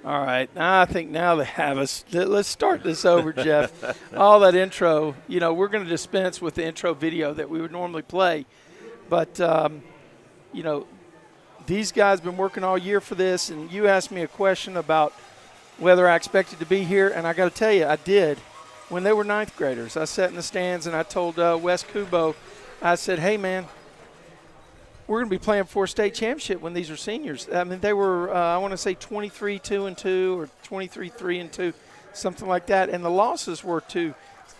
All right. I think now they have us. Let's start this over, Jeff. All that intro, we're going to dispense with the intro video that we would normally play. But, these guys have been working all year for this, and you asked me a question about whether I expected to be here, and I got to tell you, I did. When they were ninth graders, I sat in the stands, and I told Wes Kubo, I said, hey, man, we're going to be playing for a state championship when these are seniors. I mean, they were, I want to say 23-2-2 or 23-3-2, something like that. And the losses were to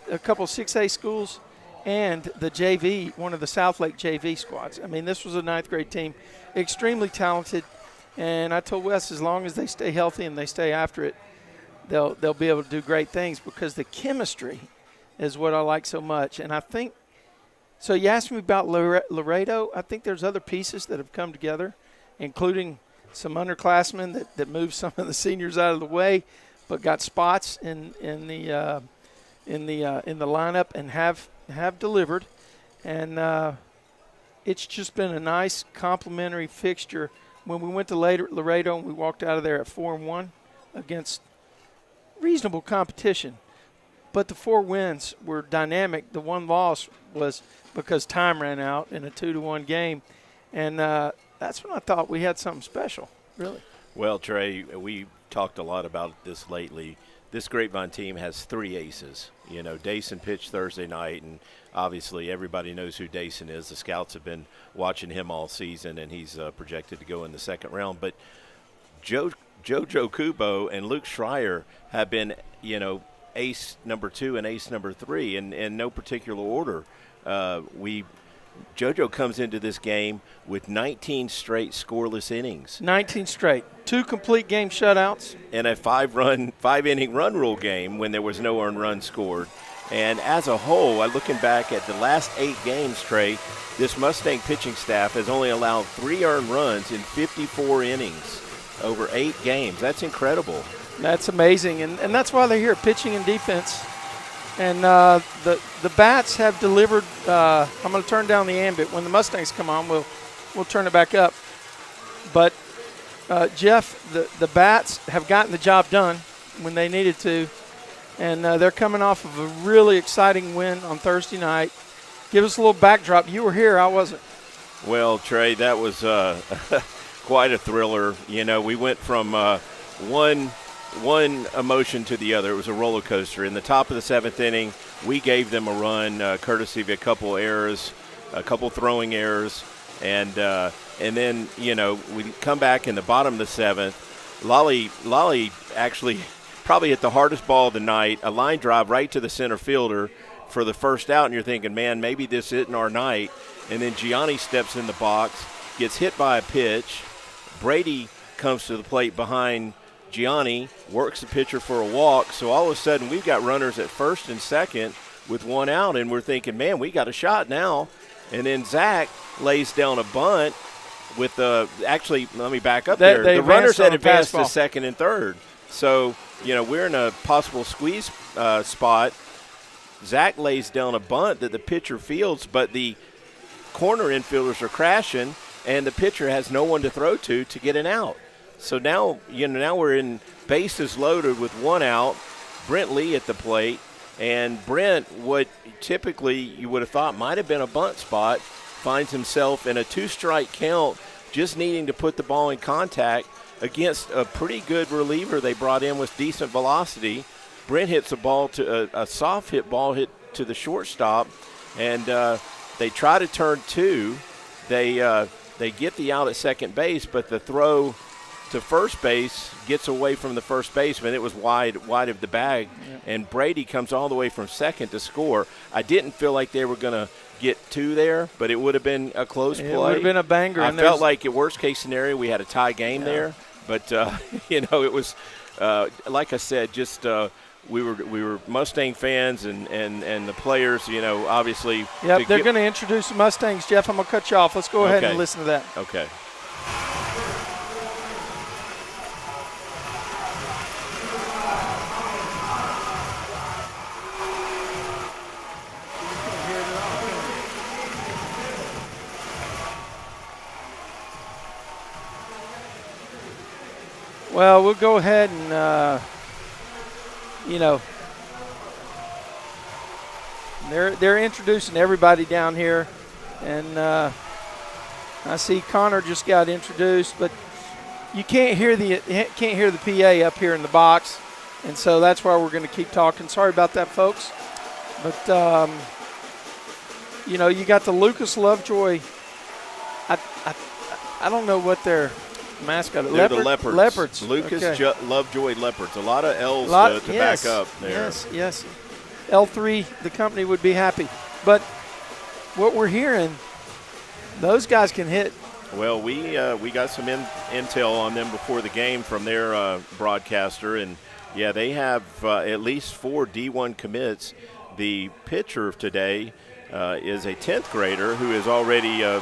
a couple 6A schools and the JV, one of the South Lake JV squads. I mean, this was a ninth grade team, extremely talented. And I told Wes, as long as they stay healthy and they stay after it, they'll be able to do great things, because the chemistry is what I like so much. And I think, so you asked me about Laredo. I think there's other pieces that have come together, including some underclassmen that moved some of the seniors out of the way, but got spots in the lineup and have delivered. And it's just been a nice complementary fixture. When we went to Laredo and we walked out of there at 4-1 against reasonable competition, but the 4 wins were dynamic. The one loss was because time ran out in a 2-1 game, and that's when I thought we had something special, really. Well, Trey, we talked a lot about this lately. This Grapevine team has 3 aces. Dayson pitched Thursday night, and obviously everybody knows who Dayson is. The scouts have been watching him all season, and he's projected to go in the second round. But Jojo Kubo and Luke Schreier have been, ace number 2 and ace number 3 in no particular order. JoJo comes into this game with 19 straight scoreless innings. 19 straight. 2 complete game shutouts. And a 5-inning run rule game when there was no earned run scored. And as a whole, looking back at the last 8 games, Trey, this Mustang pitching staff has only allowed 3 earned runs in 54 innings over 8 games. That's incredible. That's amazing, and that's why they're here, pitching and defense. And the bats have delivered. I'm going to turn down the ambit. When the Mustangs come on, we'll turn it back up. But, Jeff, the bats have gotten the job done when they needed to, and they're coming off of a really exciting win on Thursday night. Give us a little backdrop. You were here. I wasn't. Well, Trey, that was quite a thriller. We went from one emotion to the other. It was a roller coaster. In the top of the 7th inning, we gave them a run, courtesy of a couple errors, a couple throwing errors, and then we come back in the bottom of the 7th. Lolly actually probably hit the hardest ball of the night, a line drive right to the center fielder for the first out, and you're thinking, man, maybe this isn't our night. And then Gianni steps in the box, gets hit by a pitch. Brady comes to the plate behind Gianni, works the pitcher for a walk. So all of a sudden we've got runners at first and second with 1 out, and we're thinking, man, we got a shot now. And then Zach lays down a bunt with actually, let me back up there. The runners had advanced to second and third. So, we're in a possible squeeze spot. Zach lays down a bunt that the pitcher fields, but the corner infielders are crashing, and the pitcher has no one to throw to get an out. So now, now we're in bases loaded with 1 out, Brent Lee at the plate, and Brent, what typically you would have thought might have been a bunt spot, finds himself in a 2-strike count, just needing to put the ball in contact against a pretty good reliever they brought in with decent velocity. Brent hits a ball to a soft hit ball hit to the shortstop, and they try to turn 2. They get the out at second base, but the throw to first base gets away from the first baseman. It was wide of the bag, and Brady comes all the way from second to score. I didn't feel like they were going to get 2 there, but it would have been a close play. It would have been a banger. I felt like at worst case scenario we had a tie game there, but it was like I said, just we were Mustang fans and the players, obviously. Yep, they're going to introduce the Mustangs, Jeff. I'm going to cut you off. Let's go ahead and listen to that. Okay. Well, we'll go ahead and, they're introducing everybody down here, and I see Connor just got introduced, but you can't hear the PA up here in the box, and so that's why we're going to keep talking. Sorry about that, folks. But you got the Lucas Lovejoy. I don't know what their mascot is. They're the Leopards. Leopards. Lucas Okay. Lovejoy Leopards. A lot of L's to yes, back up there. Yes. L3, the company would be happy. But what we're hearing, those guys can hit. Well, we got some intel on them before the game from their broadcaster, and yeah, they have at least 4 D1 commits. The pitcher today is a 10th grader who is already a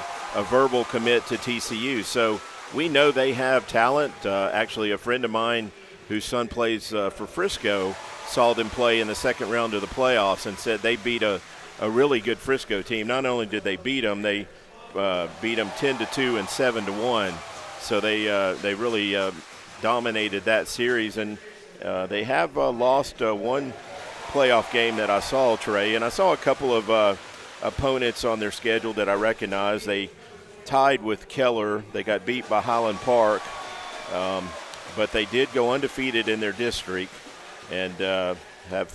verbal commit to TCU. So we know they have talent. Actually, a friend of mine whose son plays for Frisco saw them play in the second round of the playoffs and said they beat a really good Frisco team. Not only did they beat them, they beat them 10-2 and 7-1. So they really dominated that series, and they have lost one playoff game that I saw, Trey, and I saw a couple of opponents on their schedule that I recognize. They tied with Keller. They got beat by Highland Park, but they did go undefeated in their district and have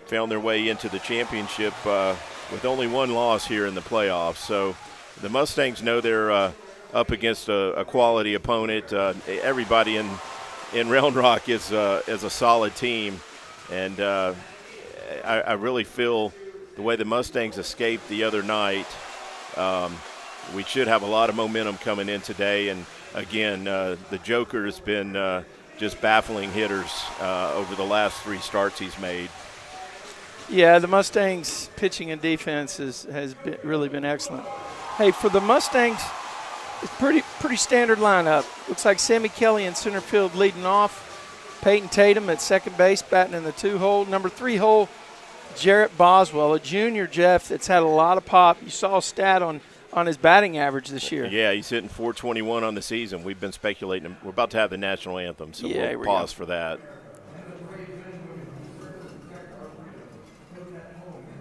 found their way into the championship with only one loss here in the playoffs. So the Mustangs know they're up against a quality opponent. Everybody in Round Rock is a solid team, and I really feel the way the Mustangs escaped the other night, we should have a lot of momentum coming in today. And again, the Joker has been just baffling hitters over the last 3 starts he's made. Yeah, the Mustangs' pitching and defense has really been excellent. Hey, for the Mustangs, it's pretty standard lineup. Looks like Sammy Kelly in center field leading off. Peyton Tatum at second base batting in the 2-hole. Number 3 hole, Jarrett Boswell, a junior, Jeff, that's had a lot of pop. You saw a stat on his batting average this year. Yeah, he's hitting .421 on the season. We've been speculating. We're about to have the national anthem, so we'll pause for that.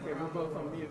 Okay, we're both on mute.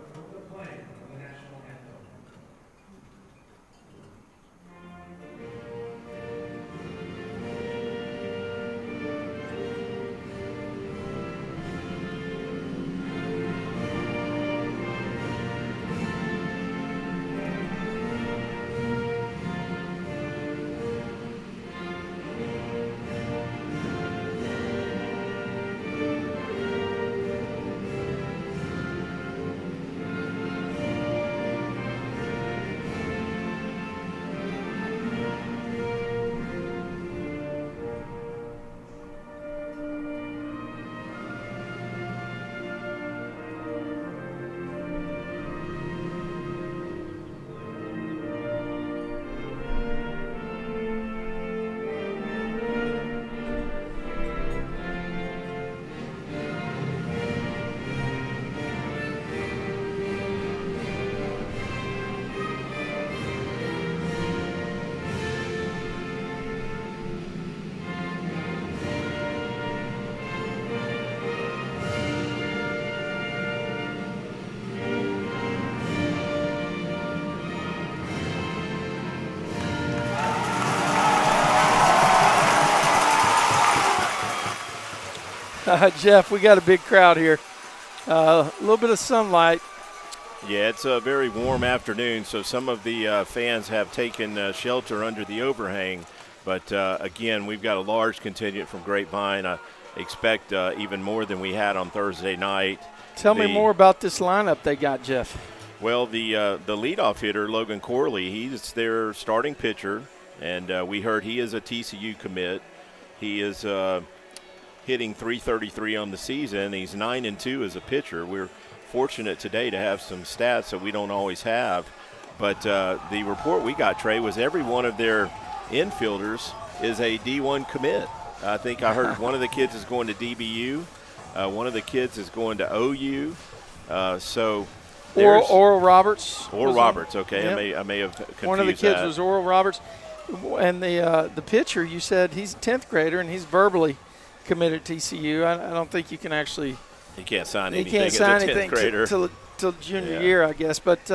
Jeff, we got a big crowd here. A little bit of sunlight. Yeah, it's a very warm afternoon, so some of the fans have taken shelter under the overhang. But, again, we've got a large contingent from Grapevine. I expect even more than we had on Thursday night. Tell me more about this lineup they got, Jeff. Well, the leadoff hitter, Logan Corley, he's their starting pitcher, and we heard he is a TCU commit. He is hitting .333 on the season. He's 9-2 as a pitcher. We're fortunate today to have some stats that we don't always have. But the report we got, Trey, was every one of their infielders is a D1 commit. I think I heard one of the kids is going to DBU. One of the kids is going to OU. So Oral Roberts. Oral Roberts, okay. Yep. I may have confused one of the kids that. was Oral Roberts. And the pitcher, you said he's a 10th grader and he's verbally committed to TCU. I don't think you can actually. He can't sign He anything can't sign as a 10th anything grader. till junior year, I guess. But,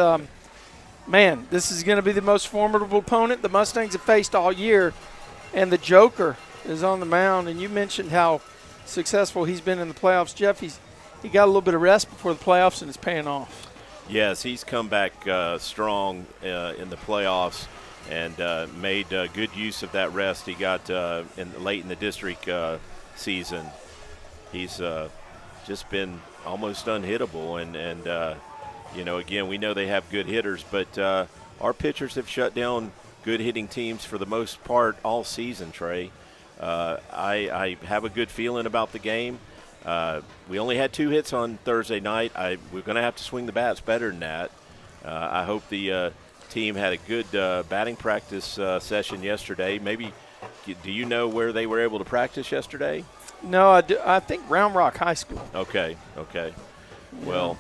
man, this is going to be the most formidable opponent the Mustangs have faced all year. And the Joker is on the mound. And you mentioned how successful he's been in the playoffs. Jeff, he got a little bit of rest before the playoffs, and it's paying off. Yes, he's come back strong in the playoffs and made good use of that rest he got late in the district season. He's just been almost unhittable. And again, we know they have good hitters, but our pitchers have shut down good hitting teams for the most part all season, Trey. I have a good feeling about the game. We only had 2 hits on Thursday night. We're going to have to swing the bats better than that. I hope the team had a good batting practice session yesterday. Maybe, do you know where they were able to practice yesterday? No, I think Round Rock High School. Okay. Yeah. Well,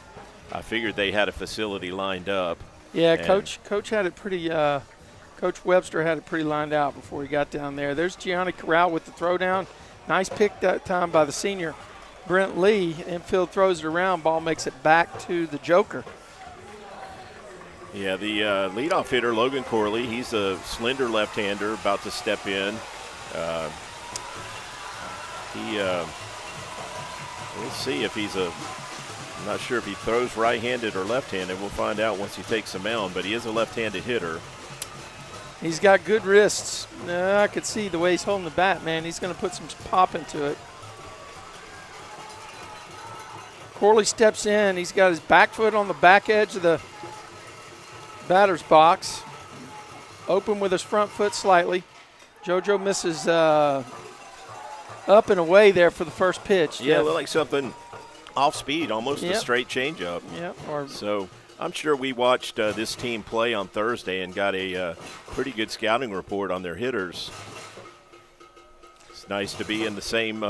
I figured they had a facility lined up. Yeah, Coach had it pretty Coach Webster had it pretty lined out before he got down there. There's Gianni Corral with the throwdown. Nice pick that time by the senior Brent Lee. Infield throws it around. Ball makes it back to the Joker. Yeah, the leadoff hitter, Logan Corley, he's a slender left-hander about to step in. We'll see if I'm not sure if he throws right-handed or left-handed. We'll find out once he takes the mound, but he is a left-handed hitter. He's got good wrists. I could see the way he's holding the bat, man. He's going to put some pop into it. Corley steps in. He's got his back foot on the back edge of the batter's box. Open with his front foot slightly. JoJo misses up and away there for the first pitch. Yeah, looked like something off speed, almost a straight changeup. Yeah. So I'm sure we watched this team play on Thursday and got a pretty good scouting report on their hitters. It's nice to be in the same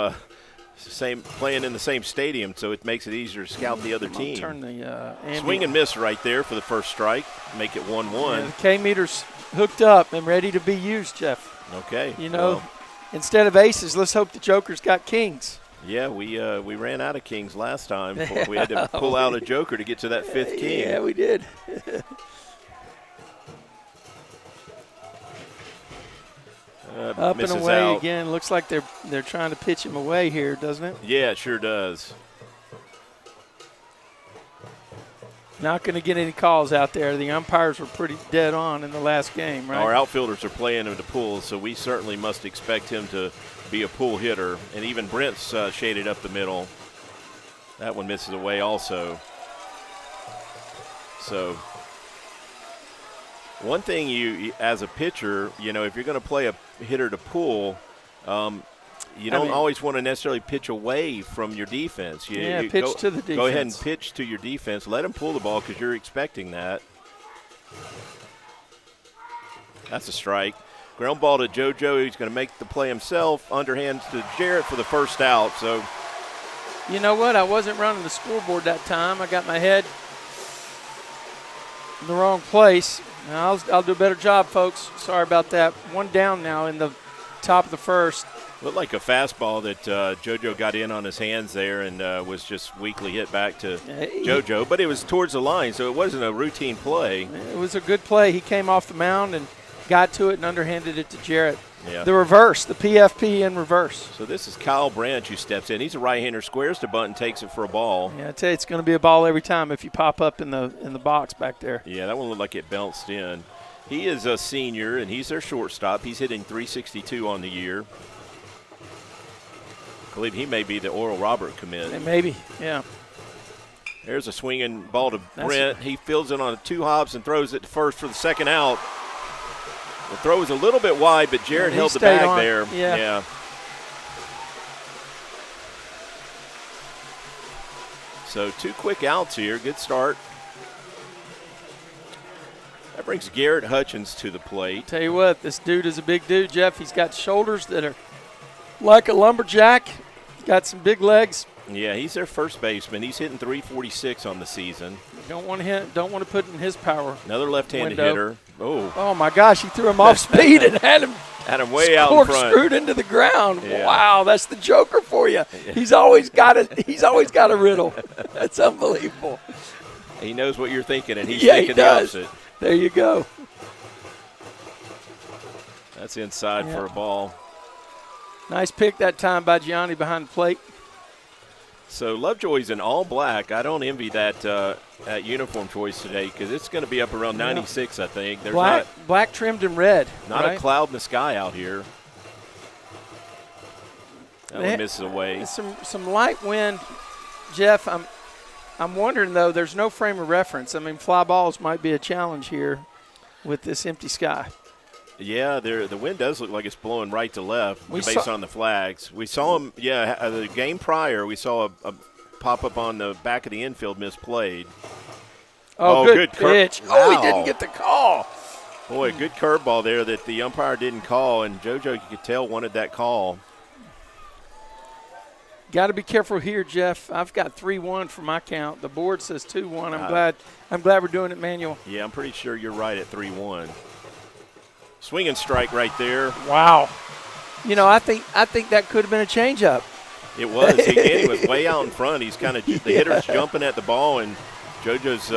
playing in the same stadium, so it makes it easier to scout the other team. Turn the swing and miss right there for the first strike, make it 1-1. Yeah, the K-meter's hooked up and ready to be used, Jeff. Okay. Instead of aces, let's hope the Joker's got kings. Yeah, we ran out of kings last time. We had to pull out a joker to get to that 5th king. Yeah, we did. Up and away out again. Looks like they're trying to pitch him away here, doesn't it? Yeah, it sure does. Not going to get any calls out there. The umpires were pretty dead on in the last game, right? Our outfielders are playing him to pull, so we certainly must expect him to be a pull hitter. And even Brent's shaded up the middle. That one misses away also. So one thing you as a pitcher, if you're going to play a hitter to pull, you don't always want to necessarily pitch away from your defense. Pitch to the defense. Go ahead and pitch to your defense. Let him pull the ball because you're expecting that. That's a strike. Ground ball to JoJo. He's going to make the play himself. Underhand to Jarrett for the first out. So, you know what? I wasn't running the scoreboard that time. I got my head in the wrong place. Now I'll do a better job, folks. Sorry about that. 1 down now in the top of the first. Looked like a fastball that JoJo got in on his hands there and was just weakly hit back to JoJo. But it was towards the line, so it wasn't a routine play. It was a good play. He came off the mound and got to it and underhanded it to Jarrett. Yeah. The reverse, the PFP in reverse. So this is Kyle Branch who steps in. He's a right-hander, squares the bunt and takes it for a ball. Yeah, I tell you, it's going to be a ball every time if you pop up in the box back there. Yeah, that one looked like it bounced in. He is a senior, and he's their shortstop. He's hitting .362 on the year. I believe he may be the Oral Robert commit. Maybe, yeah. There's a swinging ball to Brent. He fields it on 2 hops and throws it to first for the second out. The throw was a little bit wide, but Jarrett held the bag there. Yeah. So 2 quick outs here. Good start. That brings Garrett Hutchins to the plate. Tell you what, this dude is a big dude, Jeff. He's got shoulders that are like a lumberjack. He's got some big legs. Yeah, he's their first baseman. He's hitting .346 on the season. Don't want to put in his power. Another left-handed window. hitter. Oh, my gosh, he threw him off speed and had him way out in front. Corkscrewed into the ground. Yeah. Wow, that's the Joker for you. He's always got a riddle. That's unbelievable. He knows what you're thinking, and he's he thinking the does. opposite. There you go. That's inside for a ball. Nice pick that time by Gianni behind the plate. So Lovejoy's in all black. I don't envy that uniform choice today because it's going to be up around 96, I think. There's black trimmed in red. Not right? a cloud in the sky out here. That one misses away. Some light wind, Jeff. I'm wondering, though, there's no frame of reference. I mean, fly balls might be a challenge here with this empty sky. Yeah, the wind does look like it's blowing right to left based on the flags. We saw him, the game prior, we saw a pop-up on the back of the infield misplayed. Oh, good pitch. Wow. He didn't get the call. Boy, good curveball there that the umpire didn't call, and JoJo, you could tell, wanted that call. Got to be careful here, Jeff. I've got 3-1 for my count. The board says 2-1. I'm glad we're doing it manual. Yeah, I'm pretty sure you're right at 3-1. Swing and strike right there. Wow. I think that could have been a changeup. It was. He was way out in front. He's kind of the hitter's jumping at the ball, and JoJo's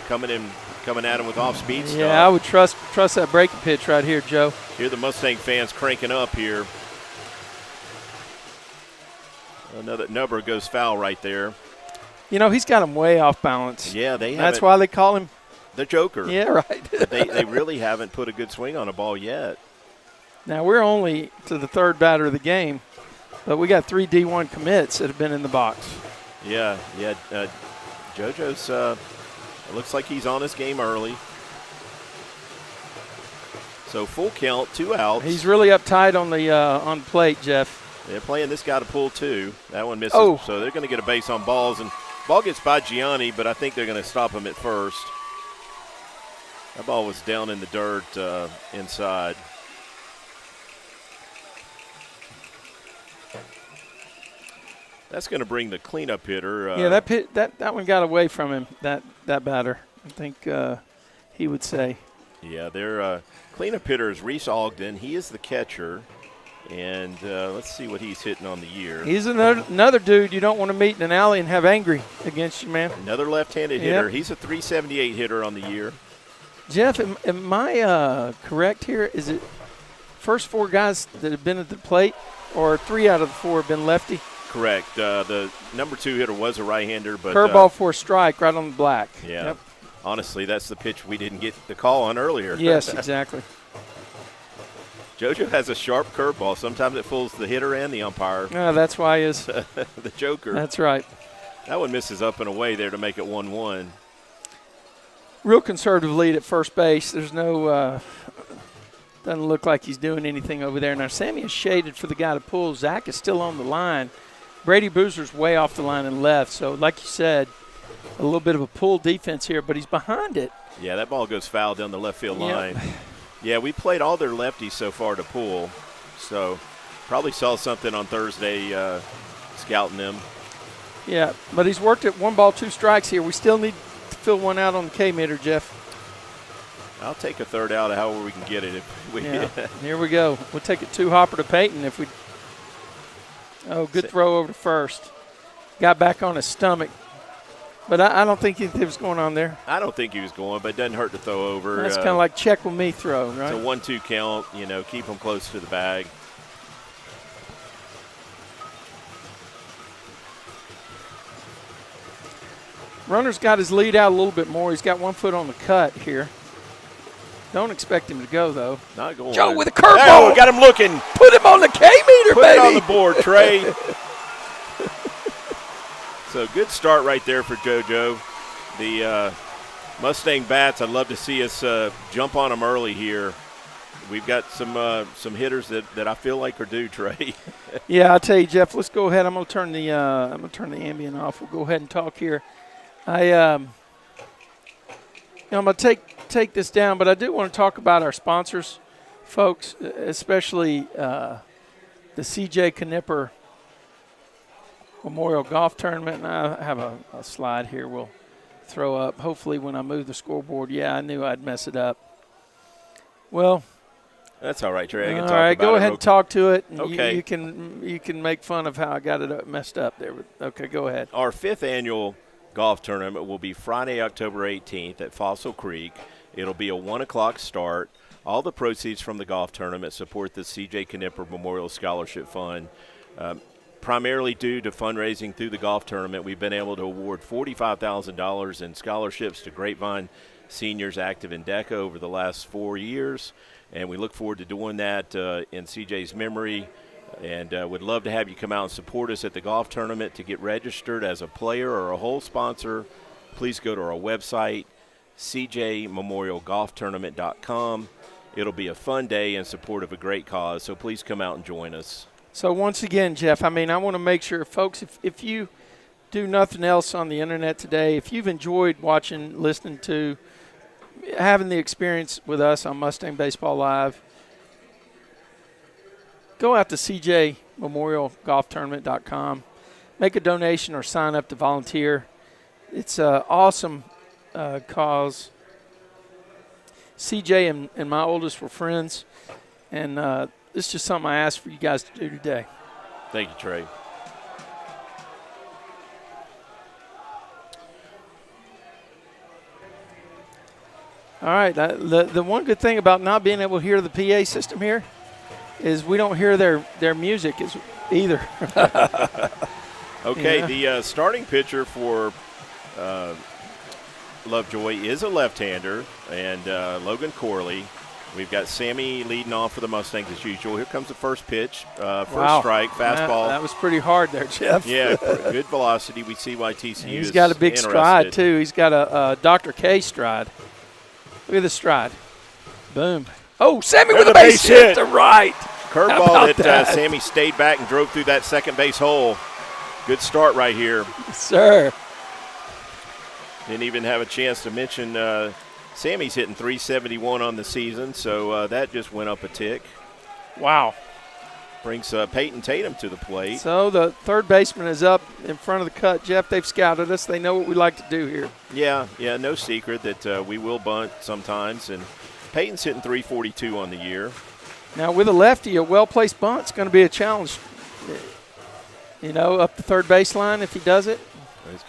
coming at him with off-speed stuff. Yeah, I would trust that breaking pitch right here, Joe. Here the Mustang fans cranking up here. Another number goes foul right there. He's got him way off balance. Yeah, that's why they call him the Joker. Yeah, right. they really haven't put a good swing on a ball yet. Now, we're only to the third batter of the game, but we got 3 D1 commits that have been in the box. Yeah. JoJo's it looks like he's on his game early. So full count, 2 outs. He's really uptight on the plate, Jeff. They're playing this guy to pull 2. That one misses. Oh. So they're going to get a base on balls. And ball gets by Gianni, but I think they're going to stop him at first. That ball was down in the dirt inside. That's going to bring the cleanup hitter. Yeah, that one got away from him, that batter, I think he would say. Yeah, their cleanup hitter is Reese Ogden. He is the catcher. And let's see what he's hitting on the year. He's another dude you don't want to meet in an alley and have angry against you, man. Another left-handed hitter. He's a .378 hitter on the year. Jeff, am I correct here? Is it first 4 guys that have been at the plate, or 3 out of the 4 have been lefty? Correct. The number 2 hitter was a right-hander. But curveball for a strike right on the black. Yeah. Yep. Honestly, that's the pitch we didn't get the call on earlier. Yes, exactly. JoJo has a sharp curveball. Sometimes it fools the hitter and the umpire. That's why he is the Joker. That's right. That one misses up and away there to make it 1-1. Real conservative lead at first base. There's no doesn't look like he's doing anything over there. Now, Sammy is shaded for the guy to pull. Zach is still on the line. Brady Boozer's way off the line and left. So, like you said, a little bit of a pull defense here, but he's behind it. Yeah, that ball goes foul down the left field line. Yeah, we played all their lefties so far to pull, so probably saw something on Thursday scouting them. Yeah, but he's worked at 1 ball, 2 strikes here. We still need to fill one out on the K-meter, Jeff. I'll take a third out however we can get it. Here we go. We'll take it 2 Hopper to Peyton if we – good throw over to first. Got back on his stomach. But I don't think anything was going on there. I don't think he was going, but it doesn't hurt to throw over. That's kind of like check with me throw, right? It's a 1-2 count, keep him close to the bag. Runner's got his lead out a little bit more. He's got 1 foot on the cut here. Don't expect him to go, though. Not going. Joe with a curveball. Oh, got him looking. Put him on the K-meter, Put baby. it on the board, Trey. So good start right there for JoJo. The Mustang bats, I'd love to see us jump on them early here. We've got some hitters that I feel like are due, Trey. Yeah, I'll tell you, Jeff. Let's go ahead. I'm gonna turn the ambient off. We'll go ahead and talk here. I'm gonna take this down, but I do want to talk about our sponsors, folks, especially the C.J. Knipper Memorial Golf Tournament. And I have a slide here we'll throw up. Hopefully when I move the scoreboard. Yeah, I knew I'd mess it up. Well, That's all right, Trey. I can all talk right, about go it ahead real and talk to it. And Okay. you can make fun of how I got it messed up there. Okay, go ahead. Our 5th annual golf tournament will be Friday, October 18th at Fossil Creek. It'll be a 1 o'clock start. All the proceeds from the golf tournament support the C.J. Knipper Memorial Scholarship Fund. Primarily due to fundraising through the golf tournament, we've been able to award $45,000 in scholarships to Grapevine seniors active in DECA over the last 4 years, and we look forward to doing that in CJ's memory, and would love to have you come out and support us at the golf tournament. To get registered as a player or a whole sponsor, please go to our website, cjmemorialgolftournament.com. It'll be a fun day in support of a great cause, so please come out and join us. So once again, Jeff, I mean, I want to make sure, folks, if you do nothing else on the internet today, if you've enjoyed watching, listening to, having the experience with us on Mustang Baseball Live, go out to cjmemorialgolftournament.com, make a donation or sign up to volunteer. It's an awesome cause. CJ and my oldest were friends, and this is just something I asked for you guys to do today. Thank you, Trey. All right. The one good thing about not being able to hear the PA system here is we don't hear their music either. Okay, Yeah. the starting pitcher for Lovejoy is a left-hander, and Logan Corley. We've got Sammy leading off for the Mustangs as usual. Here comes the first pitch. First Wow. strike, fastball. That was pretty hard there, Jeff. Yeah, good velocity. We see why TCU He's is got a big interested. stride, too. He's got a Dr. K stride. Look at the stride. Boom. Oh, Sammy with a base hit to right. How Curveball about that that? Sammy stayed back and drove through that second base hole. Good start right here. Sir. Didn't even have a chance to mention Sammy's hitting .371 on the season, so that just went up a tick. Wow. Brings Peyton Tatum to the plate. So the third baseman is up in front of the cut. Jeff, they've scouted us. They know what we like to do here. Yeah, no secret that we will bunt sometimes, and Peyton's hitting .342 on the year. Now, with a lefty, a well-placed bunt's going to be a challenge. You know, up the third baseline if he does it.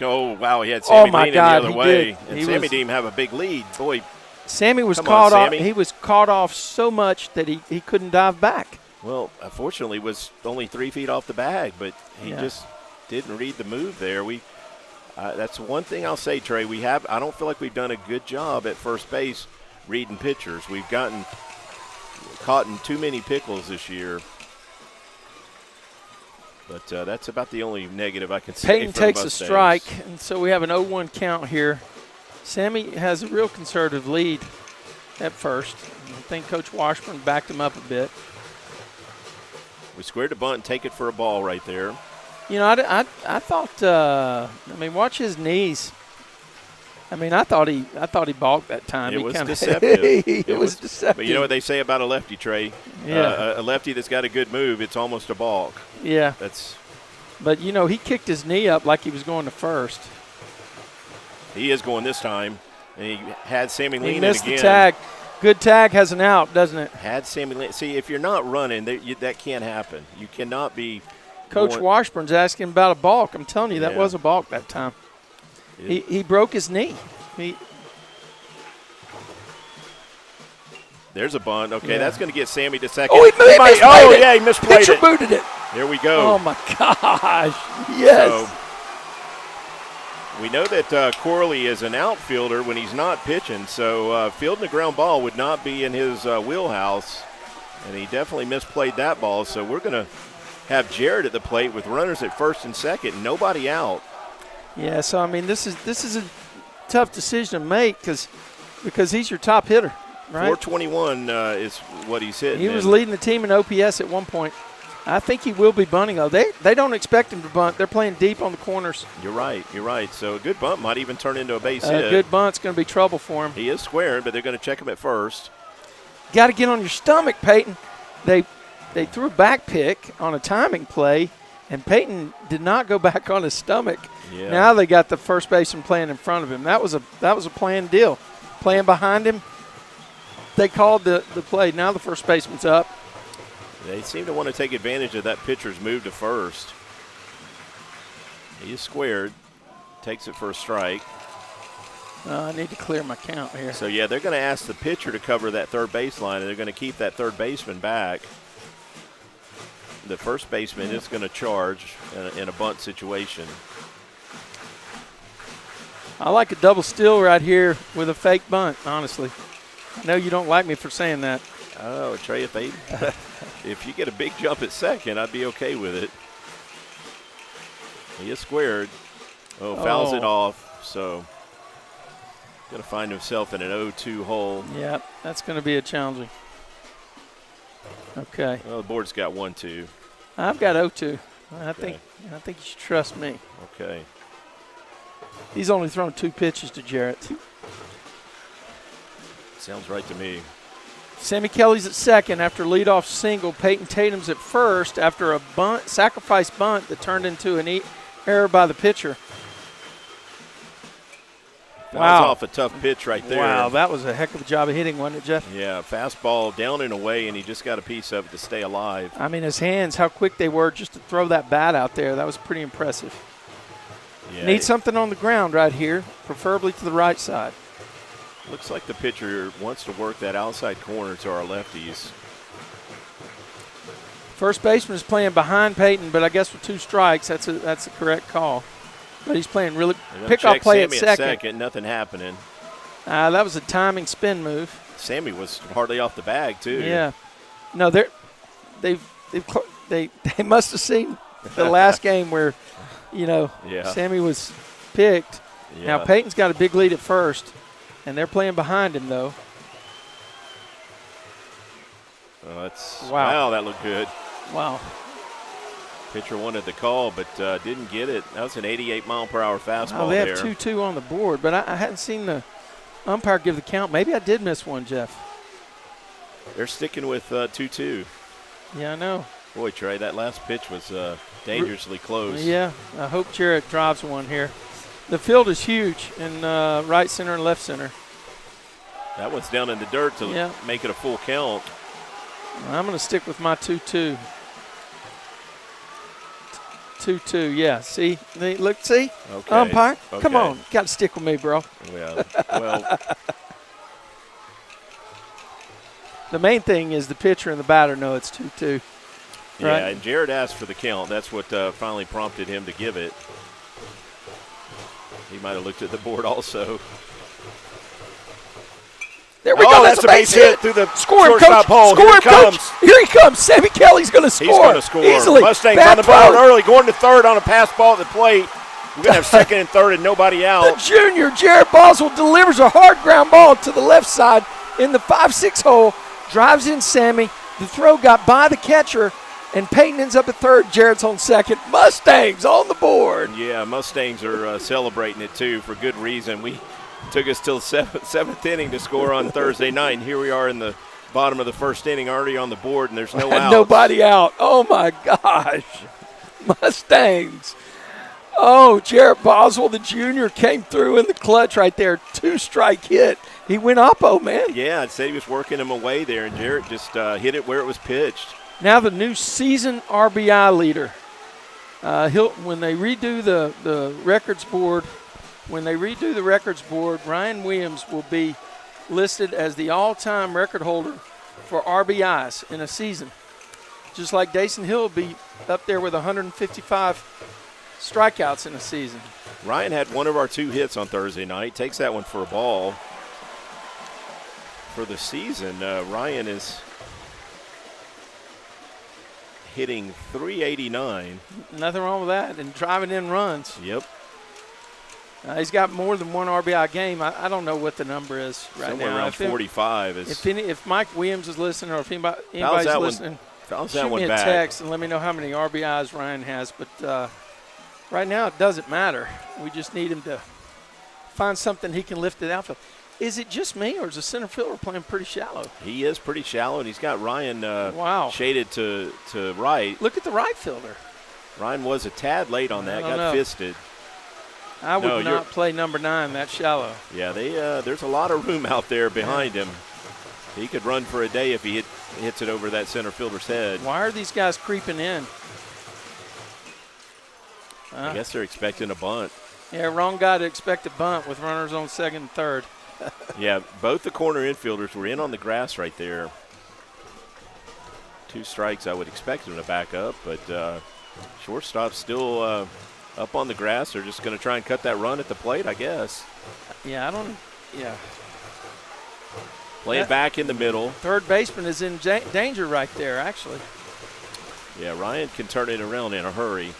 Oh, wow, he had Sammy my leaning God, the other he way. did. And He Sammy was- didn't even have a big lead. Boy, Sammy was Come caught on, off. Sammy. He was caught off so much that he couldn't dive back. well, unfortunately, was only 3 feet off the bag, but he Yeah. just didn't read the move there. That's one thing I'll say, Trey. I don't feel like we've done a good job at first base reading pitchers. We've gotten caught in too many pickles this year. But that's about the only negative I can say. Peyton for takes a Mustangs. strike, and so we have an 0-1 count here. Sammy has a real conservative lead at first. I think Coach Washburn backed him up a bit. We squared the bunt and take it for a ball right there. You know, I thought. Watch his knees. I thought he balked that time. It He was kinda- deceptive. it was deceptive. But you know what they say about a lefty, Trey? Yeah. A lefty that's got a good move, it's almost a balk. Yeah. That's But, you know, he kicked his knee up like he was going to first. He is going this time. And he had Sammy He leaning missed again. the tag. Good tag has an out, doesn't it? Had Sammy lean. See, if you're not running, that can't happen. You cannot be. Coach going- Washburn's asking about a balk. I'm telling you, that Yeah. was a balk that time. He broke his knee. There's a bunt. Okay, Yeah. that's going to get Sammy to second. Oh, he misplayed it. Yeah, he misplayed Pitcher it. booted it. There we go. Oh, my gosh. Yes. So, we know that Corley is an outfielder when he's not pitching, so fielding a ground ball would not be in his wheelhouse, and he definitely misplayed that ball. So we're going to have Jared at the plate with runners at first and second, nobody out. Yeah, so, this is a tough decision to make because he's your top hitter, right? 421 is what he's hitting. He was and leading the team in OPS at one point. I think he will be bunting, though. They don't expect him to bunt. They're playing deep on the corners. You're right. So a good bunt might even turn into a base A hit. good bunt's going to be trouble for him. He is squaring, but they're going to check him at first. Got to get on your stomach, Peyton. They threw a back pick on a timing play, and Peyton did not go back on his stomach. Yeah. Now they got the first baseman playing in front of him. That was a planned deal. Playing behind him. they called the play. Now the first baseman's up. They seem to want to take advantage of that pitcher's move to first. He is squared. Takes it for a strike. I need to clear my count here. So, yeah, they're going to ask the pitcher to cover that third baseline, and they're going to keep that third baseman back. The first baseman is going to charge in a bunt situation. I like a double steal right here with a fake bunt, honestly. I know you don't like me for saying that. Oh, Trey, if you get a big jump at second, I'd be okay with it. He is squared. Fouls it off, so going to find himself in an 0-2 hole. Yeah, that's going to be a challenging. Okay. Well, the board's got 1-2. I've got 0-2. I think you should trust me. Okay. He's only thrown 2 pitches to Jarrett. Sounds right to me. Sammy Kelly's at second after leadoff single. Peyton Tatum's at first after a sacrifice bunt that turned into an error by the pitcher. That was off a tough pitch right there. Wow, that was a heck of a job of hitting, wasn't it, Jeff? Yeah, fastball down and away, and he just got a piece of it to stay alive. I mean, his hands, how quick they were just to throw that bat out there. That was pretty impressive. Yeah, Need something on the ground right here, preferably to the right side. Looks like the pitcher wants to work that outside corner to our lefties. First baseman is playing behind Peyton, but I guess with 2 strikes, that's a correct call. But he's playing really pickoff play at second. Nothing happening. That was a timing spin move. Sammy was hardly off the bag too. Yeah. No, they must have seen the last game where, Sammy was picked. Yeah. Now Peyton's got a big lead at first, and they're playing behind him though. Wow, that looked good. Wow. Pitcher wanted the call, but didn't get it. That was an 88-mile-per-hour fastball they there. have 2-2 on the board, but I hadn't seen the umpire give the count. Maybe I did miss one, Jeff. They're sticking with 2-2. Yeah, I know. Boy, Trey, that last pitch was dangerously close. Yeah, I hope Jarrett drives one here. The field is huge in right center and left center. That one's down in the dirt to make it a full count. I'm going to stick with my 2-2. 2-2, yeah. See? Look, see? Okay. Umpire, okay. Come on. Got to stick with me, bro. Yeah, well. The main thing is the pitcher and the batter know it's 2-2. Yeah, right? and Jared asked for the count. That's what finally prompted him to give it. He might have looked at the board also. There we go. That's a base hit through the shortstop hole. Score him, coach. Here he comes. Sammy Kelly's going to score. He's going to score. Easily. Mustangs on the board early, going to third on a pass ball at the plate. We're going to have second and third and nobody out. The junior, Jared Boswell, delivers a hard ground ball to the left side in the 5-6 hole. Drives in Sammy. The throw got by the catcher, and Peyton ends up at third. Jared's on second. Mustangs on the board. Yeah, Mustangs are celebrating it, too, for good reason. We took us till seventh inning to score on Thursday night, and here we are in the bottom of the first inning already on the board, and there's no outs. Nobody out. Oh, my gosh. Mustangs. Oh, Jared Boswell, the junior, came through in the clutch right there. 2-strike hit. He went oppo, man. Yeah, I'd say he was working him away there, and Jarrett just hit it where it was pitched. Now the new season RBI leader. When they redo the records board, Ryan Williams will be listed as the all-time record holder for RBIs in a season. Just like Dason Hill will be up there with 155 strikeouts in a season. Ryan had one of our 2 hits on Thursday night. Takes that one for a ball. For the season, Ryan is hitting .389. Nothing wrong with that, and driving in runs. Yep. He's got more than 1 RBI game. I don't know what the number is right Somewhere now. around 45. If Mike Williams is listening, or if anybody's listening, shoot me a text and let me know how many RBIs Ryan has. But right now it doesn't matter. We just need him to find something he can lift it outfield. Is it just me, or is the center fielder playing pretty shallow? He is pretty shallow, and he's got Ryan shaded to right. Look at the right fielder. Ryan was a tad late on that, got fisted. I would not play number 9 that shallow. Yeah, there's a lot of room out there behind him. He could run for a day if he hits it over that center fielder's head. Why are these guys creeping in? I guess they're expecting a bunt. Yeah, wrong guy to expect a bunt with runners on second and third. Yeah, both the corner infielders were in on the grass right there. 2 strikes, I would expect them to back up, but shortstop's still up on the grass. They're just going to try and cut that run at the plate, I guess. Yeah, Play it back in the middle. Third baseman is in danger right there, actually. Yeah, Ryan can turn it around in a hurry.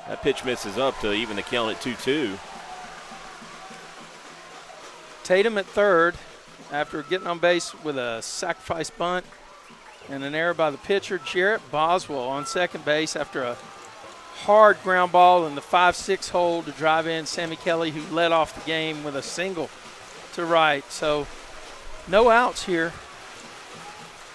That pitch misses up to even the count at 2-2. Tatum at third after getting on base with a sacrifice bunt and an error by the pitcher. Jarrett Boswell on second base after a hard ground ball in the 5-6 hole to drive in Sammy Kelly, who led off the game with a single to right. So no outs here.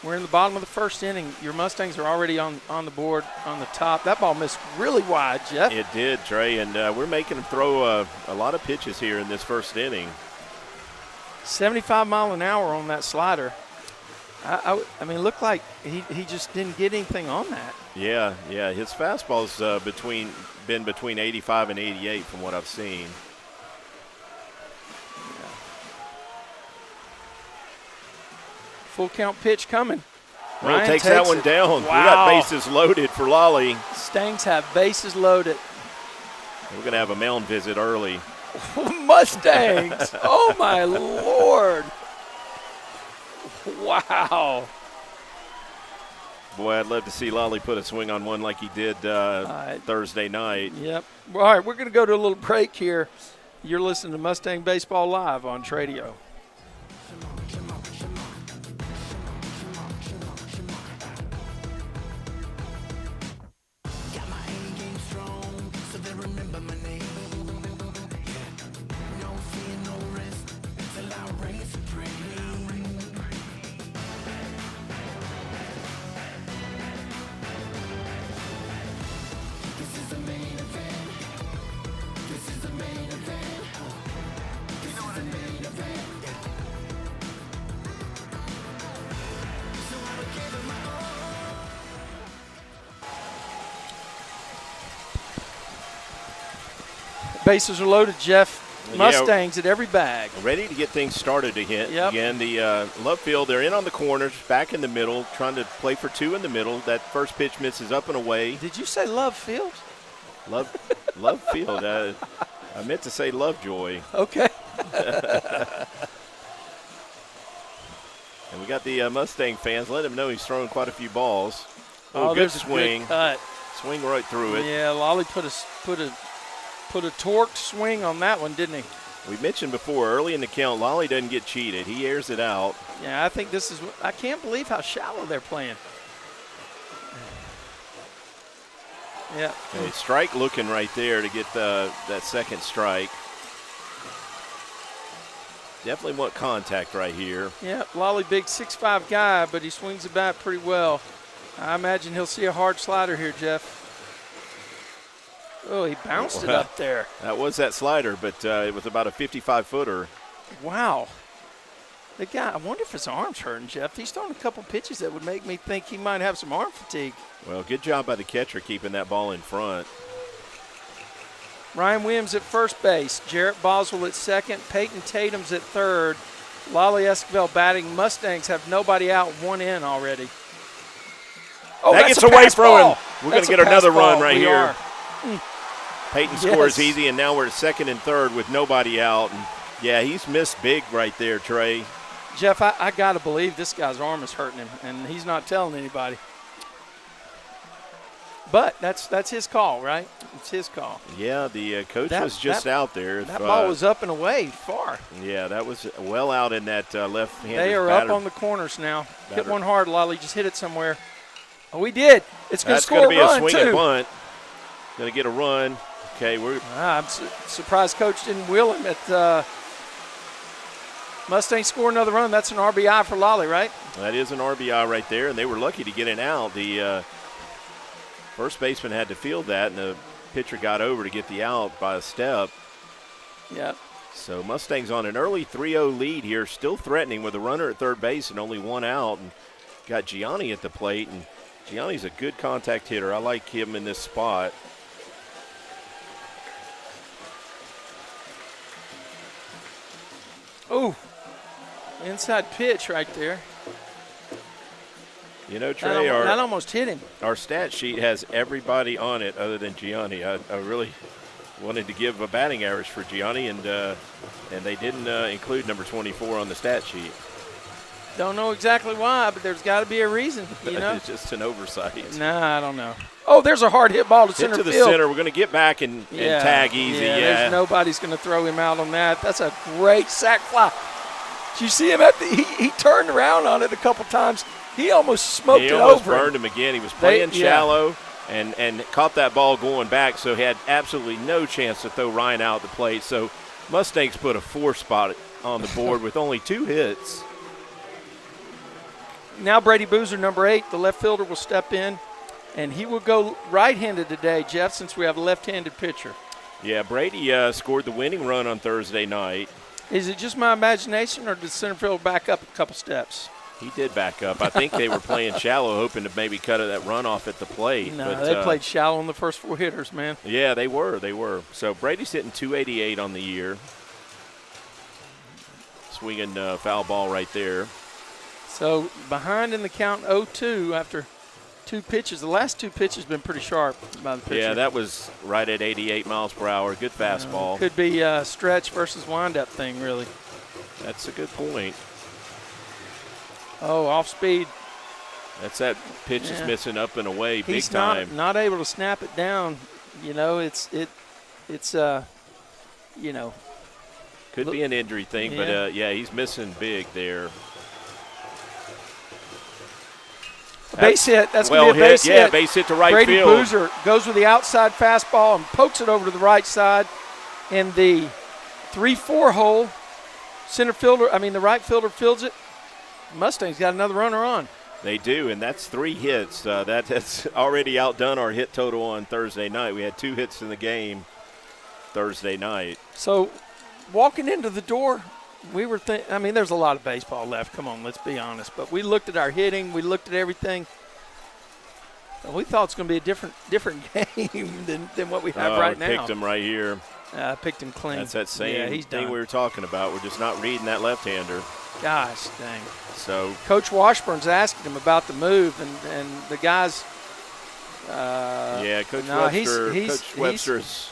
We're in the bottom of the first inning. Your Mustangs are already on the board on the top. That ball missed really wide, Jeff. It did, Trey, and we're making him throw a lot of pitches here in this first inning. 75 mile an hour on that slider. I mean, looked like he just didn't get anything on that. Yeah, his fastball's been between 85 and 88 from what I've seen. Full count pitch coming. Well, Ryan takes that one down. Wow. We got bases loaded for Lolly. Stangs have bases loaded. We're going to have a mound visit early. Mustangs. Oh, my Lord. Wow. Boy, I'd love to see Lolly put a swing on one like he did Thursday night. Yep. All right, we're going to go to a little break here. You're listening to Mustang Baseball Live on Tradio. Bases are loaded, Jeff. Mustangs at every bag. Ready to get things started to hit. Yep. Again, the left field, they're in on the corners, back in the middle, trying to play for 2 in the middle. That first pitch misses up and away. Did you say Love Field? Love field. I meant to say Lovejoy. Okay. And we got the Mustang fans. Let him know he's throwing quite a few balls. Oh, good there's swing. A good cut. Swing right through it. Yeah, Lolly put a torque swing on that one, didn't he? We mentioned before, early in the count, Lolly doesn't get cheated. He airs it out. Yeah, I think this is – I can't believe how shallow they're playing. Yeah. Okay, strike looking right there to get that second strike. Definitely want contact right here. Yeah, Lolly, big 6'5" guy, but he swings the bat pretty well. I imagine he'll see a hard slider here, Jeff. Oh, he bounced it up there. That was that slider, but it was about a 55-footer. Wow. The guy, I wonder if his arm's hurting, Jeff. He's throwing a couple pitches that would make me think he might have some arm fatigue. Well, good job by the catcher keeping that ball in front. Ryan Williams at first base. Jarrett Boswell at second. Peyton Tatum's at third. Lolly Esquivel batting. Mustangs have nobody out, 1 in already. Oh, that gets away from him. We're going to get another run right here. Peyton scores easy, and now we're at second and third with nobody out. And yeah, he's missed big right there, Trey. Jeff, I got to believe this guy's arm is hurting him, and he's not telling anybody. But that's his call, right? It's his call. Yeah, the coach was just out there. That ball was up and away far. Yeah, that was well out in that left-handed They are batter. up on the corners now. Hit one hard, Lolly. Just hit it somewhere. Oh, we did. It's going to score a run, too. That's going to be a swing and bunt. Going to get a run. Okay, I'm surprised Coach didn't wheel him at Mustangs score another run. That's an RBI for Lolly, right? That is an RBI right there, and they were lucky to get it out. The first baseman had to field that, and the pitcher got over to get the out by a step. Yeah. So Mustangs on an early 3-0 lead here, still threatening with a runner at third base and only one out. And got Gianni at the plate, and Gianni's a good contact hitter. I like him in this spot. Oh, inside pitch right there. You know, Trey, that almost hit him. Our stat sheet has everybody on it other than Gianni. I really wanted to give a batting average for Gianni, and they didn't include number 24 on the stat sheet. Don't know exactly why, but there's got to be a reason, you know? It's just an oversight. Nah, I don't know. Oh, the's a hard hit ball to center field. Hit to the center. We're going to get back and tag easy. Yeah, nobody's going to throw him out on that. That's a great sac fly. Did you see him he turned around on it a couple times. He almost smoked it over. He almost burned him again. He was playing shallow and caught that ball going back, so he had absolutely no chance to throw Ryan out the plate. So Mustangs put a 4 spot on the board with only 2 hits. Now Brady Boozer, number 8, the left fielder, will step in, and he will go right-handed today, Jeff, since we have a left-handed pitcher. Yeah, Brady scored the winning run on Thursday night. Is it just my imagination, or did center field back up a couple steps? He did back up. I think they were playing shallow, hoping to maybe cut that runoff at the plate. No, but, they played shallow on the first 4 hitters, man. Yeah, they were. So Brady's hitting .288 on the year. Swinging foul ball right there. So behind in the count 0-2 after 2 pitches. The last 2 pitches have been pretty sharp by the pitcher. Yeah, that was right at 88 miles per hour. Good fastball. Could be a stretch versus windup thing, really. That's a good point. Oh, off speed. That's that pitch is missing up and away big time. He's not able to snap it down. You know, it's you know. Could be an injury thing, but he's missing big there. Base hit. That's going to be a base hit. Yeah, base hit to right Brady field. Boozer goes with the outside fastball and pokes it over to the right side. In the 3-4 hole, the right fielder fields it. Mustangs got another runner on. They do, and that's 3 hits. That's already outdone our hit total on Thursday night. We had 2 hits in the game Thursday night. So walking into the door, we were thinking, there's a lot of baseball left. Come on, let's be honest. But we looked at our hitting. We looked at everything. We thought it's going to be a different game than what we have right now. Picked him right here. Picked him clean. That's that same he's thing done. we were talking about. We're just not reading that left-hander. Gosh, dang. So Coach Washburn's asking him about the move, and the guys. Coach Webster's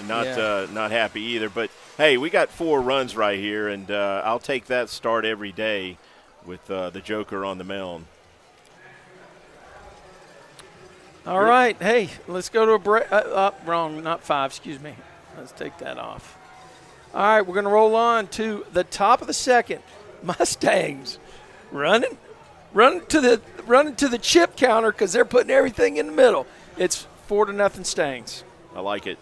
not happy either. But hey, we got 4 runs right here, and I'll take that start every day with the Joker on the mound. All right, hey, let's go to a break. Wrong, not 5. Excuse me. Let's take that off. All right, we're going to roll on to the top of the second. Mustangs running to the chip counter because they're putting everything in the middle. It's 4-0 Stangs. I like it.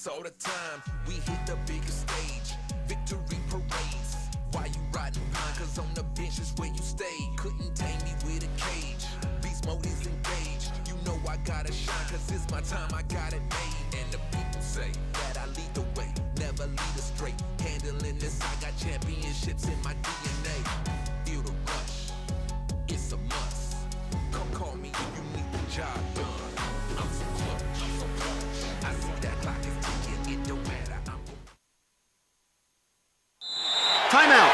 All the time, we hit the biggest stage, victory parades. Why you riding pine? Cause on the bench is where you stay. Couldn't tame me with a cage. Beast mode is engaged. You know I gotta shine, cause it's my time, I got it made. And the people say that I lead the way, never lead astray. Handling this, I got championships in my DNA. Feel the rush, it's a must. Come call me if you need the job done. I'm so clutch, I see that clock is ticking, it don't matter. Timeout.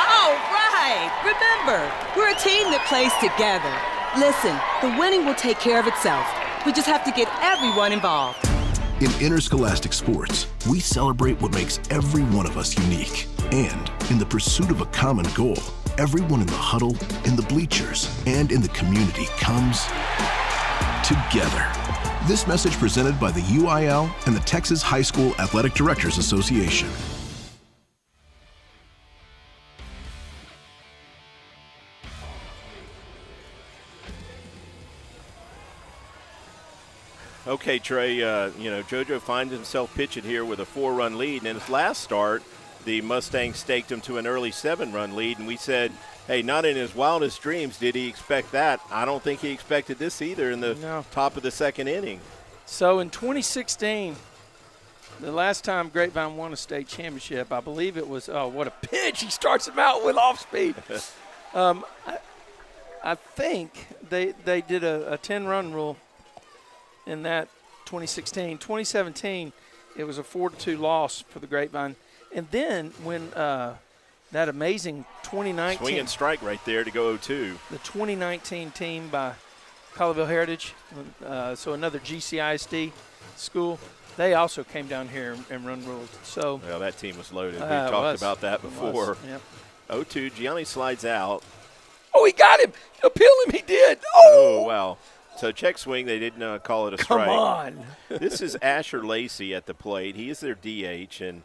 All right. Remember, we're a team that plays together. Listen, the winning will take care of itself. We just have to get everyone involved. In interscholastic sports, we celebrate what makes every one of us unique. And in the pursuit of a common goal, everyone in the huddle, in the bleachers, and in the community comes together. This message presented by the UIL and the Texas High School Athletic Directors Association. Okay, Trey, JoJo finds himself pitching here with a 4-run lead. And in his last start, the Mustangs staked him to an early 7-run lead. And we said, hey, not in his wildest dreams did he expect that. I don't think he expected this either in the top of the second inning. So in 2016, the last time Grapevine won a state championship, I believe it was, what a pitch. He starts him out with off speed. I think they did a 10-run rule in that 2016. 2017, it was a 4-2 loss for the Grapevine. And then when that amazing 2019. Swing and strike right there to go 0-2. The 2019 team by Colleyville Heritage, so another GCISD school, they also came down here and run ruled. So well, that team was loaded. We talked about that before. Yep. 0-2, Gianni slides out. Oh, he got him. Appeal him, he did. Oh, wow. So check swing, they didn't call it a strike. Come on. This is Asher Lacey at the plate. He is their DH, and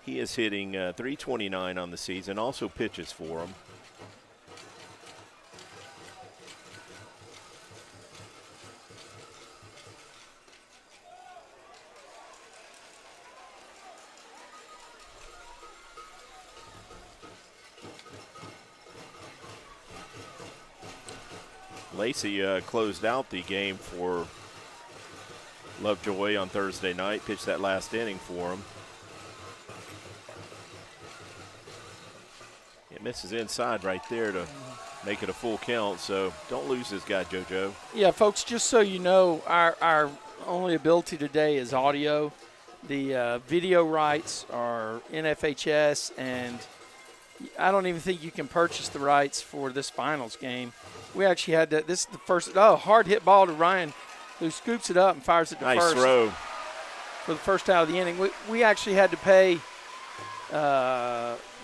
he is hitting .329 on the season, also pitches for them. Lacey closed out the game for Lovejoy on Thursday night, pitched that last inning for him. It misses inside right there to make it a full count, so don't lose this guy, JoJo. Yeah, folks, just so you know, our only ability today is audio. The video rights are NFHS, and I don't even think you can purchase the rights for this finals game. We actually had to – this is the first – hard hit ball to Ryan, who scoops it up and fires it to first. Nice throw. For the first out of the inning. We actually had to pay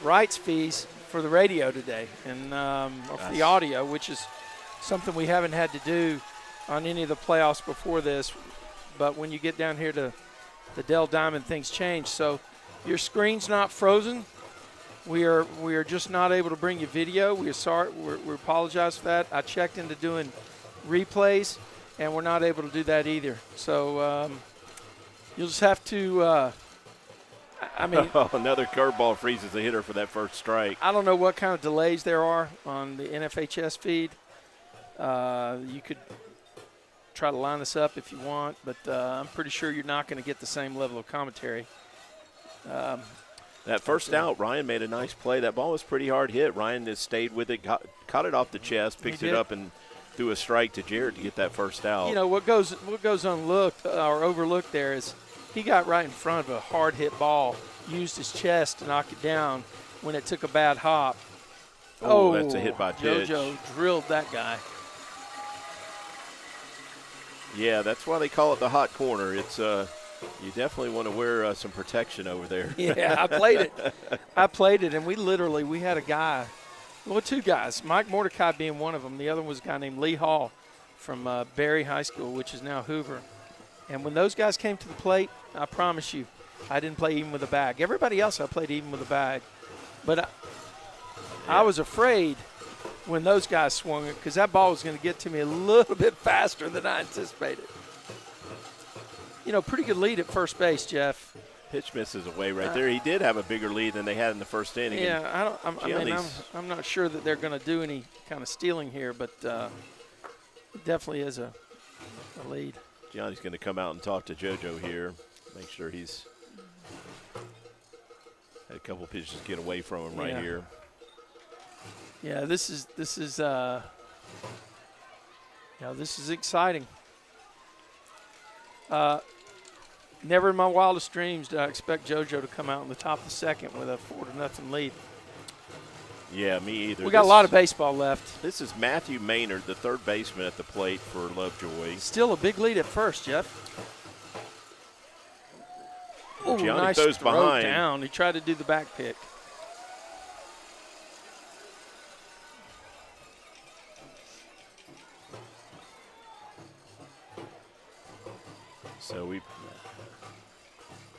rights fees for the radio today and or for the audio, which is something we haven't had to do on any of the playoffs before this. But when you get down here to the Dell Diamond, things change. So your screen's not frozen. We are just not able to bring you video. We're sorry. We apologize for that. I checked into doing replays, and we're not able to do that either. So you'll just have to. Another curveball freezes the hitter for that first strike. I don't know what kind of delays there are on the NFHS feed. You could try to line this up if you want, but I'm pretty sure you're not going to get the same level of commentary. That first out, Ryan made a nice play. That ball was pretty hard hit. Ryan just stayed with it, caught it off the chest, picked it up, and threw a strike to Jared to get that first out. You know, what goes unlooked or overlooked there is he got right in front of a hard hit ball, used his chest to knock it down when it took a bad hop. Oh, that's a hit by pitch. JoJo drilled that guy. Yeah, that's why they call it the hot corner. It's you definitely want to wear some protection over there. Yeah, I played it, and we had a guy, well, two guys, Mike Mordecai being one of them. The other one was a guy named Lee Hall from Berry High School, which is now Hoover. And when those guys came to the plate, I promise you, I didn't play even with a bag. Everybody else I played even with a bag. But I was afraid when those guys swung it because that ball was going to get to me a little bit faster than I anticipated. You know, pretty good lead at first base, Jeff. Pitch misses away right there. He did have a bigger lead than they had in the first inning. Yeah, I'm not sure that they're going to do any kind of stealing here, but it definitely is a lead. Gianni's going to come out and talk to JoJo here, make sure he's had a couple pitches get away from him right here. Yeah, this is exciting. Never in my wildest dreams did I expect JoJo to come out in the top of the second with a 4-0 lead. Yeah, me either. We got a lot of baseball left. This is Matthew Maynard, the third baseman at the plate for Lovejoy. Still a big lead at first, Jeff. Oh, nice throws throw behind. Down. He tried to do the back pick. So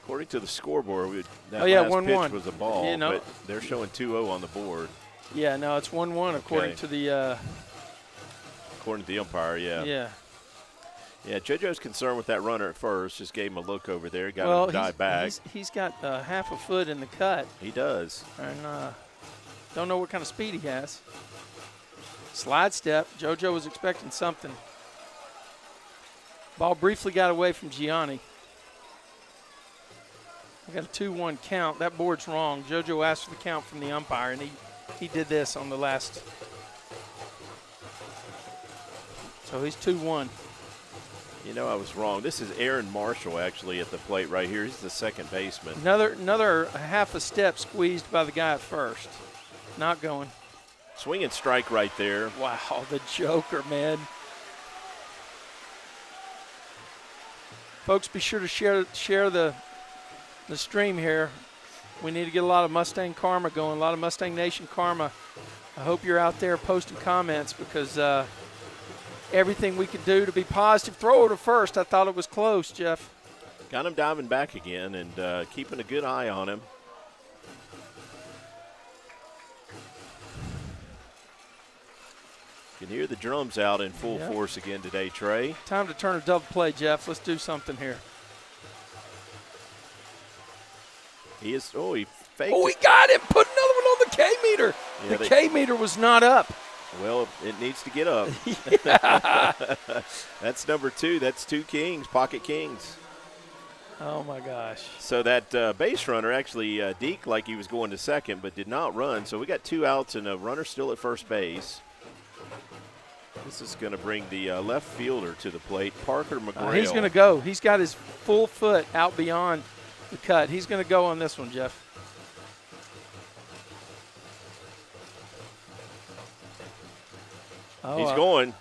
according to the scoreboard, that last 1-1. pitch was a ball, but they're showing 2-0 on the board. Yeah, no, it's 1-1 according to the according to the umpire, yeah. Yeah. Yeah, JoJo's concerned with that runner at first. Just gave him a look over there. Got him to dive back. He's got half a foot in the cut. He does. And don't know what kind of speed he has. Slide step. JoJo was expecting something. Ball briefly got away from Gianni. We got a 2-1 count. That board's wrong. JoJo asked for the count from the umpire, and he did this on the last. So he's 2-1. You know, I was wrong. This is Aaron Marshall actually at the plate right here. He's the second baseman. Another half a step squeezed by the guy at first. Not going. Swing and strike right there. Wow, the Joker, man. Folks, be sure to share the stream here. We need to get a lot of Mustang Karma going, a lot of Mustang Nation Karma. I hope you're out there posting comments because everything we can do to be positive. Throw it to first. I thought it was close, Jeff. Got him diving back again and keeping a good eye on him. You can hear the drums out in full force again today, Trey. Time to turn a double play, Jeff. Let's do something here. He faked he got him. Put another one on the K-meter. Yeah, the K-meter was not up. Well, it needs to get up. That's number 2. That's 2 kings, pocket kings. Oh, my gosh. So that base runner actually deked like he was going to second but did not run. So we got 2 outs and a runner still at first base. This is going to bring the left fielder to the plate, Parker McGrail. He's going to go. He's got his full foot out beyond the cut. He's going to go on this one, Jeff. He's going.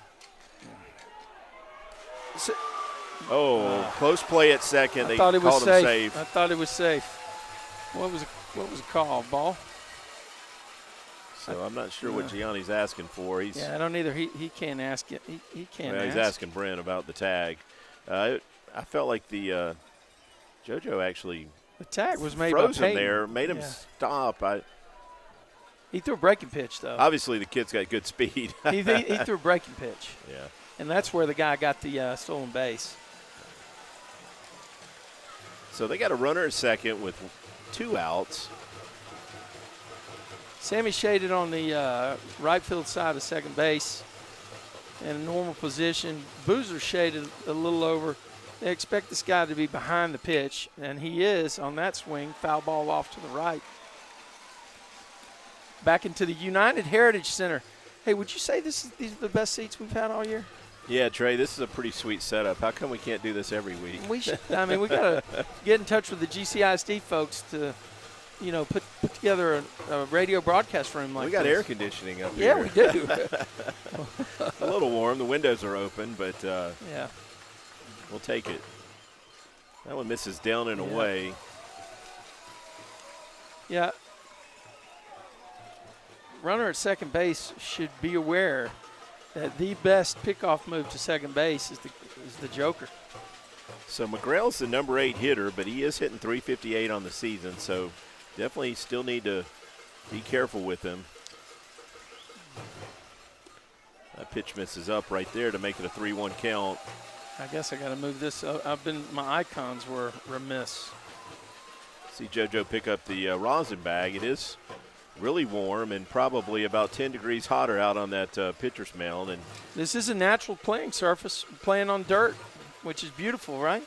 Close play at second. They called him safe. I thought it was safe. What was it called? Ball? So I'm not sure what Gianni's asking for. I don't either. He can't ask it. He can't ask. He's asking Brent about the tag. I felt like the JoJo actually the tag was made froze by him there, made him stop. He threw a breaking pitch, though. Obviously, the kid's got good speed. he threw a breaking pitch. Yeah. And that's where the guy got the stolen base. So they got a runner at second with 2 outs. Sammy shaded on the right field side of second base in a normal position. Boozer shaded a little over. They expect this guy to be behind the pitch, and he is on that swing. Foul ball off to the right. Back into the United Heritage Center. Hey, would you say these are the best seats we've had all year? Yeah, Trey, this is a pretty sweet setup. How come we can't do this every week? We should. I mean, we got to get in touch with the GCISD folks to, put together a radio broadcast room like this. We got air conditioning up here. Yeah, we do. A little warm. The windows are open, but yeah, we'll take it. That one misses down and away. Yeah. Runner at second base should be aware that the best pickoff move to second base is the Joker. So McGrail's the number 8 hitter, but he is hitting .358 on the season, so definitely still need to be careful with him. That pitch misses up right there to make it a 3-1 count. I guess I got to move this. My icons were remiss. See JoJo pick up the rosin bag. It is really warm and probably about 10 degrees hotter out on that pitcher's mound. And this is a natural playing surface, playing on dirt, which is beautiful, right?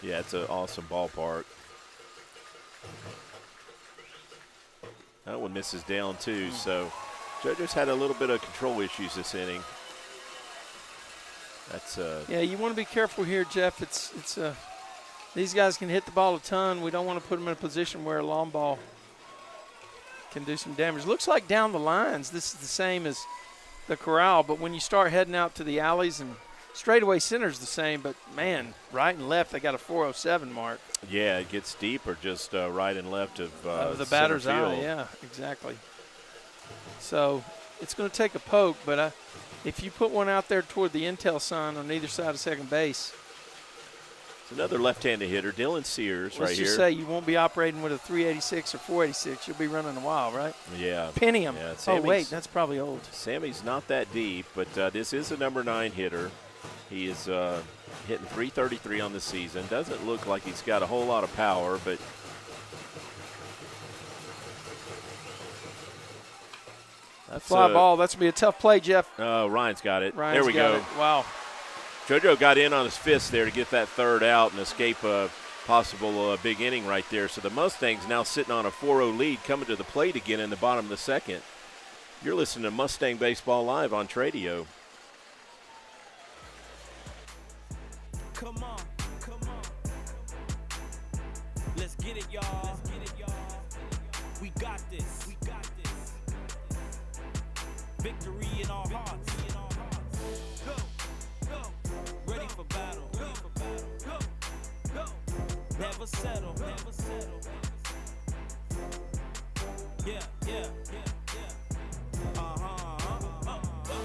Yeah, it's an awesome ballpark. That one misses down too, so JoJo's had a little bit of control issues this inning. That's yeah, you want to be careful here, Jeff. It's these guys can hit the ball a ton. We don't want to put them in a position where a long ball can do some damage. Looks like down the lines, this is the same as the corral, but when you start heading out to the alleys and straightaway center's the same, but man, right and left, they got a 407 mark. Yeah, it gets deep or just right and left of the batter's eye. Yeah, exactly. So it's going to take a poke, but if you put one out there toward the intel sun on either side of second base. It's another left-handed hitter, Dylan Sears, right here. Let's just say you won't be operating with a 386 or 486. You'll be running a while, right? Yeah. Pinium. Yeah, oh, wait, that's probably old. Sammy's not that deep, but this is a number 9 hitter. He is hitting .333 on the season. Doesn't look like he's got a whole lot of power, but that's fly ball. That's going to be a tough play, Jeff. Ryan's got it. Ryan's there we got go. It. Wow. JoJo got in on his fist there to get that third out and escape a possible big inning right there. So the Mustangs now sitting on a 4-0 lead, coming to the plate again in the bottom of the second. You're listening to Mustang Baseball Live on Tradio. Come on, come on. Let's get it, y'all. Let's get it, y'all. We got this. We got this. Victory in our hearts. Go, go. Ready for battle. Ready for battle. Go, go. Never settle. Never settle. Yeah, yeah, yeah, yeah.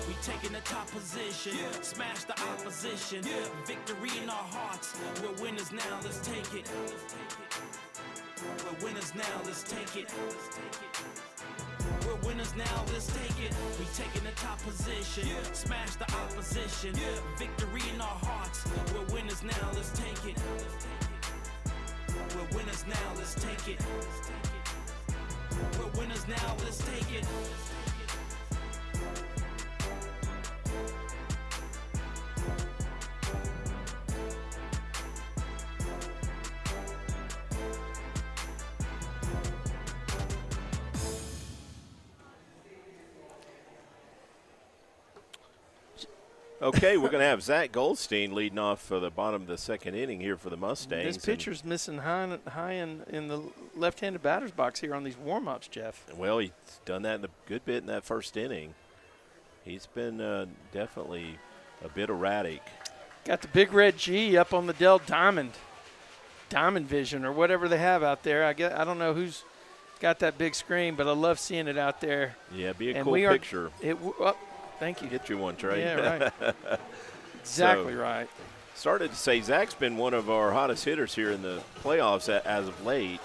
We taking the top position, smash the opposition. Victory in our hearts. We're winners now. Let's take it. We're winners now. Let's take it. We're winners now. Let's take it. We taking the top position, smash the opposition. Victory in our hearts. We're winners now. Let's take it. We're winners now. Let's take it. We're winners now. Let's take it. Okay, we're going to have Zach Goldstein leading off for the bottom of the second inning here for the Mustangs. This pitcher's missing high in the left-handed batter's box here on these warm-ups, Jeff. Well, he's done that in a good bit in that first inning. He's been definitely a bit erratic. Got the big red G up on the Dell Diamond Vision or whatever they have out there. I don't know who's got that big screen, but I love seeing it out there. Yeah, be a and cool picture. Thank you. Get you one, Trey. Yeah, right. Exactly right. Started to say Zach's been one of our hottest hitters here in the playoffs as of late.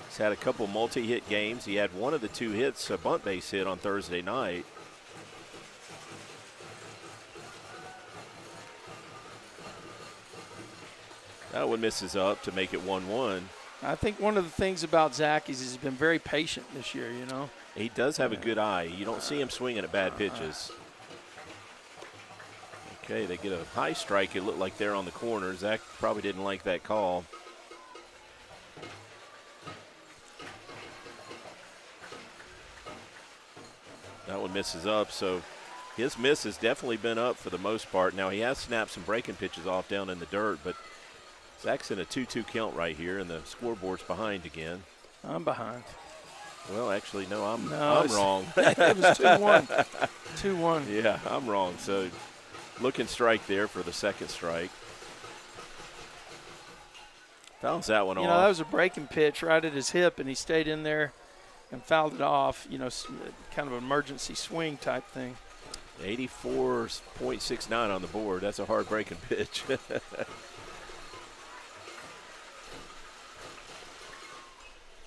He's had a couple multi-hit games. He had one of the two hits, a bunt base hit on Thursday night. That one misses up to make it 1-1. I think one of the things about Zach is he's been very patient this year, you know. He does have a good eye. You don't see him swinging at bad pitches. Okay, they get a high strike. It looked like they're on the corner. Zach probably didn't like that call. That one misses up, so his miss has definitely been up for the most part. Now, he has snapped some breaking pitches off down in the dirt, but Zach's in a 2-2 count right here, and the scoreboard's behind again. I'm behind. Well, actually, no, I'm wrong. It was 2-1. 2-1. Yeah, I'm wrong. So, looking strike there for the second strike. Fouls that one off. You know, that was a breaking pitch right at his hip, and he stayed in there and fouled it off, you know, kind of an emergency swing type thing. 84.69 on the board. That's a hard breaking pitch.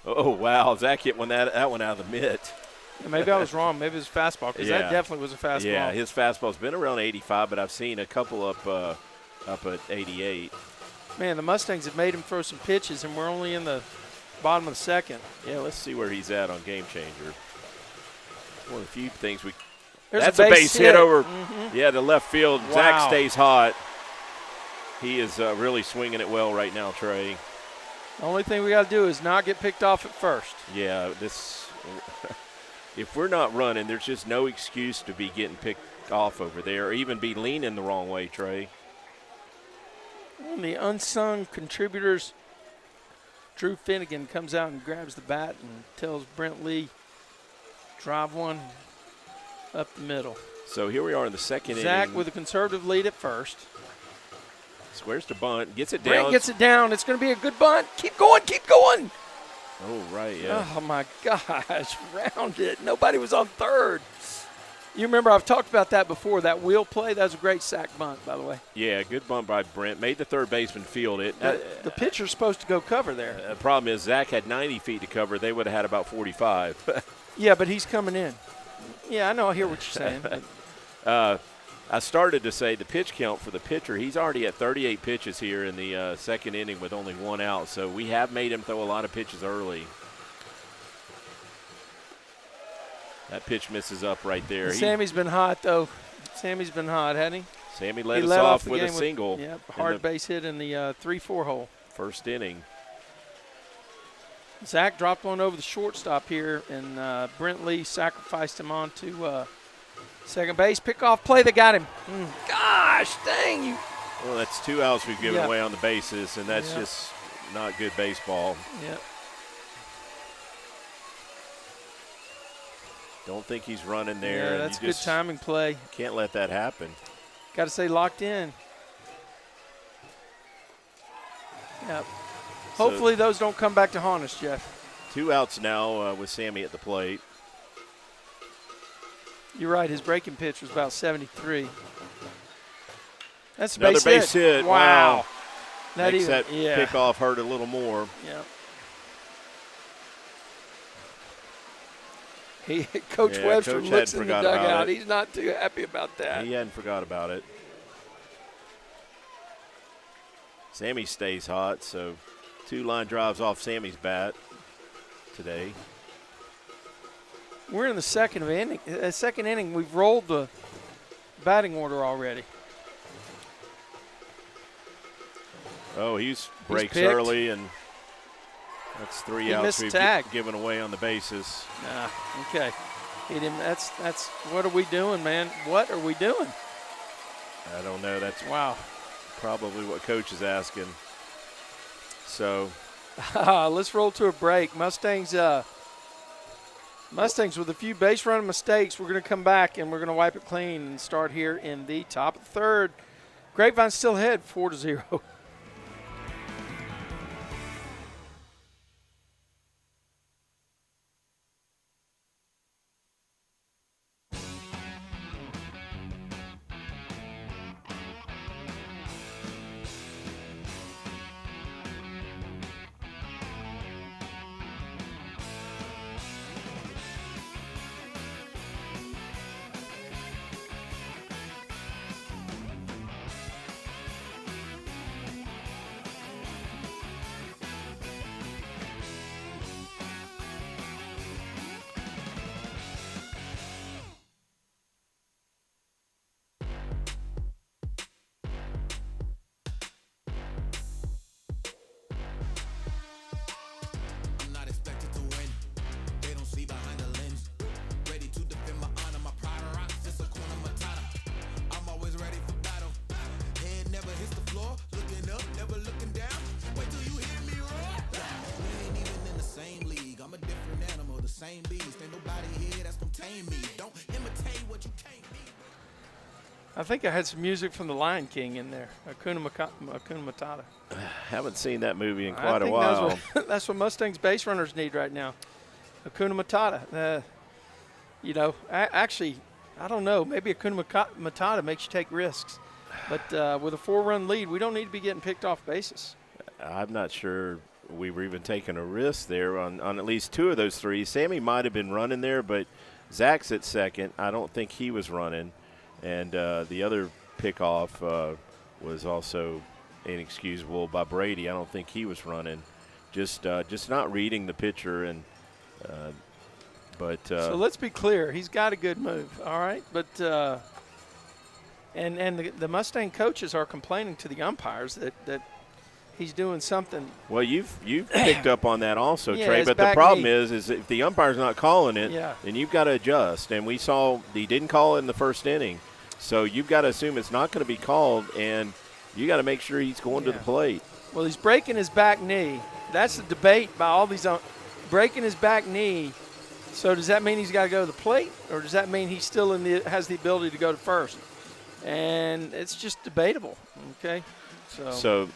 Oh, wow. Zach hit that one out of the mitt. Yeah, maybe I was wrong. Maybe it was a fastball because that definitely was a fastball. Yeah, his fastball's been around 85, but I've seen a couple up at 88. Man, the Mustangs have made him throw some pitches, and we're only in the bottom of the second. Yeah, let's see where he's at on Game Changer. One of the few things There's a base hit over, mm-hmm. To left field. Wow. Zach stays hot. He is really swinging it well right now, Trey. The only thing we got to do is not get picked off at first. Yeah, if we're not running, there's just no excuse to be getting picked off over there or even be leaning the wrong way, Trey. And the unsung contributors, Drew Finnegan comes out and grabs the bat and tells Brent Lee, drive one up the middle. So here we are in the second inning. Zach with a conservative lead at first. Squares to bunt, gets it down. Brent gets it down. It's going to be a good bunt. Keep going, keep going. Oh, right, yeah. Oh, my gosh, round it. Nobody was on third. You remember I've talked about that before, that wheel play. That was a great sack bunt, by the way. Yeah, good bunt by Brent. Made the third baseman field it. The pitcher's supposed to go cover there. The problem is Zach had 90 feet to cover. They would have had about 45. Yeah, but he's coming in. Yeah, I know. I hear what you're saying. I started to say the pitch count for the pitcher, he's already at 38 pitches here in the second inning with only 1 out. So we have made him throw a lot of pitches early. That pitch misses up right there. Sammy's been hot, though. Sammy's been hot, hasn't he? Sammy led us off with a single. Yep, hard base hit in the 3-4 hole. First inning. Zach dropped one over the shortstop here, and Brent Lee sacrificed him on to second base. Pickoff play that got him. Gosh, dang you. Well, that's 2 outs we've given away on the bases, and that's just not good baseball. Yep. Don't think he's running there. Yeah, that's a good timing play. Can't let that happen. Got to stay locked in. Yep. Hopefully those don't come back to haunt us, Jeff. 2 outs now with Sammy at the plate. You're right. His breaking pitch was about 73. That's a Another base hit. Wow. Makes that pickoff hurt a little more. Yeah. Coach Webster Coach looks in the dugout. It. He's not too happy about that. He hadn't forgot about it. Sammy stays hot, so 2 line drives off Sammy's bat today. We're in the second inning. We've rolled the batting order already. Oh, he breaks early, and that's 3 outs we've given away on the bases. Okay. He didn't. That's. What are we doing, man? What are we doing? I don't know. That's wow. Probably what coach is asking. So, let's roll to a break. Mustangs with a few base running mistakes. We're going to come back and we're going to wipe it clean and start here in the top of the third. Grapevine's still ahead, 4-0. I think I had some music from The Lion King in there. Hakuna Matata. Haven't seen that movie in quite a while. That's what Mustangs base runners need right now. Hakuna Matata. Actually, I don't know. Maybe Hakuna Matata makes you take risks. But with a 4-run lead, we don't need to be getting picked off bases. I'm not sure we were even taking a risk there on at least 2 of those 3. Sammy might have been running there, but Zach's at second. I don't think he was running. And the other pickoff was also inexcusable by Brady. I don't think he was running. Just not reading the pitcher. So let's be clear. He's got a good move, all right? But the Mustang coaches are complaining to the umpires that he's doing something. Well, you've picked up on that also, Trey. But the problem is if the umpire's not calling it, then you've got to adjust. And we saw he didn't call it in the first inning. So you've got to assume it's not going to be called, and you got to make sure he's going to the plate. Well, he's breaking his back knee. That's the debate by all these breaking his back knee. So does that mean he's got to go to the plate, or does that mean he's still has the ability to go to first? And it's just debatable. Okay, so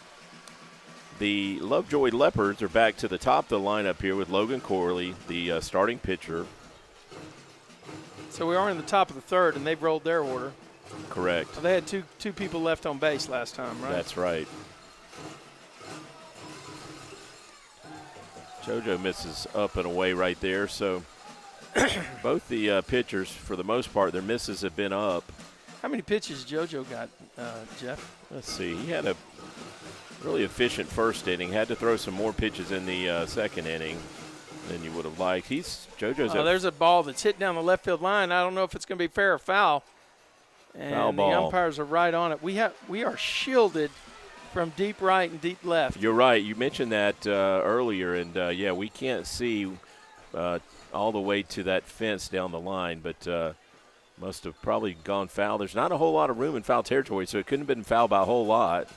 the Lovejoy Leopards are back to the top of the lineup here with Logan Corley, the starting pitcher. So we are in the top of the third, and they've rolled their order. Correct. Well, they had two people left on base last time, right? That's right. JoJo misses up and away right there. So both the pitchers, for the most part, their misses have been up. How many pitches JoJo got, Jeff? Let's see. He had a really efficient first inning. Had to throw some more pitches in the second inning than you would have liked. JoJo's there's a ball that's hit down the left field line. I don't know if it's going to be fair or foul. And foul ball. The umpires are right on it. We are shielded from deep right and deep left. You're right. You mentioned that earlier, and we can't see all the way to that fence down the line, but must have probably gone foul. There's not a whole lot of room in foul territory, so it couldn't have been foul by a whole lot.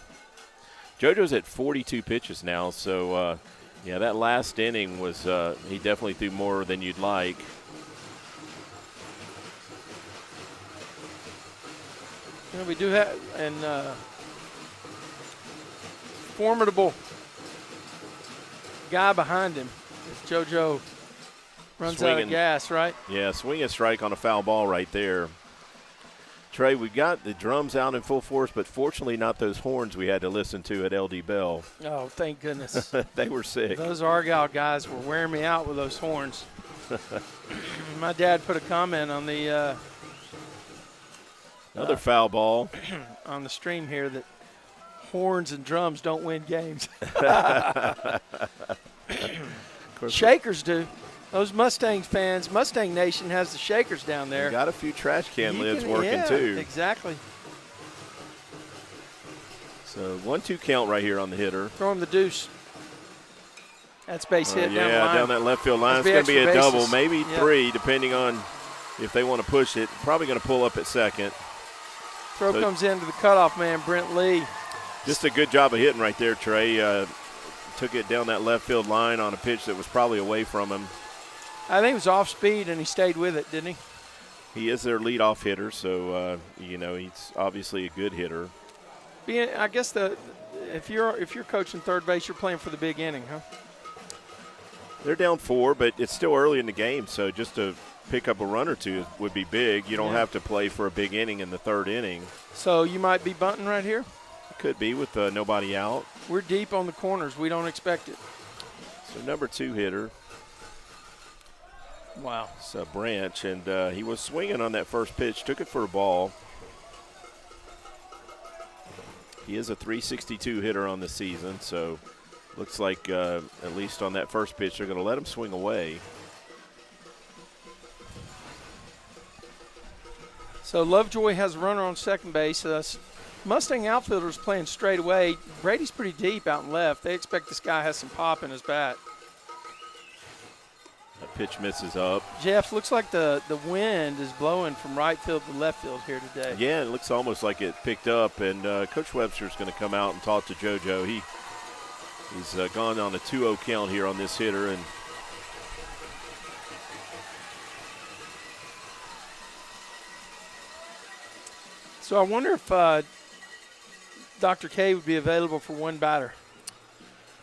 JoJo's at 42 pitches now, so that last inning was he definitely threw more than you'd like. We do have formidable guy behind him. If JoJo runs out of gas, right? Yeah, swing and strike on a foul ball right there. Trey, we got the drums out in full force, but fortunately not those horns we had to listen to at LD Bell. Oh, thank goodness. They were sick. Those Argyle guys were wearing me out with those horns. My dad put a comment on the another foul ball on the stream here that horns and drums don't win games. Shakers do. Those Mustangs fans, Mustang Nation has the Shakers down there. We got a few trash can lids working too. Exactly. So 1-2 count right here on the hitter. Throw him the deuce. That's base hit down the line. Down that left field line. It's going to be a double, maybe three, depending on if they want to push it. Probably going to pull up at second. Throw comes into the cutoff man, Brent Lee. Just a good job of hitting right there, Trey. Took it down that left field line on a pitch that was probably away from him. I think it was off speed, and he stayed with it, didn't he? He is their leadoff hitter, so he's obviously a good hitter. I guess if you're coaching third base, you're playing for the big inning, huh? They're down 4, but it's still early in the game, so just to pick up a run or two would be big. You don't have to play for a big inning in the third inning. So you might be bunting right here? Could be with nobody out. We're deep on the corners. We don't expect it. So number 2 hitter. Wow. It's a Branch, and he was swinging on that first pitch, took it for a ball. He is a .362 hitter on the season, so looks like at least on that first pitch they're going to let him swing away. So Lovejoy has a runner on second base. Mustang outfielders playing straight away. Brady's pretty deep out and left. They expect this guy has some pop in his bat. That pitch misses up. Jeff, looks like the wind is blowing from right field to left field here today. Yeah, it looks almost like it picked up, and Coach Webster's going to come out and talk to JoJo. He's gone on a 2-0 count here on this hitter, and so I wonder if Dr. K would be available for one batter.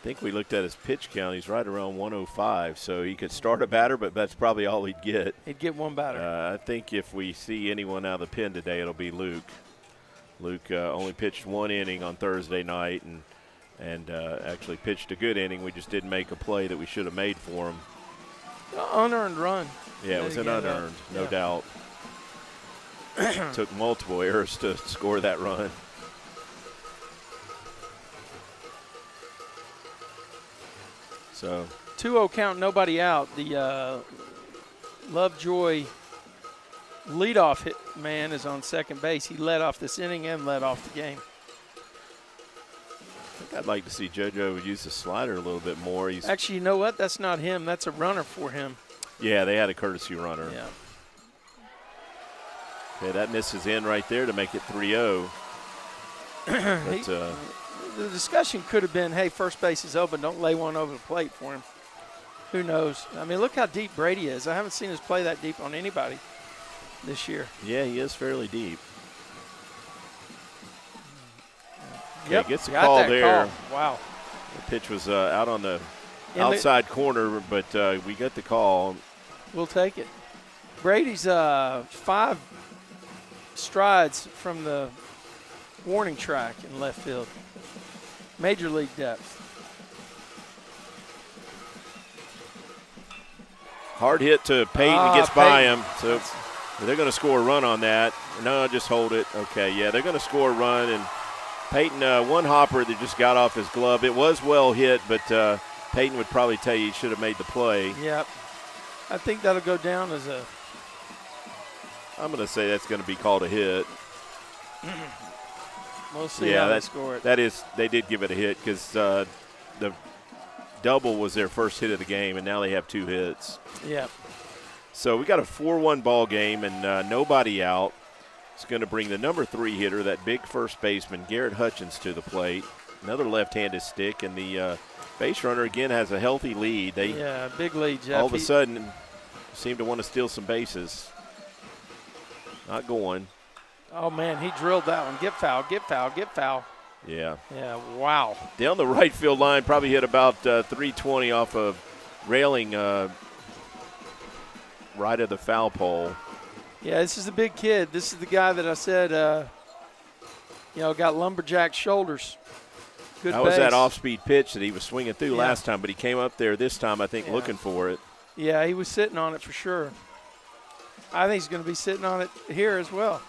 I think we looked at his pitch count. He's right around 105, so he could start a batter, but that's probably all he'd get. He'd get one batter. I think if we see anyone out of the pen today, it'll be Luke. Luke only pitched 1 inning on Thursday night and actually pitched a good inning. We just didn't make a play that we should have made for him. Unearned run. Yeah, it was an unearned, no doubt. Took multiple errors to score that run. So 2-0 count, nobody out. The Lovejoy leadoff hit man is on second base. He led off this inning and led off the game. I think I'd like to see JoJo use the slider a little bit more. Actually, you know what? That's not him. That's a runner for him. Yeah, they had a courtesy runner. Yeah. Okay, that misses in right there to make it 3-0. But, the discussion could have been, hey, first base is open. Don't lay one over the plate for him. Who knows? I mean, look how deep Brady is. I haven't seen us play that deep on anybody this year. Yeah, he is fairly deep. Yep, gets the got call that there. Call. Wow. The pitch was out on the outside corner, but we got the call. We'll take it. Brady's 5 strides from the warning track in left field. Major league depth. Hard hit to Payton, gets by him. So they're going to score a run on that. No, just hold it. Okay, yeah, they're going to score a run. And Peyton, one hopper that just got off his glove. It was well hit, but Peyton would probably tell you he should have made the play. Yep. I think that'll go down as a. I'm going to say that's going to be called a hit. We'll see how they score it. That is, they did give it a hit because the double was their first hit of the game, and now they have 2 hits. Yep. So we got a 4-1 ball game and nobody out. It's going to bring the number 3 hitter, that big first baseman, Garrett Hutchins, to the plate. Another left-handed stick, and the base runner, again, has a healthy lead. Big lead, Jeff. All of a sudden seem to want to steal some bases. Not going. Oh, man, he drilled that one. Get foul, get foul, get foul. Yeah. Yeah, wow. Down the right field line, probably hit about 320 off of railing right of the foul pole. Yeah, this is the big kid. This is the guy that I said, got lumberjack shoulders. Good That base. was that off-speed pitch that he was swinging through last time, but he came up there this time, I think, looking for it. Yeah, he was sitting on it for sure. I think he's going to be sitting on it here as well.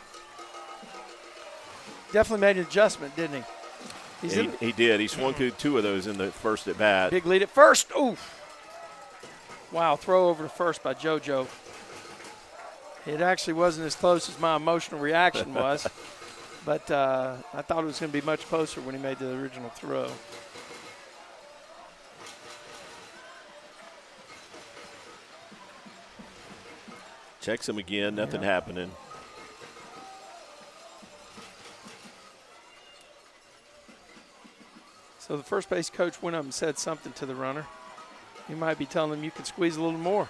Definitely made an adjustment, didn't he? He did. He swung through 2 of those in the first at bat. Big lead at first. Ooh. Wow, throw over to first by JoJo. It actually wasn't as close as my emotional reaction was, but I thought it was going to be much closer when he made the original throw. Checks him again, nothing happening. So the first base coach went up and said something to the runner. He might be telling him you can squeeze a little more.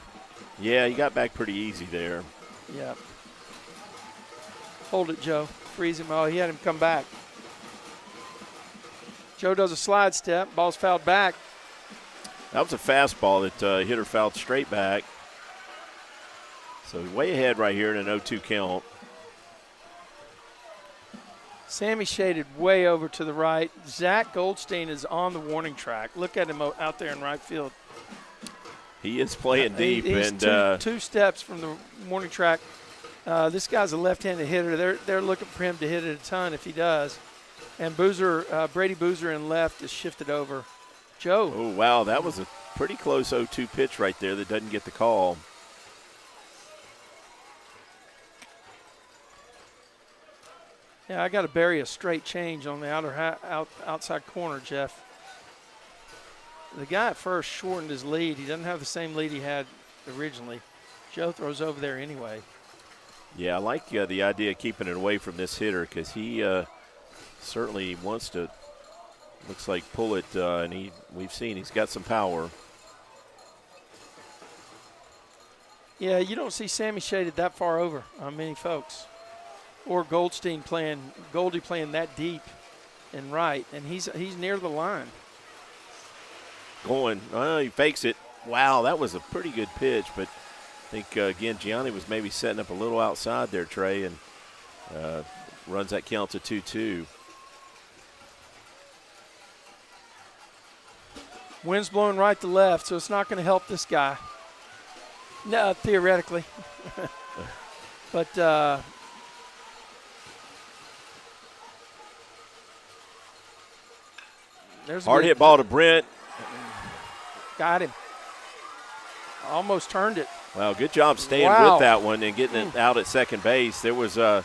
Yeah, he got back pretty easy there. Yep. Hold it, Joe. Freeze him. Oh, he had him come back. Joe does a slide step. Ball's fouled back. That was a fastball that hitter fouled straight back. So way ahead right here in an 0-2 count. Sammy shaded way over to the right. Zach Goldstein is on the warning track. Look at him out there in right field. He is playing deep. He's and two steps from the warning track. This guy's a left-handed hitter. They're looking for him to hit it a ton if he does. And Brady Boozer in left is shifted over. Joe. Oh, wow, that was a pretty close 0-2 pitch right there that doesn't get the call. Yeah, I got to bury a straight change on the outside corner, Jeff. The guy at first shortened his lead. He doesn't have the same lead he had originally. Joe throws over there anyway. Yeah, I like the idea of keeping it away from this hitter because he certainly wants to, looks like, pull it, and we've seen he's got some power. Yeah, you don't see Sammy shaded that far over on many folks. Or Goldie playing that deep and right, and he's near the line. Going, he fakes it. Wow, that was a pretty good pitch, but I think, again, Gianni was maybe setting up a little outside there, Trey, and runs that count to 2-2. Wind's blowing right to left, so it's not going to help this guy. No, theoretically. But there's a hard hit ball to Brent. Got him. Almost turned it. Well, good job staying with that one and getting it out at second base. There was, I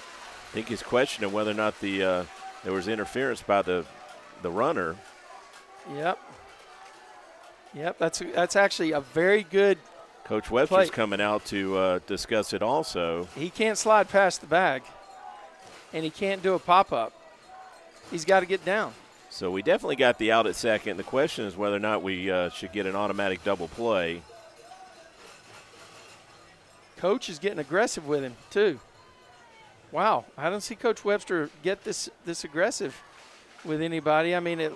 think he's questioning whether or not there was interference by the runner. Yep. That's actually a very good Coach Webster's coming out to discuss it also. He can't slide past the bag, and he can't do a pop-up. He's got to get down. So we definitely got the out at second. The question is whether or not we should get an automatic double play. Coach is getting aggressive with him, too. Wow, I don't see Coach Webster get this aggressive with anybody. I mean, it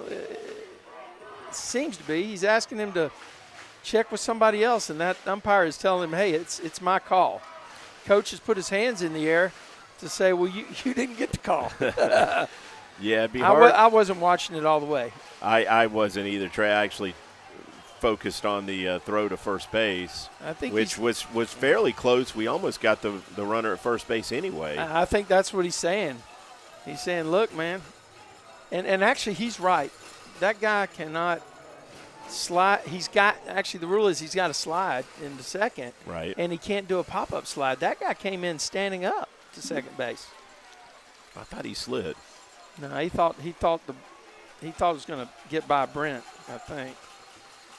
seems to be. He's asking him to check with somebody else, and that umpire is telling him, hey, it's my call. Coach has put his hands in the air to say, well, you didn't get the call. Yeah, it'd be hard. I wasn't watching it all the way. I wasn't either, Trey. I actually focused on the throw to first base, I think which was fairly close. We almost got the runner at first base anyway. I think that's what he's saying. He's saying, look, man, and actually he's right. That guy cannot slide. The rule is he's got to slide into second. Right. And he can't do a pop-up slide. That guy came in standing up to second base. I thought he slid. No, he thought it was going to get by Brent, I think.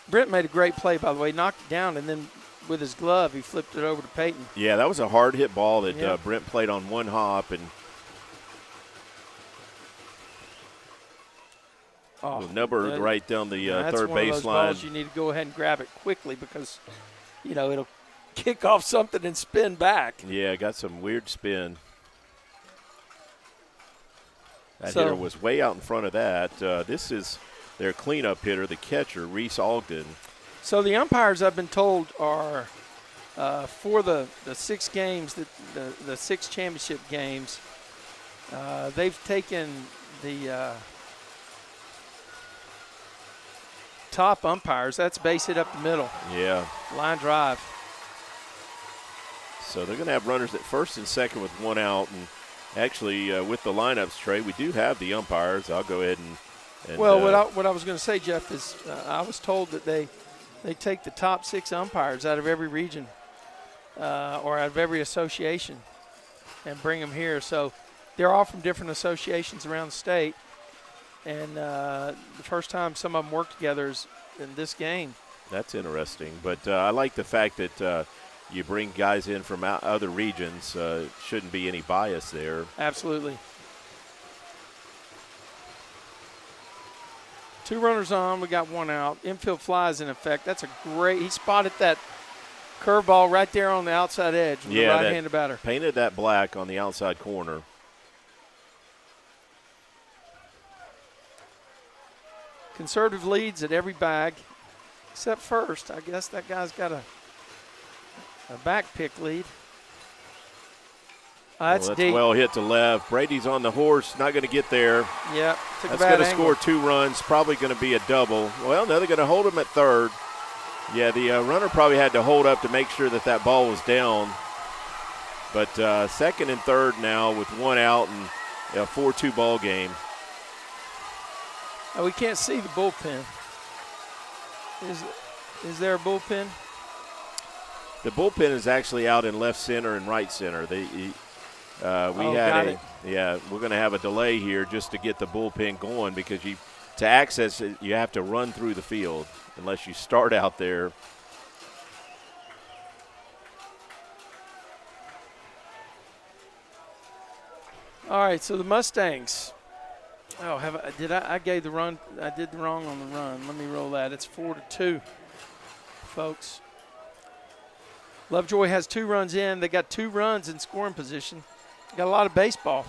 Brent made a great play, by the way, knocked it down, and then with his glove he flipped it over to Peyton. Yeah, that was a hard hit ball that Brent played on one hop, and number right down the third baseline. That's one of those balls you need to go ahead and grab it quickly because, it'll kick off something and spin back. Yeah, got some weird spin. That hitter was way out in front of that. This is their cleanup hitter, the catcher, Reese Ogden. So the umpires, I've been told, are for the 6 games, the 6 championship games, they've taken the top umpires. That's base hit up the middle. Yeah. Line drive. So they're going to have runners at first and second with 1 out. And actually, with the lineups, Trey, we do have the umpires. I'll go ahead and well, what I was going to say, Jeff, is I was told that they take the top 6 umpires out of every region or out of every association and bring them here. So they're all from different associations around the state. And the first time some of them work together is in this game. That's interesting. But I like the fact that you bring guys in from other regions. Shouldn't be any bias there. Absolutely. 2 runners on. We got 1 out. Infield fly is in effect. That's a great – he spotted that curveball right there on the outside edge with the right-handed batter. Painted that black on the outside corner. Conservative leads at every bag, except first. I guess that guy's got a back pick lead. That's deep. Well hit to left. Brady's on the horse, not going to get there. Yeah, that's going to score 2 runs, probably going to be a double. Well, now they're going to hold him at third. Yeah, the runner probably had to hold up to make sure that ball was down. But second and third now with 1 out and a 4-2 ball game. We can't see the bullpen. Is there a bullpen? The bullpen is actually out in left center and right center. We're going to have a delay here just to get the bullpen going because to access it, you have to run through the field unless you start out there. All right, so the Mustangs. I gave the run. I did the wrong on the run. Let me roll that. It's 4-2, folks. Lovejoy has 2 runs in. They got 2 runs in scoring position. Got a lot of baseball.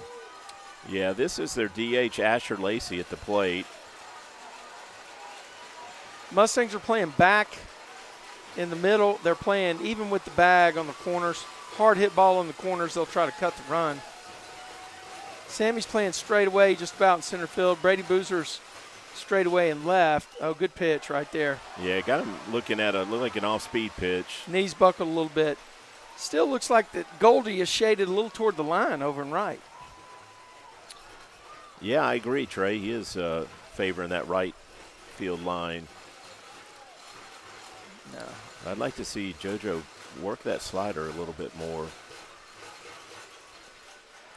Yeah, this is their DH, Asher Lacey, at the plate. Mustangs are playing back in the middle. They're playing even with the bag on the corners. Hard hit ball on the corners. They'll try to cut the run. Sammy's playing straight away just about in center field. Brady Boozer's straight away and left. Oh, good pitch right there. Yeah, got him looking at like an off-speed pitch. Knees buckled a little bit. Still looks like that Goldie is shaded a little toward the line over and right. Yeah, I agree, Trey. He is favoring that right field line. No. I'd like to see JoJo work that slider a little bit more.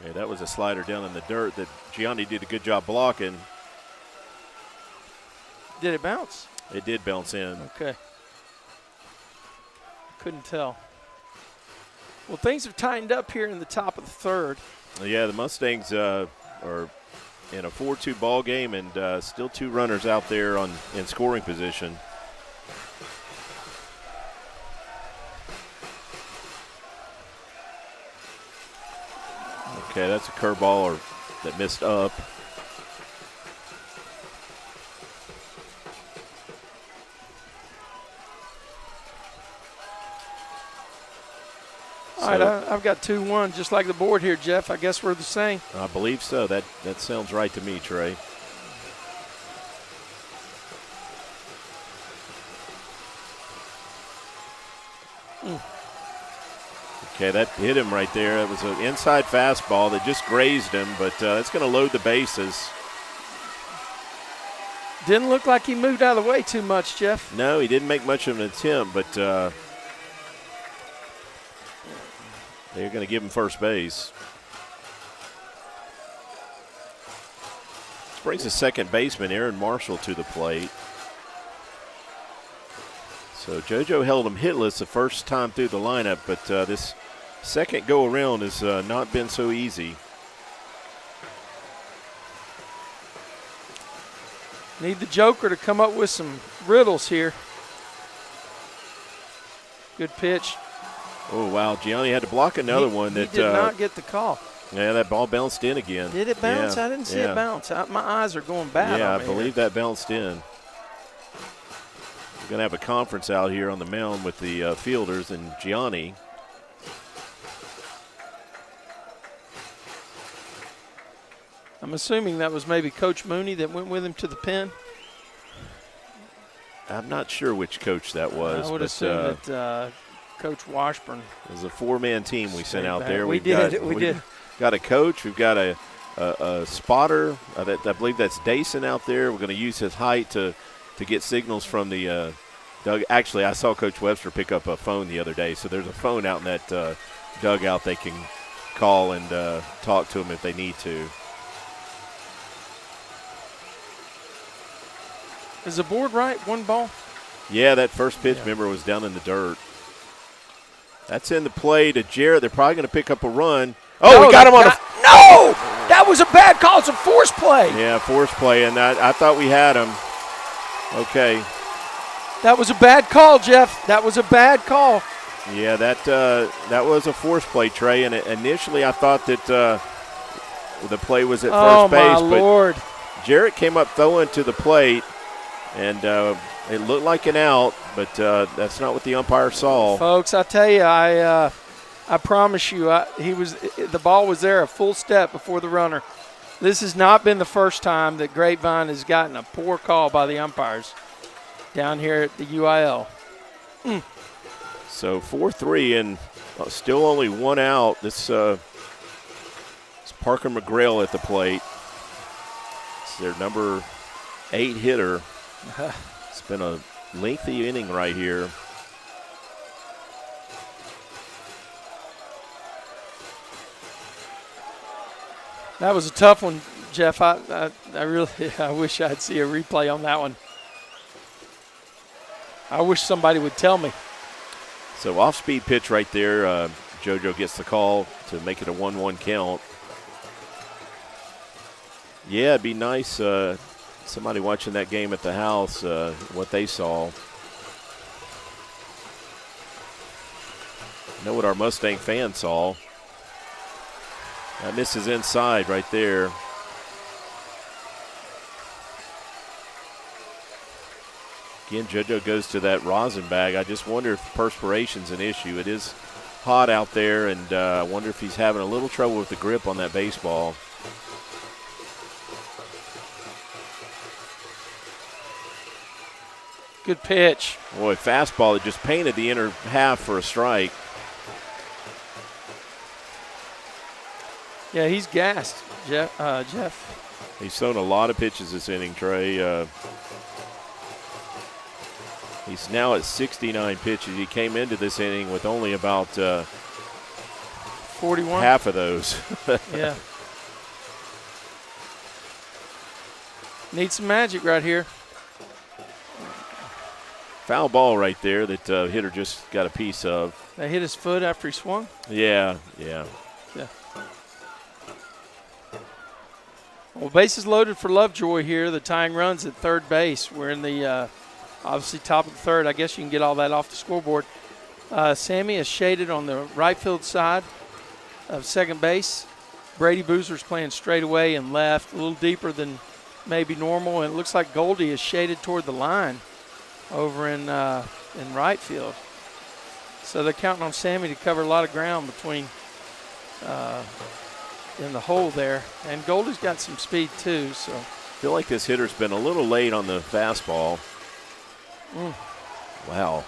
Yeah, that was a slider down in the dirt that Gianni did a good job blocking. Did it bounce? It did bounce in. Okay. Couldn't tell. Well, things have tightened up here in the top of the third. Yeah, the Mustangs are in a 4-2 ball game and still 2 runners out there in scoring position. Okay, that's a curveball that missed up. All right, I've got 2-1, just like the board here, Jeff. I guess we're the same. I believe so. That sounds right to me, Trey. Okay, that hit him right there. It was an inside fastball that just grazed him, but it's going to load the bases. Didn't look like he moved out of the way too much, Jeff. No, he didn't make much of an attempt, but they're going to give him first base. This brings the second baseman, Aaron Marshall, to the plate. So JoJo held him hitless the first time through the lineup, but this second go-around has not been so easy. Need the Joker to come up with some riddles here. Good pitch. Oh, wow. Gianni had to block another one. He did not get the call. Yeah, that ball bounced in again. Did it bounce? Yeah, I didn't see it bounce. My eyes are going bad. Yeah, on I me believe here. that bounced in. We're going to have a conference out here on the mound with the fielders and Gianni. I'm assuming that was maybe Coach Mooney that went with him to the pen. I'm not sure which coach that was. I would assume that Coach Washburn. It was a four-man team we sent out there. We We've did. got a coach. We've got a spotter. I believe that's Dason out there. We're going to use his height to get signals from the dug. Actually, I saw Coach Webster pick up a phone the other day, so there's a phone out in that dugout they can call and talk to him if they need to. Is the board right? One ball? Yeah, that first pitch, remember, was down in the dirt. That's in the play to Jarrett. They're probably going to pick up a run. Oh, No, we got him on No! That was a bad call. It's a force play. Yeah, force play, and I thought we had him. Okay. That was a bad call, Jeff. That was a bad call. Yeah, that was a force play, Trey, and initially I thought that the play was at first base. Oh, my Lord. But Jarrett came up throwing to the plate, and it looked like an out, but that's not what the umpire saw. Folks, I tell you, I promise you, the ball was there a full step before the runner. This has not been the first time that Grapevine has gotten a poor call by the umpires down here at the UIL. So 4-3 and still only one out. This is Parker McGrail at the plate. It's their number 8 hitter. It's been a lengthy inning right here. That was a tough one, Jeff. I really wish I'd see a replay on that one. I wish somebody would tell me. So off-speed pitch right there. JoJo gets the call to make it a 1-1 count. Yeah, it'd be nice, somebody watching that game at the house, what they saw. I know what our Mustang fans saw. That misses inside right there. Again, JoJo goes to that rosin bag. I just wonder if perspiration's an issue. It is hot out there, and I wonder if he's having a little trouble with the grip on that baseball. Good pitch. Boy, fastball that just painted the inner half for a strike. Yeah, he's gassed, Jeff. He's thrown a lot of pitches this inning, Trey. He's now at 69 pitches. He came into this inning with only about 41. half of those. Yeah. Need some magic right here. Foul ball right there that hitter just got a piece of. They hit his foot after he swung. Yeah. Well, bases loaded for Lovejoy here. The tying runs at third base. We're in the obviously top of the third. I guess you can get all that off the scoreboard. Sammy is shaded on the right field side of second base. Brady Boozer's playing straight away and left, a little deeper than maybe normal. And it looks like Goldie is shaded toward the line over in right field. So they're counting on Sammy to cover a lot of ground between in the hole there. And Goldie's got some speed too. So I feel like this hitter's been a little late on the fastball. Wow.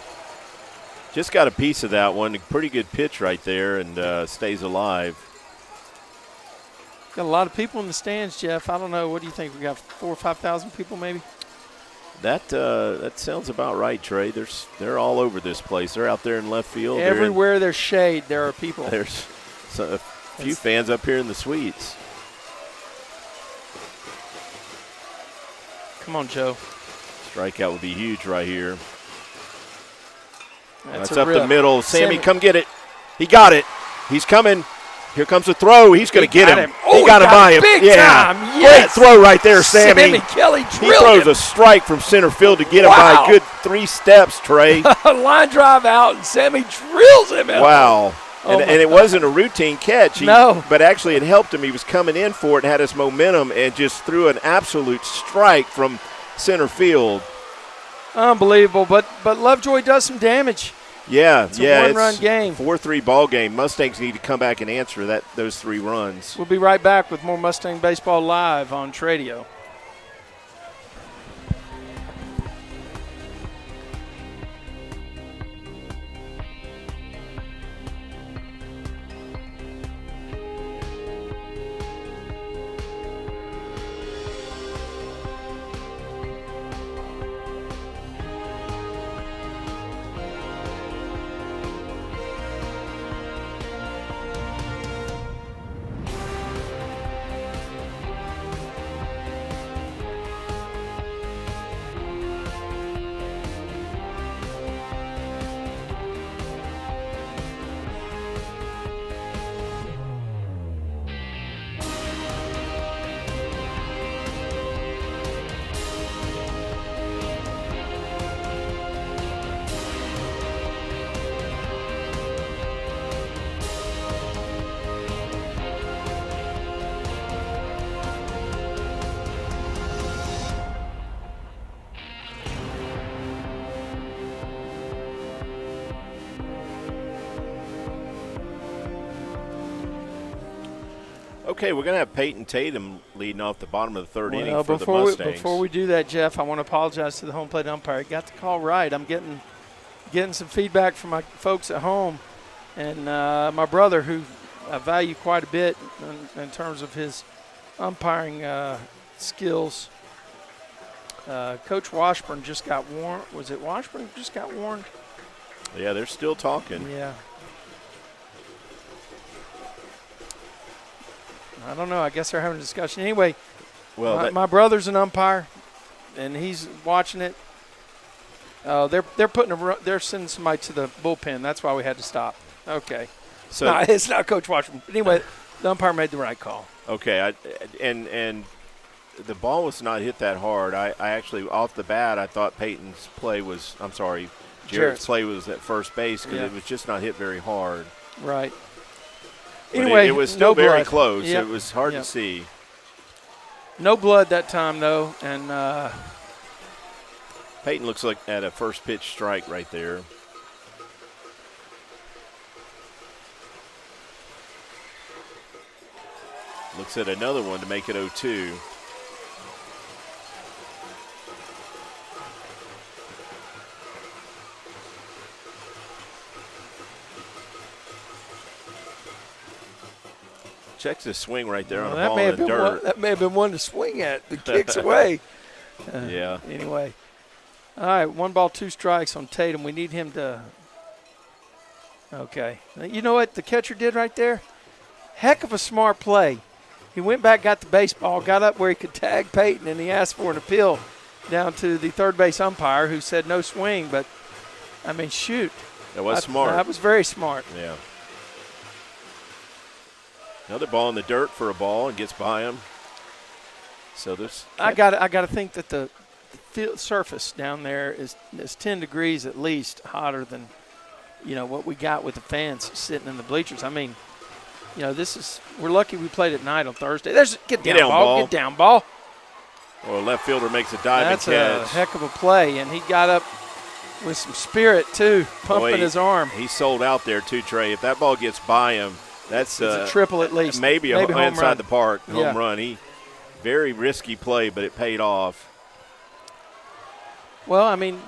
Just got a piece of that one. A pretty good pitch right there, and stays alive. Got a lot of people in the stands, Jeff. I don't know. What do you think? We got 4,000 or 5,000 people maybe? That sounds about right, Trey. They're all over this place. They're out there in left field. Everywhere there's shade, there are people. There's a few fans up here in the suites. Come on, Joe. Strikeout would be huge right here. That's up rip. the middle. Sammy, come get it. He got it. He's coming. Here comes the throw. He's going to get him. Oh, he got him by him. Big yeah. time. Yes. Great throw right there, Sammy. Sammy Kelly He throws a strike from center field to get him by a good 3 steps, Trey. Line drive out, and Sammy drills him out. Wow. Oh and it wasn't a routine catch. No. But actually it helped him. He was coming in for it and had his momentum and just threw an absolute strike from center field. Unbelievable. But Lovejoy does some damage. Yeah, it's a one-run game. 4-3 ball game. Mustangs need to come back and answer those 3 runs. We'll be right back with more Mustang Baseball Live on Tradio. Okay, we're going to have Peyton Tatum leading off the bottom of the third inning for the Mustangs. Before we do that, Jeff, I want to apologize to the home plate umpire. He got the call right. I'm getting some feedback from my folks at home, and my brother, who I value quite a bit in terms of his umpiring skills. Coach Washburn just got warned. Was it Washburn just got warned? Yeah, they're still talking. Yeah. I don't know. I guess they're having a discussion. Anyway, well, my brother's an umpire, and he's watching it. They're sending somebody to the bullpen. That's why we had to stop. Okay. So it's not Coach Washburn. But anyway, the umpire made the right call. Okay. And the ball was not hit that hard. I actually, off the bat, I thought Peyton's play was – I'm sorry, Jarrett's play was at first base because it was just not hit very hard. Right. But anyway, it was still very blood. close. Yep. It was hard Yep. to see. No blood that time, though. And Peyton looks like at a first pitch strike right there. Looks at another one to make it 0-2. Checks the swing right there on the ball in the dirt. That may have been one to swing at. The kicks away. Yeah. Anyway. All right, 1 ball, 2 strikes on Tatum. We need him to – okay. You know what the catcher did right there? Heck of a smart play. He went back, got the baseball, got up where he could tag Peyton, and he asked for an appeal down to the third base umpire who said no swing. But, I mean, shoot. That was smart. That was very smart. Yeah. Another ball in the dirt for a ball and gets by him. So this. I got to think that the field surface down there is 10 degrees at least hotter than, what we got with the fans sitting in the bleachers. I mean, we're lucky we played at night on Thursday. Get down ball. Get down ball. Well, left fielder makes a diving catch. That's a heck of a play, and he got up with some spirit too, pumping his arm. He sold out there too, Trey. If that ball gets by him, that's it's a triple at least. Maybe home inside run. the park home run. Very risky play, but it paid off. Well, I mean,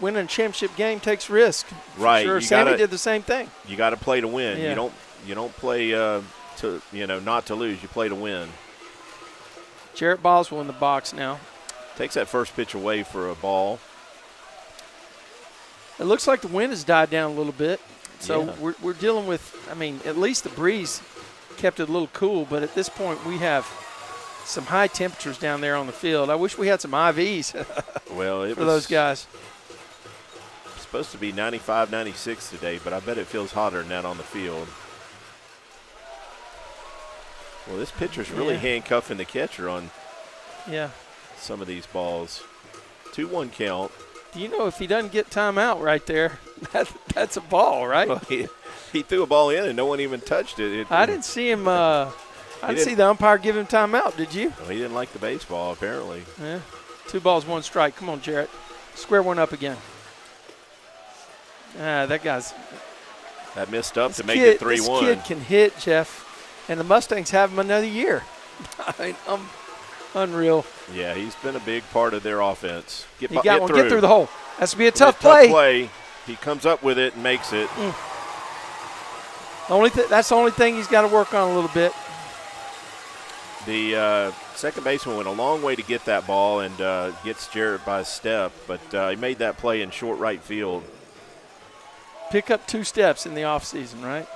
winning a championship game takes risk. Right. Sure, Sammy did the same thing. You got to play to win. Yeah. You don't play to not to lose. You play to win. Jarrett Boswell in the box now. Takes that first pitch away for a ball. It looks like the wind has died down a little bit. So Yeah. we're dealing with, I mean, at least the breeze kept it a little cool, but at this point we have some high temperatures down there on the field. I wish we had some IVs Well, it for was those guys. supposed to be 95, 96 today, but I bet it feels hotter than that on the field. Well, this pitcher's really Yeah. handcuffing the catcher on Yeah. some of these balls. 2-1 count. Do you know if he doesn't get timeout right there, that's a ball, right? Well, he threw a ball in and no one even touched it. I didn't see him. I didn't see the umpire give him timeout. Did you? Well, he didn't like the baseball, apparently. Yeah. 2 balls, 1 strike. Come on, Jarrett. Square one up again. That guy's. That missed up This to make kid, it 3-1. This kid can hit, Jeff, and the Mustangs have him another year. I mean, unreal. Yeah, he's been a big part of their offense. He got one. Get through the hole. Has to be a tough Tough play. play. He comes up with it and makes it. That's the only thing he's got to work on a little bit. The second baseman went a long way to get that ball and gets Jarrett by a step, but he made that play in short right field. Pick up 2 steps in the offseason, right?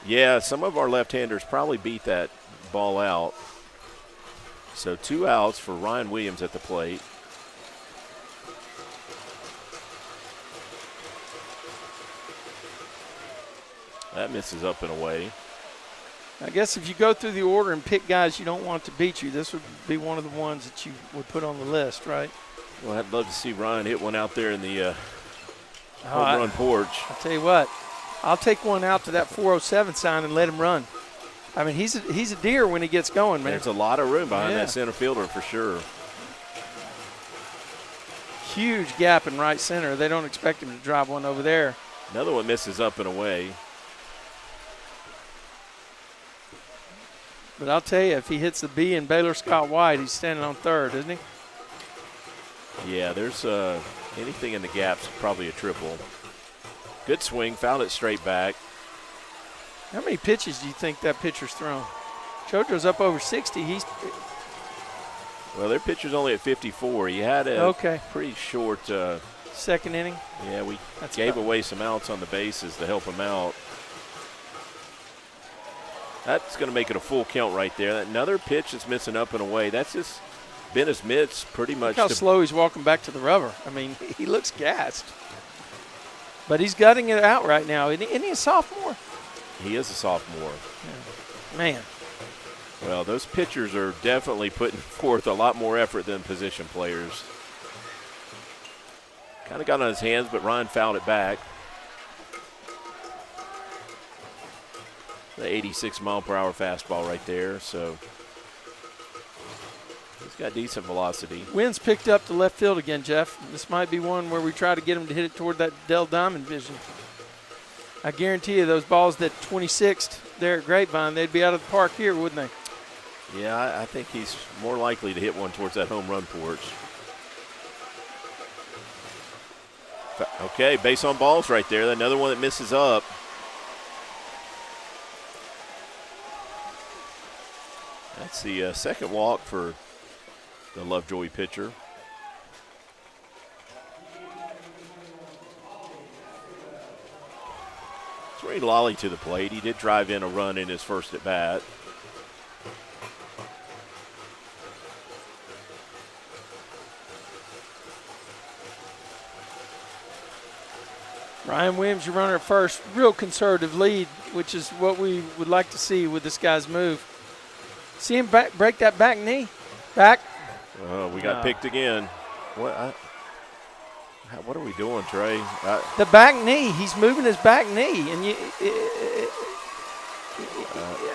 Yeah, some of our left-handers probably beat that ball out. So 2 outs for Ryan Williams at the plate. That misses up and away. I guess if you go through the order and pick guys you don't want to beat you, this would be one of the ones that you would put on the list, right? Well, I'd love to see Ryan hit one out there in the home run porch. I'll tell you what, I'll take one out to that 407 sign and let him run. I mean, he's a deer when he gets going, man. There's a lot of room behind that center fielder for sure. Huge gap in right center. They don't expect him to drive one over there. Another one misses up and away. But I'll tell you, if he hits the B in Baylor Scott White, he's standing on third, isn't he? Yeah, there's anything in the gaps, probably a triple. Good swing, found it straight back. How many pitches do you think that pitcher's thrown? JoJo's up over 60. Well, their pitcher's only at 54. He had a pretty short second inning. Yeah, we gave away some outs on the bases to help him out. That's going to make it a full count right there. Another pitch that's missing up and away. That's just been his mitts pretty much. Look how slow he's walking back to the rubber. I mean, he looks gassed. But he's gutting it out right now. Isn't he a sophomore? He is a sophomore. Yeah. Man. Well, those pitchers are definitely putting forth a lot more effort than position players. Kind of got on his hands, but Ryan fouled it back. The 86-mile-per-hour fastball right there, so he's got decent velocity. Wind's picked up to left field again, Jeff. This might be one where we try to get him to hit it toward that Dell Diamond vision. I guarantee you those balls that 26th there at Grapevine, they'd be out of the park here, wouldn't they? Yeah, I think he's more likely to hit one towards that home run porch. Okay, base on balls right there. Another one that misses up. That's the second walk for the Lovejoy pitcher. Ray Lolly to the plate. He did drive in a run in his first at bat. Ryan Williams, your runner at first. Real conservative lead, which is what we would like to see with this guy's move. See him break that back knee. Back. We got picked again. What are we doing, Trey? The back knee. He's moving his back knee. And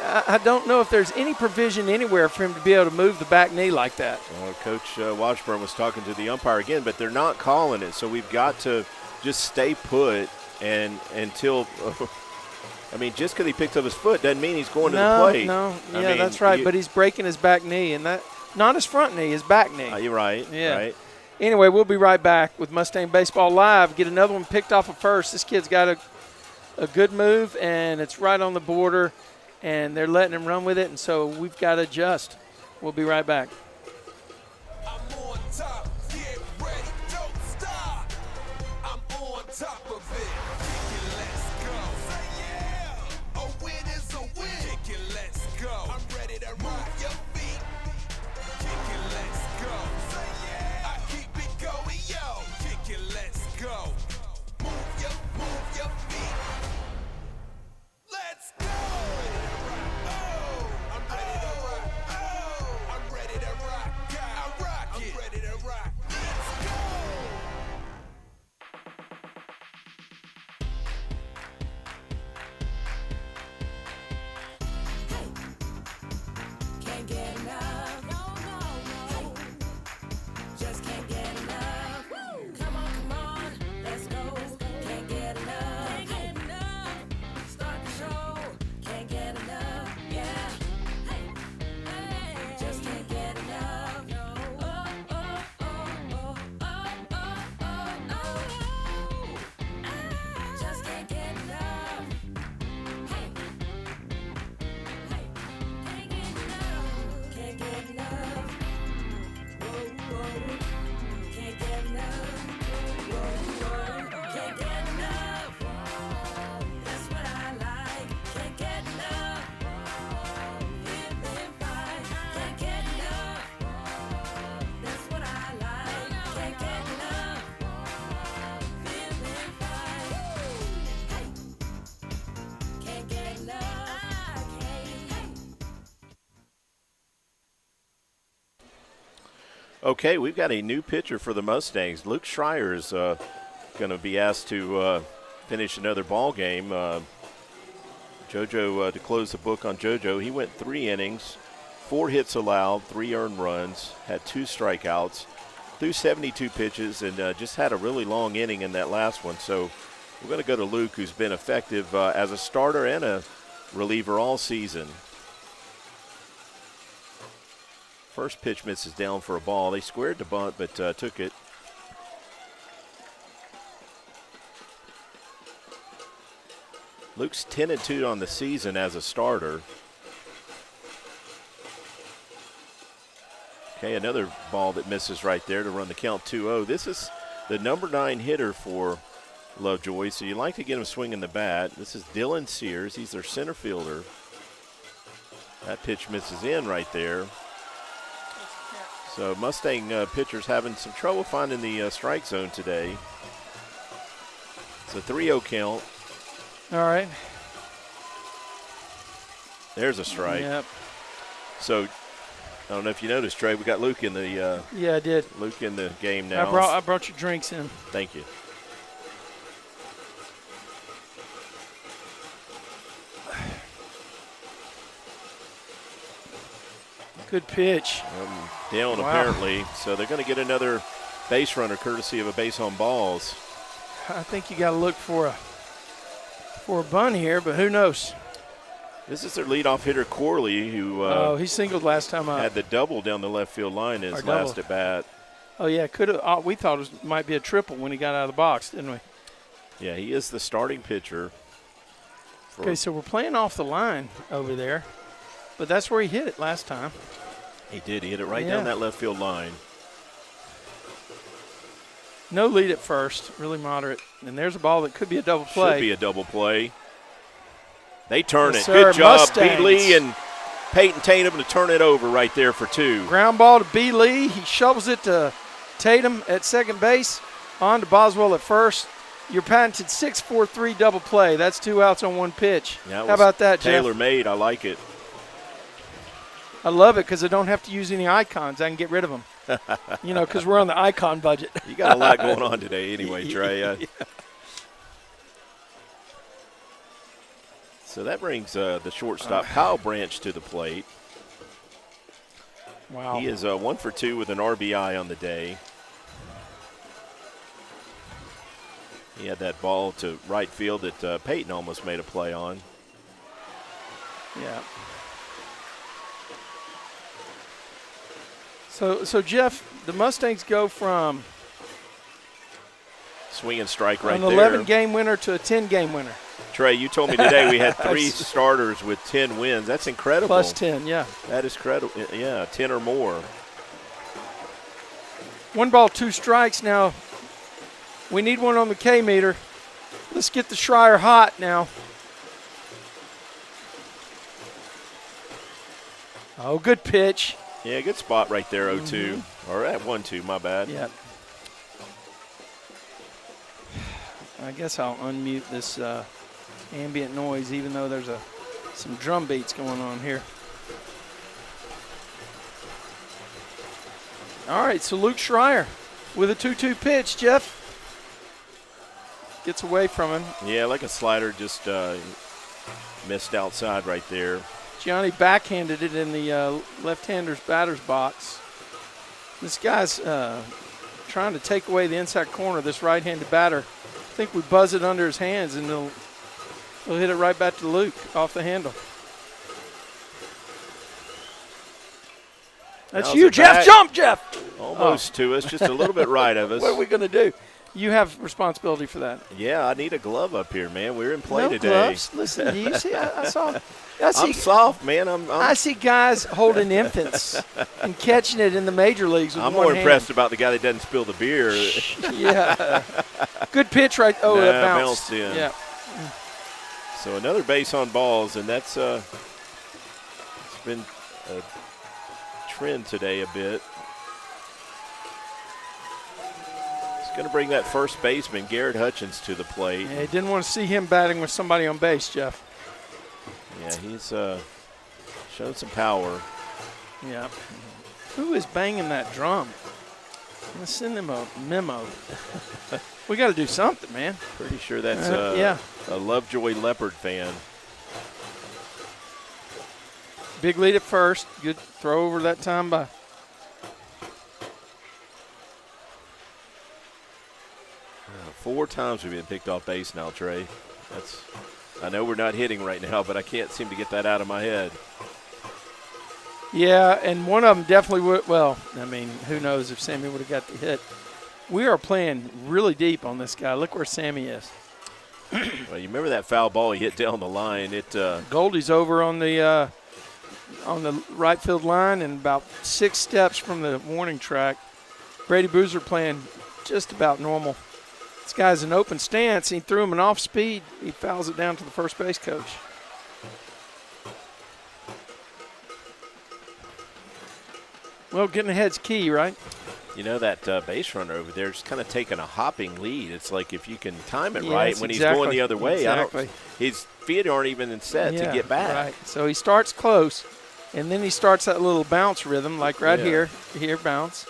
I don't know if there's any provision anywhere for him to be able to move the back knee like that. Coach Washburn was talking to the umpire again, but they're not calling it. So we've got to just stay put and until just because he picked up his foot doesn't mean he's going to the plate. That's right. But he's breaking his back knee, and that not his front knee, his back knee. You're right. Yeah. Right. Anyway, we'll be right back with Mustang Baseball Live. Get another one picked off of first. This kid's got a good move, and it's right on the border, and they're letting him run with it, and so we've got to adjust. We'll be right back. I'm on top, get ready, don't stop. I'm on top of it. Kick it, let's go. Say yeah, a win is a win. Kick it, let's go. I'm ready to rock your feet. Kick it, let's go. Say yeah, I keep it going, yo. Kick it, let's go. Move your feet. Let's go. I'm ready to rock. Oh, I'm ready to rock. I rock it. I'm ready to rock. Let's go. Can't get enough. No. Just can't get enough. Come on, let's go. Can't get enough. Start the show. Can't get enough. Yeah. Just can't get enough. Just can't get enough. Can't get enough. Whoa. Can't get enough. Whoa. Can't get enough. That's what I like. Can't get enough. Feeling fine. Can't get enough. That's what I like. Can't get enough. Feeling fine. Can't get enough. Okay, we've got a new pitcher for the Mustangs. Luke Schreier is going to be asked to finish another ball game. JoJo, to close the book on JoJo, he went 3 innings, 4 hits allowed, 3 earned runs, had 2 strikeouts, threw 72 pitches, and just had a really long inning in that last one. So we're going to go to Luke, who's been effective as a starter and a reliever all season. First pitch misses down for a ball. They squared the bunt, but took it. Luke's 10-2 on the season as a starter. Okay, another ball that misses right there to run the count 2-0. This is the number 9 hitter for Lovejoy, so you like to get him swinging the bat. This is Dylan Sears. He's their center fielder. That pitch misses in right there. So Mustang pitchers having some trouble finding the strike zone today. It's a 3-0 count. All right. There's a strike. Yep. So I don't know if you noticed, Trey, we got Luke in the Yeah, I did. Luke in the game now. I brought your drinks in. Thank you. Good pitch. Down apparently. So they're going to get another base runner courtesy of a base on balls. I think you got to look for a bunt here, but who knows? This is their leadoff hitter, Corley, who he singled last time out. had the double down the left field line his Or last double. at bat. Oh, yeah, could have. We thought it might be a triple when he got out of the box, didn't we? Yeah, he is the starting pitcher. Okay, so we're playing off the line over there, but that's where he hit it last time. He did. He hit it right Yeah. down that left field line. No lead at first, really moderate. And there's a ball that could be a double play. Should be a double play. They turn Yes, it. sir. Good job, Mustangs. Pete Lee and Peyton Tatum to turn it over right there for 2. Ground ball to B. Lee. He shovels it to Tatum at second base. On to Boswell at first. Your patented 6-4-3 double play. That's 2 outs on 1 pitch. That How about that, Jeff? Tailor-made. I like it. I love it because I don't have to use any icons. I can get rid of them. Because we're on the icon budget. You got a lot going on today anyway, Trey. Yeah. So that brings the shortstop, Kyle Branch, to the plate. Wow. He is 1 for 2 with an RBI on the day. He had that ball to right field that Peyton almost made a play on. Yeah. So Jeff, the Mustangs go from Swing and strike right an there. 11-game winner to a 10-game winner. Trey, you told me today we had 3 starters with 10 wins. That's incredible. Plus 10, yeah. That is credible. Yeah, 10 or more. 1 ball, 2 strikes now. We need one on the K meter. Let's get the Schreier hot now. Oh, good pitch. Yeah, good spot right there, 0-2. Or at 1-2, my bad. Yeah. I guess I'll unmute this ambient noise, even though there's some drum beats going on here. All right, so Luke Schreier with a 2-2 pitch, Jeff. Gets away from him. Yeah, like a slider, just missed outside right there. Gianni backhanded it in the left-hander's batter's box. This guy's trying to take away the inside corner, this right-handed batter. I think we buzz it under his hands, and he'll hit it right back to Luke off the handle. That's Now's you, the Jeff. bat. Jump, Jeff. Almost to us, just a little bit right of us. What are we going to do? You have responsibility for that. Yeah, I need a glove up here, man. We're in play No today. gloves. Listen, do you see? I saw. I'm soft, man. I see guys holding infants and catching it in the major leagues with I'm one more hand. impressed about the guy that doesn't spill the beer. Yeah. Good pitch right. Oh, that bounced. In. Yeah. So another base on balls, and that's it's been a trend today a bit. It's going to bring that first baseman, Garrett Hutchins, to the plate. Yeah, didn't want to see him batting with somebody on base, Jeff. Yeah, he's shown some power. Yeah. Who is banging that drum? Let's send them a memo. We got to do something, man. Pretty sure that's a Lovejoy Leopard fan. Big lead at first. Good throw over that time by. Four times we've been picked off base now, Trey. I know we're not hitting right now, but I can't seem to get that out of my head. Yeah, and one of them definitely would. Well, I mean, who knows if Sammy would have got the hit. We are playing really deep on this guy. Look where Sammy is. Well, you remember that foul ball he hit down the line? Goldie's over on the right field line and about 6 steps from the warning track. Brady Boozer playing just about normal. This guy's an open stance. He threw him an off speed. He fouls it down to the first base coach. Well, getting ahead's key, right? You know, that base runner over there is kind of taking a hopping lead. It's like if you can time it Yes, right when he's going the other way. Exactly. His feet aren't even set to get back. Right. So he starts close, and then he starts that little bounce rhythm, like right here. Here, bounce.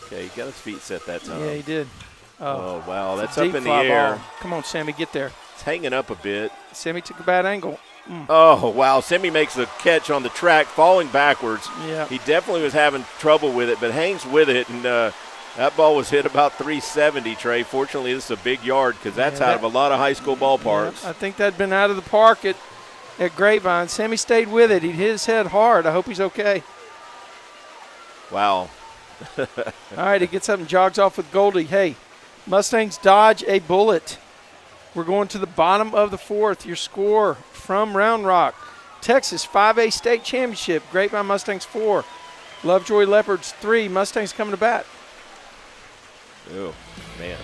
Okay, he got his feet set that time. Yeah, he did. Oh, wow. It's That's a up deep in the fly air. ball. Come on, Sammy, get there. It's hanging up a bit. Sammy took a bad angle. Oh, wow. Sammy makes the catch on the track, falling backwards. Yeah. He definitely was having trouble with it, but hangs with it. And that ball was hit about 370, Trey. Fortunately, this is a big yard because that's out of a lot of high school ballparks. Yeah, I think that'd been out of the park at Grapevine. Sammy stayed with it. He hit his head hard. I hope he's okay. Wow. All right, he gets up and jogs off with Goldie. Hey, Mustangs dodge a bullet. We're going to the bottom of the 4th. Your score from Round Rock. Texas 5A state championship. Grapevine Mustangs 4. Lovejoy Leopards 3. Mustangs coming to bat. Oh, man.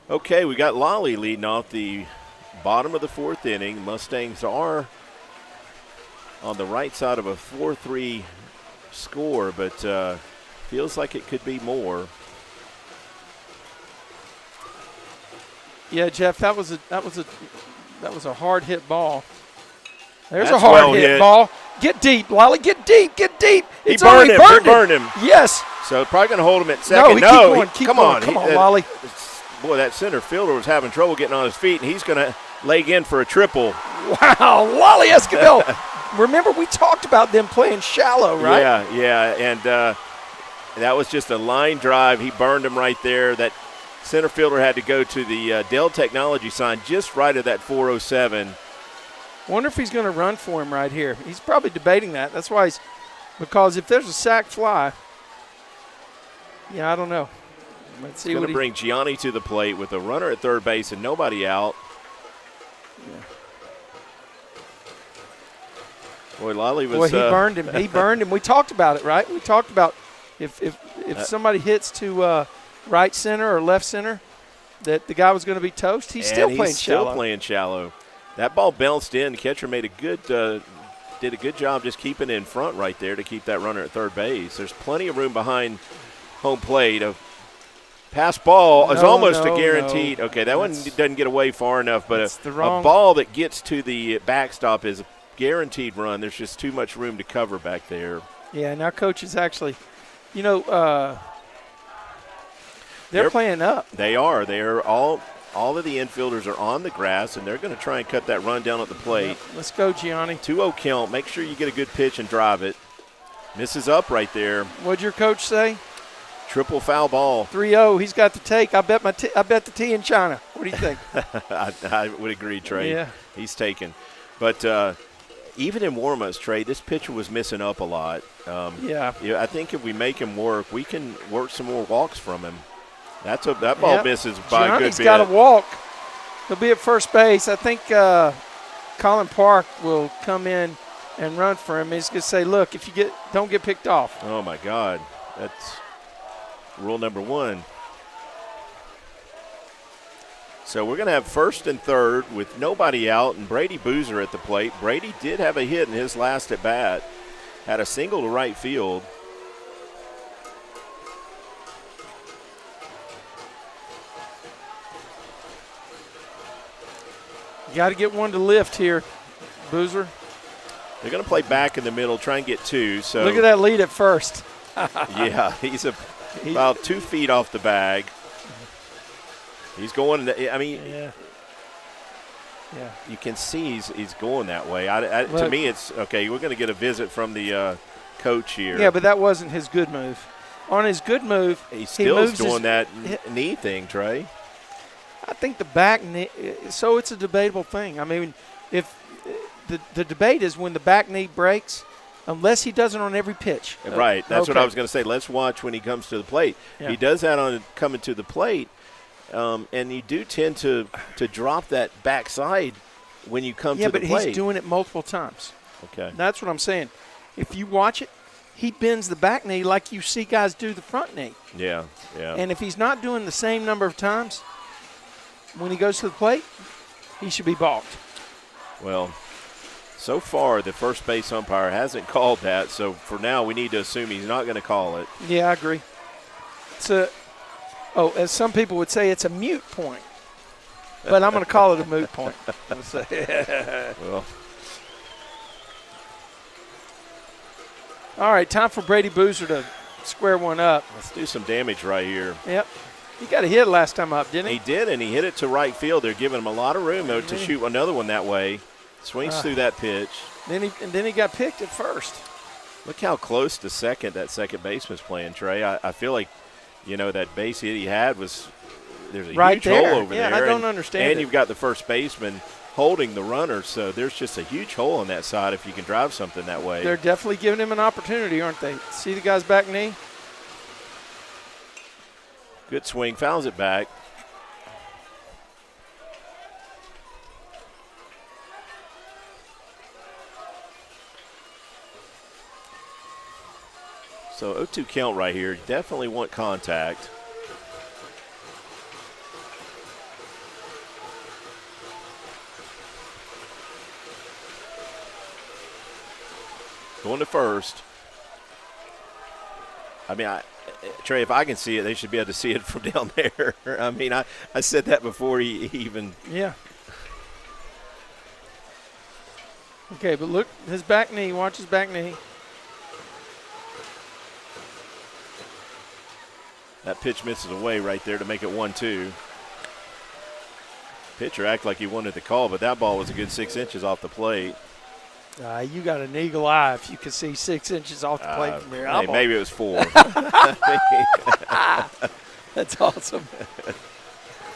Okay, we got Lolly leading off the bottom of the 4th inning. Mustangs are on the right side of a 4-3 score, but feels like it could be more. Yeah, Jeff, that was a hard hit ball. There's That's a hard well hit. ball. Get deep, Lolly. Get deep. Get deep. It's He burned already him. He burned him. Yes. So probably going to hold him at second. No, keep going. Come on, Lolly. Boy, that center fielder was having trouble getting on his feet, and he's going to leg in for a triple. Wow, Lolly Esquivel. Remember, we talked about them playing shallow, right? Yeah, and that was just a line drive. He burned him right there. That center fielder had to go to the Dell technology sign just right at that 407. Wonder if he's going to run for him right here. He's probably debating that. That's why because if there's a sac fly, I don't know. Let's see He's going to bring Gianni to the plate with a runner at third base and nobody out. Yeah. Boy, Lolly was. Boy, he burned him. He burned him. We talked about it, right? We talked about if somebody hits to right center or left center, that the guy was going to be toast. He's still playing shallow. That ball bounced in. The catcher did a good job just keeping it in front right there to keep that runner at third base. There's plenty of room behind home plate. A pass ball is almost a guaranteed. Okay, that one doesn't get away far enough, but a ball that gets to the backstop is a guaranteed run. There's just too much room to cover back there. Yeah, now coach is actually, they're playing up. They are. They are all of the infielders are on the grass, and they're going to try and cut that run down at the plate. Yep. Let's go, Gianni. 2-0 count. Make sure you get a good pitch and drive it. Misses up right there. What'd your coach say? Triple foul ball. 3-0. He's got the take. I bet the tea in China. What do you think? I would agree, Trey. Yeah. He's taken. But even in warm-ups, Trey, this pitcher was missing up a lot. I think if we make him work, we can work some more walks from him. That ball misses by a good bit. Gianni's got to walk. He'll be at first base. I think Colin Park will come in and run for him. He's going to say, look, if you don't get picked off. Oh, my God. That's rule number 1. So we're going to have first and third with nobody out and Brady Boozer at the plate. Brady did have a hit in his last at bat. Had a single to right field. You got to get one to lift here, Boozer. They're going to play back in the middle, try and get 2. So look at that lead at first. Yeah, he's about 2 feet off the bag. He's going. Yeah. You can see he's going that way. To me, it's okay. We're going to get a visit from the coach here. Yeah, but that wasn't his good move. On his good move, he's still doing that knee thing, Trey. I think the back knee. So it's a debatable thing. I mean, if the debate is when the back knee breaks, unless he does it on every pitch. Right. That's what I was going to say. Let's watch when he comes to the plate. Yeah. He does that on coming to the plate. And you do tend to drop that backside when you come to the plate. Yeah, but he's doing it multiple times. Okay. That's what I'm saying. If you watch it, he bends the back knee like you see guys do the front knee. Yeah. And if he's not doing the same number of times when he goes to the plate, he should be balked. Well, so far the first base umpire hasn't called that, so for now we need to assume he's not going to call it. Yeah, I agree. As some people would say, it's a mute point. But I'm going to call it a moot point. Well. All right, time for Brady Boozer to square one up. Let's do some damage right here. Yep. He got a hit last time up, didn't he? He did, and he hit it to right field. They're giving him a lot of room, though, to shoot another one that way. Swings through that pitch. Then he got picked at first. Look how close to second that second baseman's playing, Trey. I feel like, that base hit he had there's a right huge there. hole over there. Yeah, I don't understand And you've got the first baseman holding the runner, so there's just a huge hole on that side if you can drive something that way. They're definitely giving him an opportunity, aren't they? See the guy's back knee? Good swing, fouls it back. So 0-2 count right here. Definitely want contact. going to first. I mean, Trey, if I can see it, they should be able to see it from down there. I mean, I said that before he even. Yeah. Okay, but look, his back knee. Watch his back knee. That pitch misses away right there to make it 1-2. Pitcher acted like he wanted the call, but that ball was a good 6 inches off the plate. You got an eagle eye if you can see 6 inches off the plate from here. Hey, maybe it was 4. That's awesome.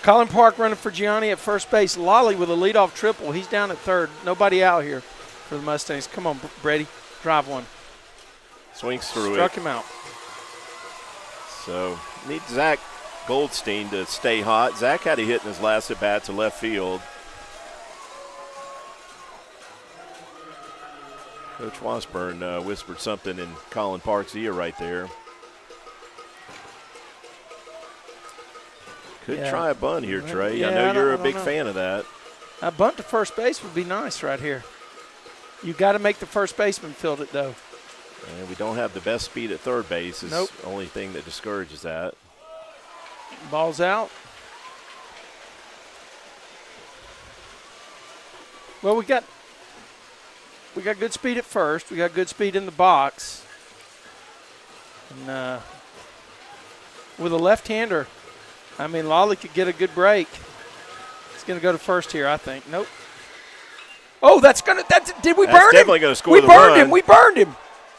Colin Park running for Gianni at first base. Lolly with a leadoff triple. He's down at third. Nobody out here for the Mustangs. Come on, Brady. Drive one. Swings through Struck him out. So need Zach Goldstein to stay hot. Zach had a hit in his last at-bat to left field. Coach Washburn whispered something in Colin Park's ear right there. Could try a bunt here, Trey. Yeah, I know you're a big know. fan of that. A bunt to first base would be nice right here. You got to make the first baseman field it, though. And we don't have the best speed at third base. Is Nope. the only thing that discourages that. Ball's out. Well, we got good speed at first. We got good speed in the box. And with a left-hander, I mean, Lolly could get a good break. It's going to go to first here, I think. Nope. Oh, did we burn him? That's definitely going to score we the burned run. him. We burned him.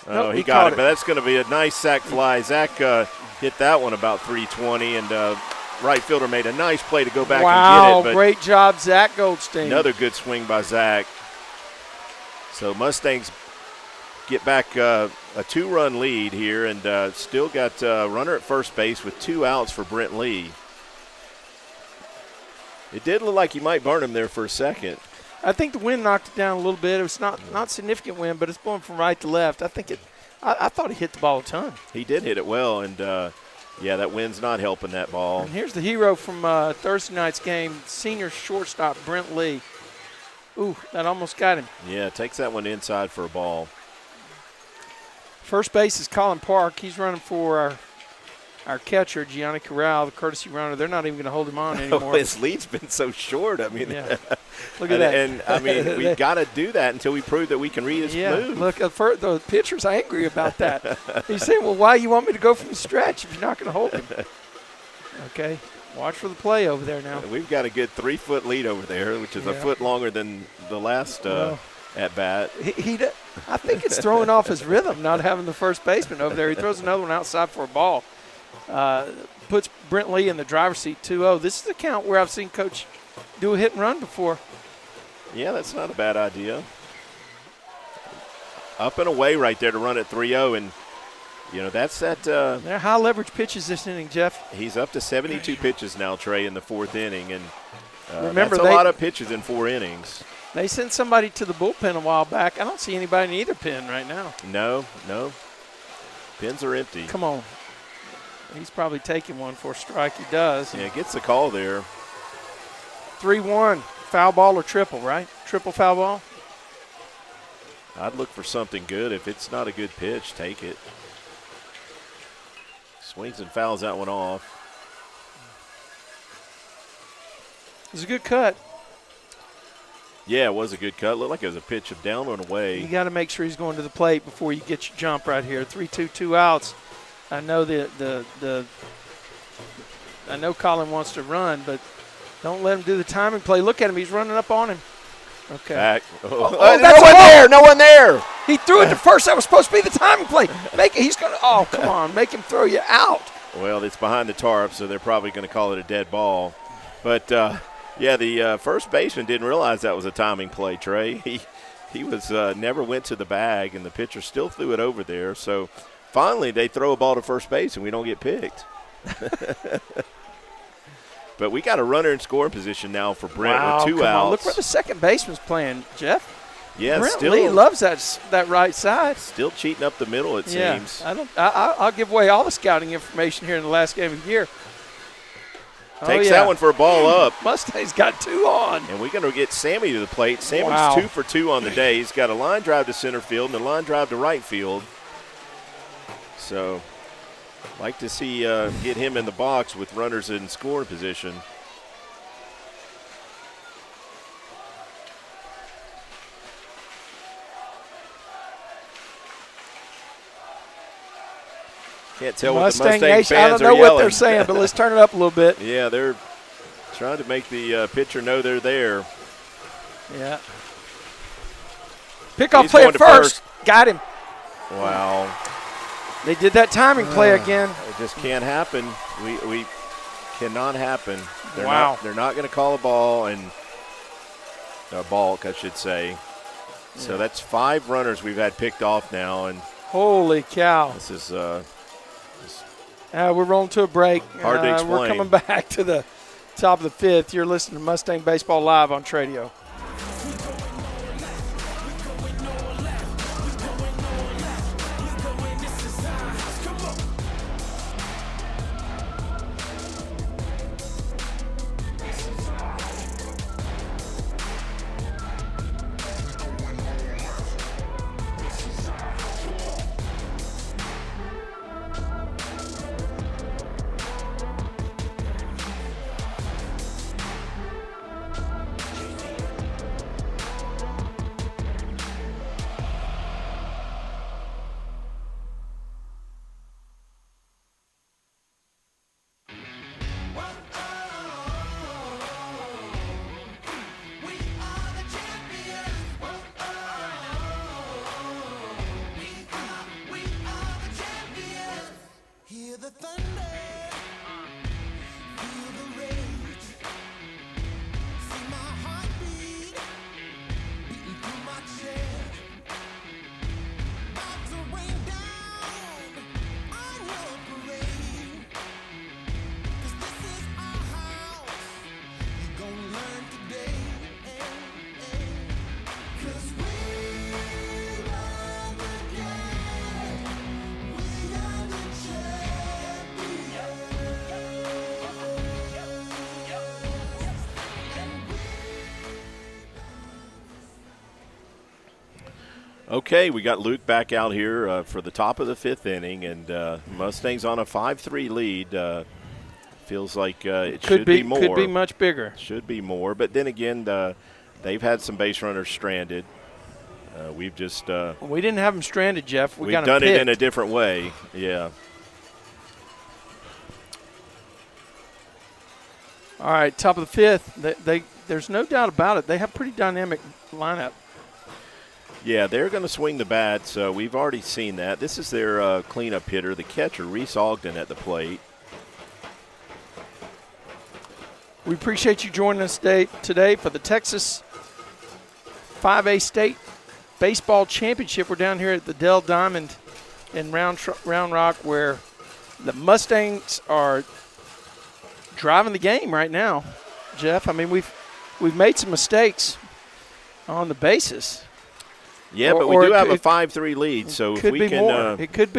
Oh, Nope, he got caught it, but that's going to be a nice sac fly. Zach hit that one about 320, and right fielder made a nice play to go back and get it. But great job, Zach Goldstein. another good swing by Zach. So Mustangs get back a 2-run lead here, and still got a runner at first base with 2 outs for Brent Lee. It did look like he might burn him there for a second. I think the wind knocked it down a little bit. It was not significant wind, but it's going from right to left. I thought he hit the ball a ton. He did hit it well, and that wind's not helping that ball. And here's the hero from Thursday night's game, senior shortstop Brent Lee. Ooh, that almost got him. Yeah, takes that one inside for a ball. First base is Colin Park. He's running for our catcher, Gianni Corral, the courtesy runner. They're not even going to hold him on anymore. His lead's been so short. I mean, yeah. Look at that. And I mean, we got to do that until we prove that we can read his move. Look, the pitcher's angry about that. He's saying, well, why you want me to go from the stretch if you're not going to hold him? Okay, watch for the play over there now. We've got a good 3-foot lead over there, which is a foot longer than the last at-bat. I think it's throwing off his rhythm not having the first baseman over there. He throws another one outside for a ball. Puts Brent Lee in the driver's seat 2-0. This is the count where I've seen Coach do a hit and run before. Yeah, that's not a bad idea. Up and away right there to run at 3-0, and that's that. They're high leverage pitches this inning, Jeff. He's up to 72 pitches now, Trey, in the 4th inning, and remember that's a lot of pitches in 4 innings. They sent somebody to the bullpen a while back. I don't see anybody in either pen right now. No. Pens are empty. Come on. He's probably taking one for a strike. He does. Yeah, gets the call there. 3-1. Foul ball or triple, right? Triple foul ball? I'd look for something good. If it's not a good pitch, take it. Swings and fouls that one off. It was a good cut. Yeah, it was a good cut. Looked like it was a pitch of down and away. You got to make sure he's going to the plate before you get your jump right here. 3-2, 2 outs. I know I know Colin wants to run, but don't let him do the timing play. Look at him. He's running up on him. Okay. Back. No one there. He threw it to first. That was supposed to be the timing play. He's going to, oh, come on. Make him throw you out. Well, it's behind the tarp, so they're probably going to call it a dead ball. But, the first baseman didn't realize that was a timing play, Trey. He was never went to the bag, and the pitcher still threw it over there. So, finally, they throw a ball to first base, and we don't get picked. But we got a runner in scoring position now for Brent with 2 outs. Look where the second baseman's playing, Jeff. Yeah, Brent still Lee loves that right side. Still cheating up the middle, it seems. I'll give away all the scouting information here in the last game of the year. Takes that one for a ball up. Mustangs got 2 on. And we're going to get Sammy to the plate. Sammy's Wow. 2 for 2 on the day. He's got a line drive to center field and a line drive to right field. So, like to see get him in the box with runners in scoring position. Can't tell what the Mustang Nation, fans I don't know are what yelling. they're saying, but let's turn it up a little bit. Yeah, they're trying to make the pitcher know they're there. Yeah. Pickoff He's play going at to first. Got him. Wow. They did that timing play again. It just can't happen. We cannot happen. Wow. They're not going to call a ball and a balk, I should say. So that's 5 runners we've had picked off now, and Holy cow. this is We're rolling to a break. Hard to We're explain. coming back to the top of the 5th. You're listening to Mustang Baseball Live on Tradio. Hear the thunder, feel the rage, see my heartbeat beating through my chest. About to rain down on your parade, 'cause this is our house. You gon' learn today, 'cause we love the game. We are the okay. We got Luke back out here for the top of the 5th inning, and Mustangs on a 5-3 lead. Feels like it should be more. Could be much bigger. Should be more, but then again, they've had some base runners stranded. We've just We didn't have them stranded, Jeff. We we've got them done it in a picked. different way. Yeah. All right, top of the 5th. There's no doubt about it. They have pretty dynamic lineup. Yeah, they're going to swing the bat, so we've already seen that. This is their cleanup hitter, the catcher, Reese Ogden, at the plate. We appreciate you joining us today for the Texas 5A State Baseball Championship. We're down here at the Dell Diamond in Round Rock, where the Mustangs are driving the game right now, Jeff. I mean, we've made some mistakes on the bases. Yeah, but we do have a 5-3 lead, so if we can more. It could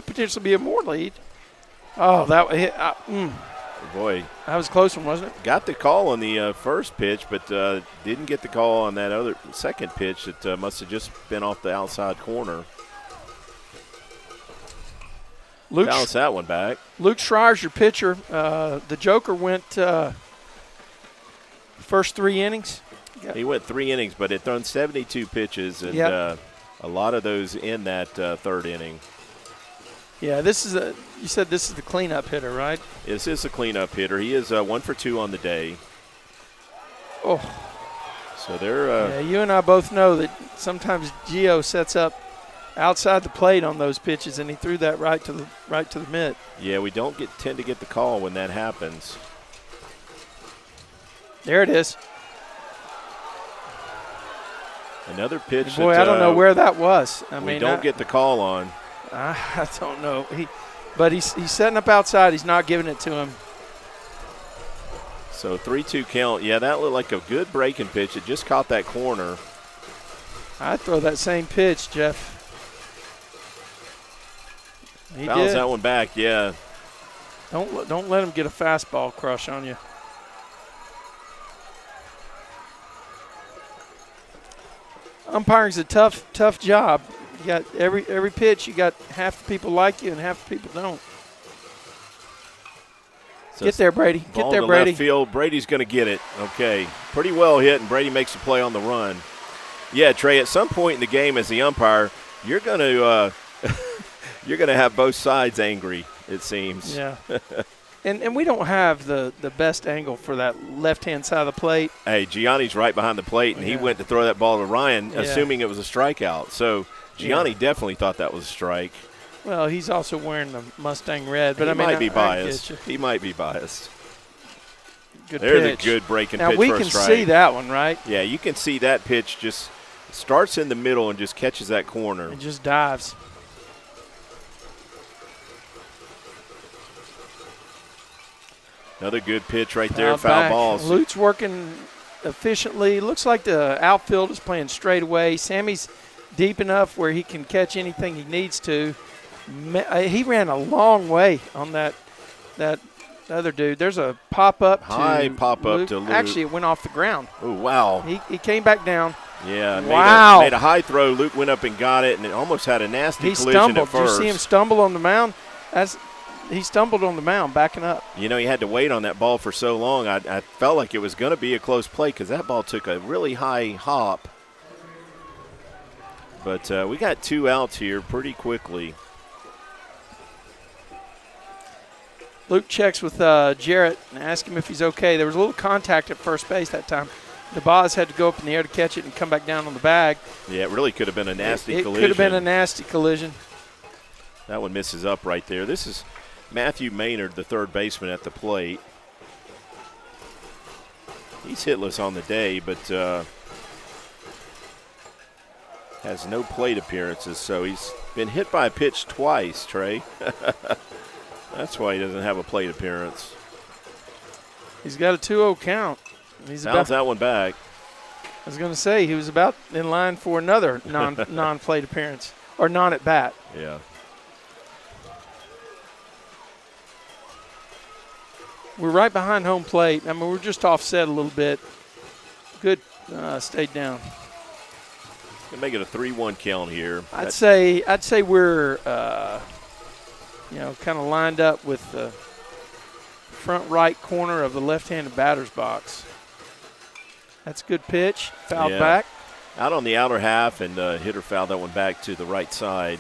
potentially be a more lead. Oh, that hit. Boy, That was a close one, wasn't it? got the call on the first pitch, but didn't get the call on that other second pitch that must have just been off the outside corner. Bounce that one back. Luke Schreier's your pitcher. The Joker went first 3 innings. He went 3 innings, but it thrown 72 pitches, and Yep. a lot of those in that 3rd inning. Yeah, you said this is the cleanup hitter, right? This is a cleanup hitter. He is 1 for 2 on the day. Oh. So they're Yeah, you and I both know that sometimes Gio sets up outside the plate on those pitches, and he threw that right to the mitt. yeah, we don't tend to get the call when that happens. There it is. Another pitch. Boy, that, I don't know where that was. we don't get the call on. I don't know. But he's setting up outside. He's not giving it to him. So 3-2 count. Yeah, that looked like a good breaking pitch. It just caught that corner. I'd throw that same pitch, Jeff. He Bounce did. that one back, yeah. Don't let him get a fastball crush on you. Umpiring's a tough job. You got every pitch. You got half the people like you and half the people don't. So Get there, Brady. Get ball there, to Brady. left field. Brady's going to get it. Okay, pretty well hit, and Brady makes a play on the run. Yeah, Trey. At some point in the game, as the umpire, you're going to you're going to have both sides angry. It seems. Yeah. And we don't have the best angle for that left-hand side of the plate. Hey, Gianni's right behind the plate, and he went to throw that ball to Ryan, assuming it was a strikeout. So Gianni definitely thought that was a strike. Well, he's also wearing the Mustang red, but He I mean, might be I biased. get you. He might be biased. Good There's pitch. a good breaking Now pitch we for a can strike. see that one, right? Yeah, you can see that pitch just starts in the middle and just catches that corner. It just dives. Another good pitch right there, Fouled foul back. balls. Lute's working efficiently. Looks like the outfield is playing straight away. Sammy's deep enough where he can catch anything he needs to. He ran a long way on that other dude. There's a pop-up High to pop-up Luke. to Luke. Actually, it went off the ground. Oh, wow. He came back down. Yeah, Wow. made a high throw. Luke went up and got it, and it almost had a nasty He collision stumbled. at Did you first. see him stumble on the mound? He stumbled on the mound, backing up. You know, he had to wait on that ball for so long. I felt like it was going to be a close play because that ball took a really high hop. But we got 2 outs here pretty quickly. Luke checks with Jarrett and asks him if he's okay. There was a little contact at first base that time. The Boz had to go up in the air to catch it and come back down on the bag. Yeah, it really could have been a nasty It collision. could have been a nasty collision. That one misses up right there. This is Matthew Maynard, the third baseman at the plate. He's hitless on the day, but has no plate appearances, so he's been hit by a pitch twice, Trey. That's why he doesn't have a plate appearance. He's got a 2-0 count. He's Bounce that one back. I was going to say he was about in line for another non-plate appearance or non-at-bat. Yeah. We're right behind home plate. I mean, we're just offset a little bit. Good, stayed down. Gonna make it a 3-1 count here. I'd say we're kind of lined up with the front right corner of the left-handed batter's box. That's a good pitch. Fouled back. Out on the outer half, and hitter fouled that one back to the right side.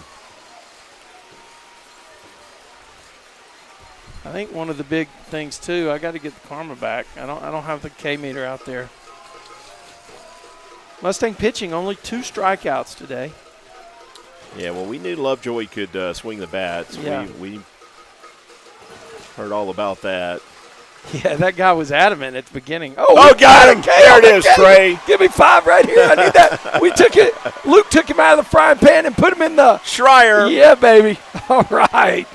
I think one of the big things too, I got to get the karma back. I don't have the K meter out there. Mustang pitching only 2 strikeouts today. Yeah, well, we knew Lovejoy could swing the bat, so we heard all about that. Yeah, that guy was adamant at the beginning. Oh, got him! There it is, Trey. Give me 5 right here. I need that. We took it. Luke took him out of the frying pan and put him in the Schreier. Yeah, baby. All right.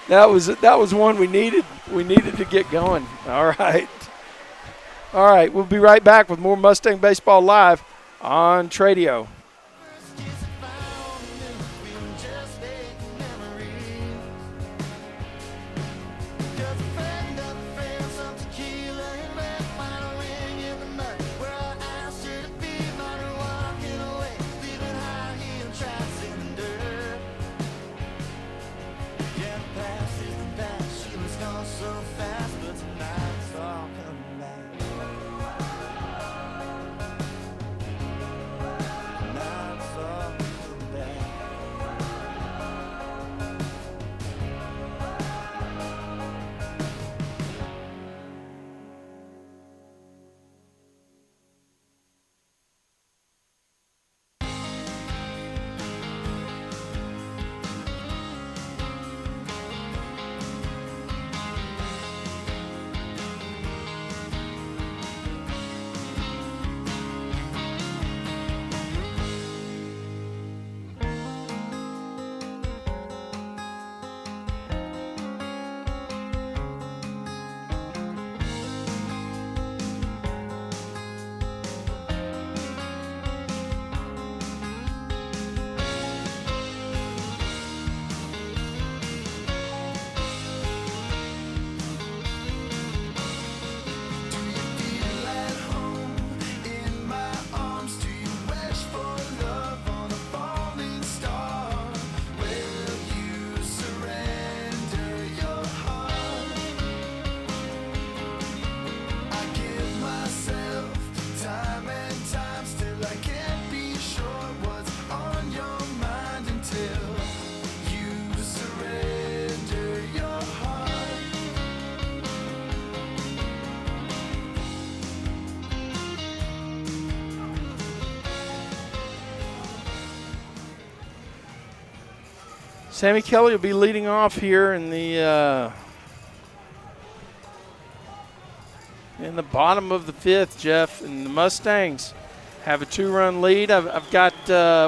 That was one we needed. We needed to get going. All right. All right. We'll be right back with more Mustang Baseball Live on Tradio. Sammy Kelly will be leading off here in the bottom of the 5th, Jeff, and the Mustangs have a 2-run lead.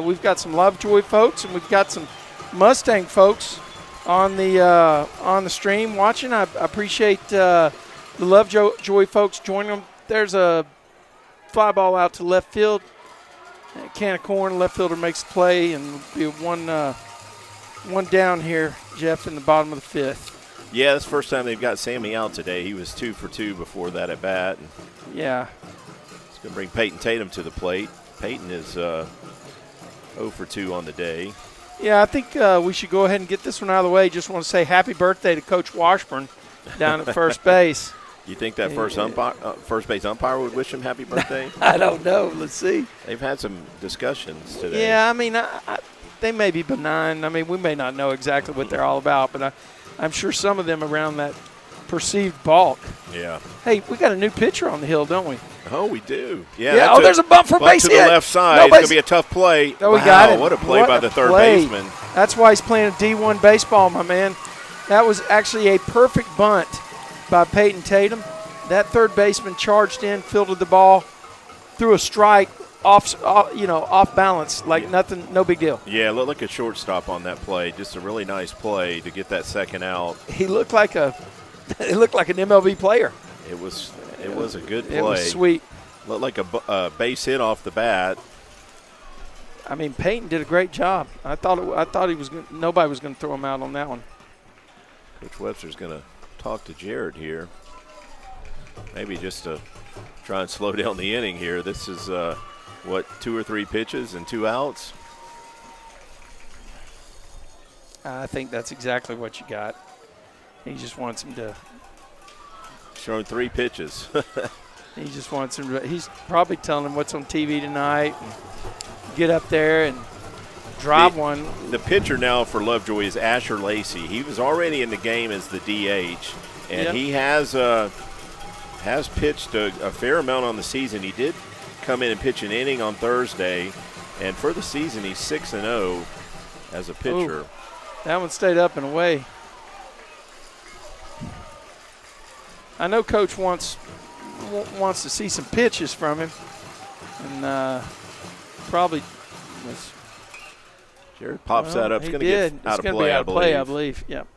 We've got some Lovejoy folks and we've got some Mustang folks on the stream watching. I appreciate the Lovejoy folks joining them. There's a fly ball out to left field. A can of corn, left fielder makes the play, and be one down here, Jeff, in the bottom of the 5th. Yeah, that's the first time they've got Sammy out today. He was 2 for 2 before that at bat. Yeah. It's going to bring Peyton Tatum to the plate. Peyton is 0 for 2 on the day. Yeah, I think we should go ahead and get this one out of the way. Just want to say happy birthday to Coach Washburn down at first base. You think that first base umpire would wish him happy birthday? I don't know. Let's see. They've had some discussions today. Yeah, I mean, they may be benign. I mean, we may not know exactly what they're all about, but I'm sure some of them around that perceived balk. Yeah. Hey, we got a new pitcher on the hill, don't we? Oh, we do. Yeah. Yeah. There's a bump for base hit. hit. To the left side. It's going to be a tough play. Oh, we got it. What a play by the third baseman. That's why he's playing D1 baseball, my man. That was actually a perfect bunt by Peyton Tatum. That third baseman charged in, fielded the ball, threw a strike off balance, like nothing, no big deal. Yeah, looked like a shortstop on that play. Just a really nice play to get that second out. He looked like an MLB player. It was a good play. It was sweet. Looked like a base hit off the bat. I mean, Peyton did a great job. I thought nobody was going to throw him out on that one. Coach Webster's going to talk to Jared here. Maybe just to try and slow down the inning here. This is 2 or 3 pitches and 2 outs. I think that's exactly what you got. He just wants him to. Showing 3 pitches. He just wants him to. He's probably telling him what's on TV tonight. And get up there and drive one. The pitcher now for Lovejoy is Asher Lacey. He was already in the game as the DH, and he has pitched a fair amount on the season. He did come in and pitch an inning on Thursday, and for the season he's 6-0 as a pitcher. Ooh, that one stayed up and away. I know Coach wants to see some pitches from him, and probably. Jared pops that up. It's going to get out of play, I believe. Yep.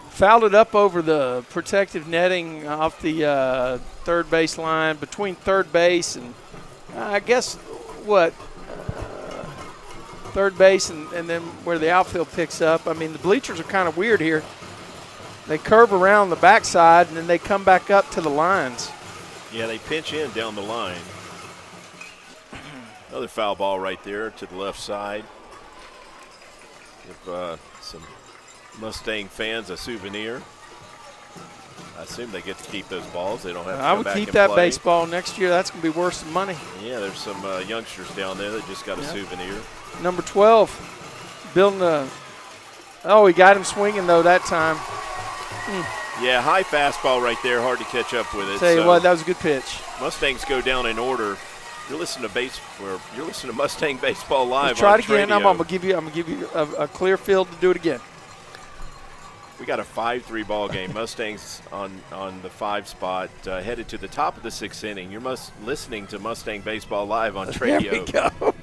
Fouled it up over the protective netting off the third base line, between third base and I guess third base and then where the outfield picks up. I mean, the bleachers are kind of weird here. They curve around the backside and then they come back up to the lines. Yeah, they pinch in down the line. Another foul ball right there to the left side. Give some Mustang fans a souvenir. I assume they get to keep those balls. They don't have to I come would back keep and that play. baseball next year. That's going to be worth some money. Yeah, there's some youngsters down there that just got a souvenir. Number 12, building a – oh, he got him swinging, though, that time. Yeah, high fastball right there. Hard to catch up with it. Tell you what, that was a good pitch. Mustangs go down in order. You're listening to Mustang Baseball Live. Let's try on it again. radio. I'm gonna give you a clear field to do it again. We got a 5-3 ball game. Mustangs on the 5 spot, headed to the top of the 6th inning. You're listening to Mustang Baseball Live on radio. There we go.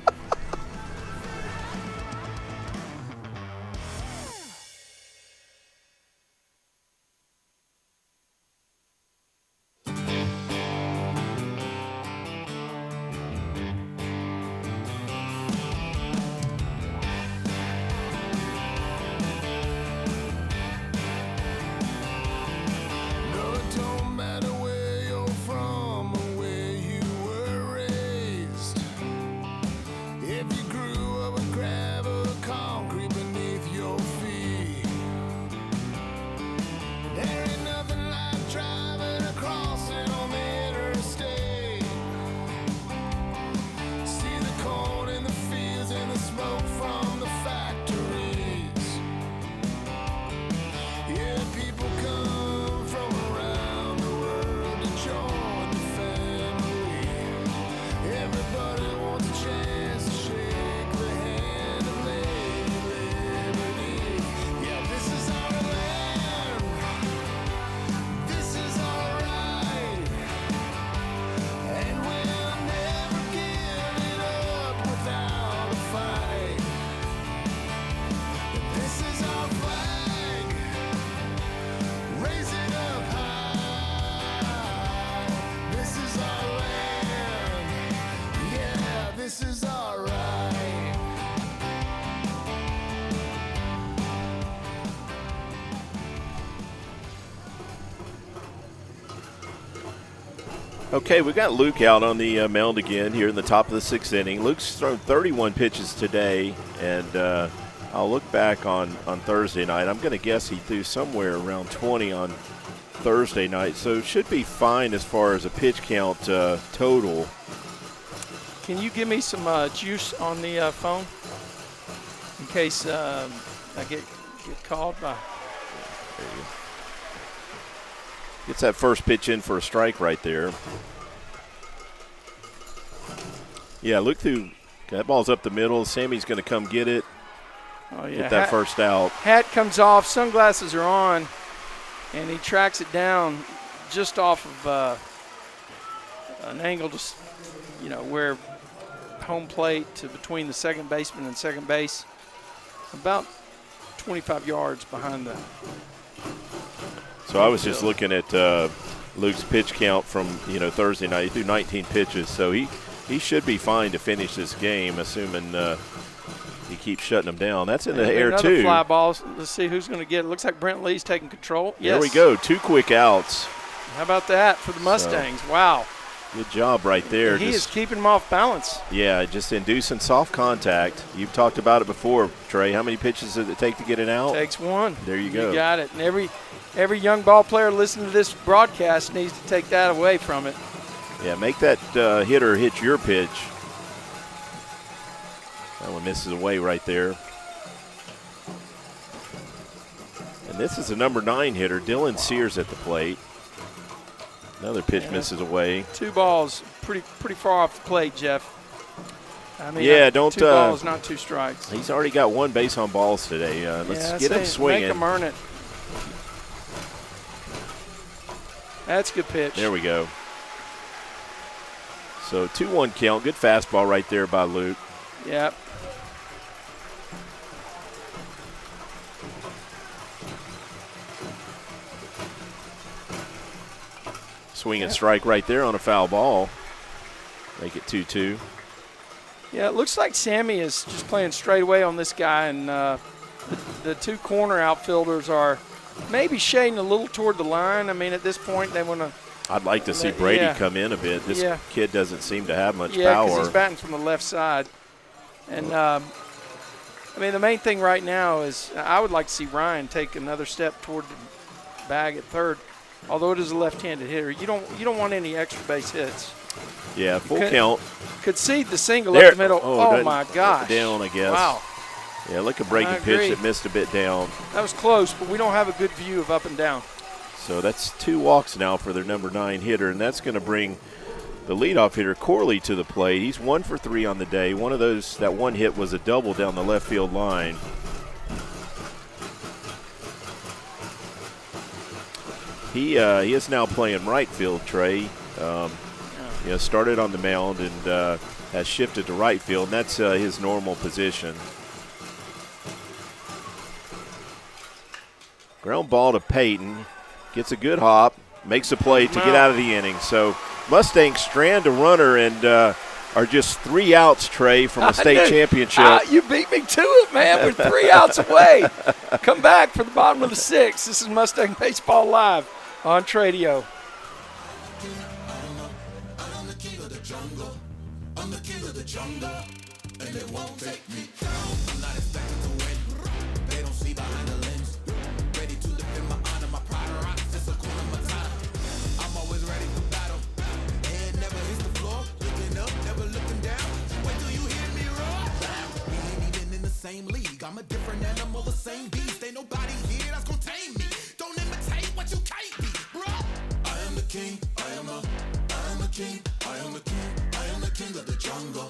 Okay, we've got Luke out on the mound again here in the top of the 6th inning. Luke's thrown 31 pitches today, and I'll look back on Thursday night. I'm going to guess he threw somewhere around 20 on Thursday night, so it should be fine as far as a pitch count total. Can you give me some juice on the phone in case I get called by? There you go. Gets that first pitch in for a strike right there. Yeah, Luke threw. That ball's up the middle. Sammy's going to come get it. Oh, yeah. Get that first out. Hat comes off, sunglasses are on, and he tracks it down just off of an angle, just where home plate to between the second baseman and second base, about 25 yards behind the. So I was just looking at Luke's pitch count from Thursday night. He threw 19 pitches, so he should be fine to finish this game, assuming he keeps shutting them down. That's in the air another too. Fly balls. Let's see who's going to get it. Looks like Brent Lee's taking control. Yes. There we go. 2 quick outs. How about that for the Mustangs? Wow. Good job right there. He is keeping them off balance. Yeah, just inducing soft contact. You've talked about it before, Trey. How many pitches does it take to get it out? Takes one. There you go. You got it. And every young ball player listening to this broadcast needs to take that away from it. Yeah, make that hitter hit your pitch. That one misses away right there. And this is a number 9 hitter, Dylan Sears at the plate. Another pitch misses away. 2 balls, pretty far off the plate, Jeff. I mean, yeah, 2 balls, not 2 strikes. He's already got 1 base on balls today. Let's get him swinging. Make him earn it. That's a good pitch. There we go. So 2-1 count. Good fastball right there by Luke. Yep. Swing and strike right there on a foul ball. Make it 2-2. Yeah, it looks like Sammy is just playing straight away on this guy, and the 2 corner outfielders are maybe shading a little toward the line. I mean, at this point, they want to. I'd like to see Brady come in a bit. This kid doesn't seem to have much power. Yeah, because he's batting from the left side. And, I mean, the main thing right now is I would like to see Ryan take another step toward the bag at third. Although it is a left-handed hitter, you don't want any extra base hits. Yeah, full count. Concede the single up the middle. Oh my gosh. Down, I guess. Wow. Yeah, look a breaking pitch that missed a bit down. That was close, but we don't have a good view of up and down. So that's 2 walks now for their number 9 hitter, and that's going to bring the leadoff hitter Corley to the plate. He's 1 for 3 on the day. One of those, that one hit was a double down the left field line. He is now playing right field, Trey. Started on the mound and has shifted to right field, and that's his normal position. Ground ball to Peyton. Gets a good hop, makes a play to get out of the inning. So Mustangs strand a runner and are just 3 outs, Trey, from a state championship. You beat me to it, man. We're 3 outs away. Come back for the bottom of the 6th. This is Mustang Baseball Live on Tradio. I'm the king of the jungle. I'm the king of the jungle. And they won't take me down. I'm not expecting to win. They don't see behind the lens. Ready to defend my honor, my pride rocks. It's a corner matata. I'm always ready for battle. Head never hits the floor. Looking up, never looking down. Wait till you hear me roar. We ain't even in the same league. I'm a different animal, the same beast. Ain't nobody here that's gonna tame me. Don't imitate what you can't be, bro. I am the king. I am the king. I am the king. I am the king of the jungle.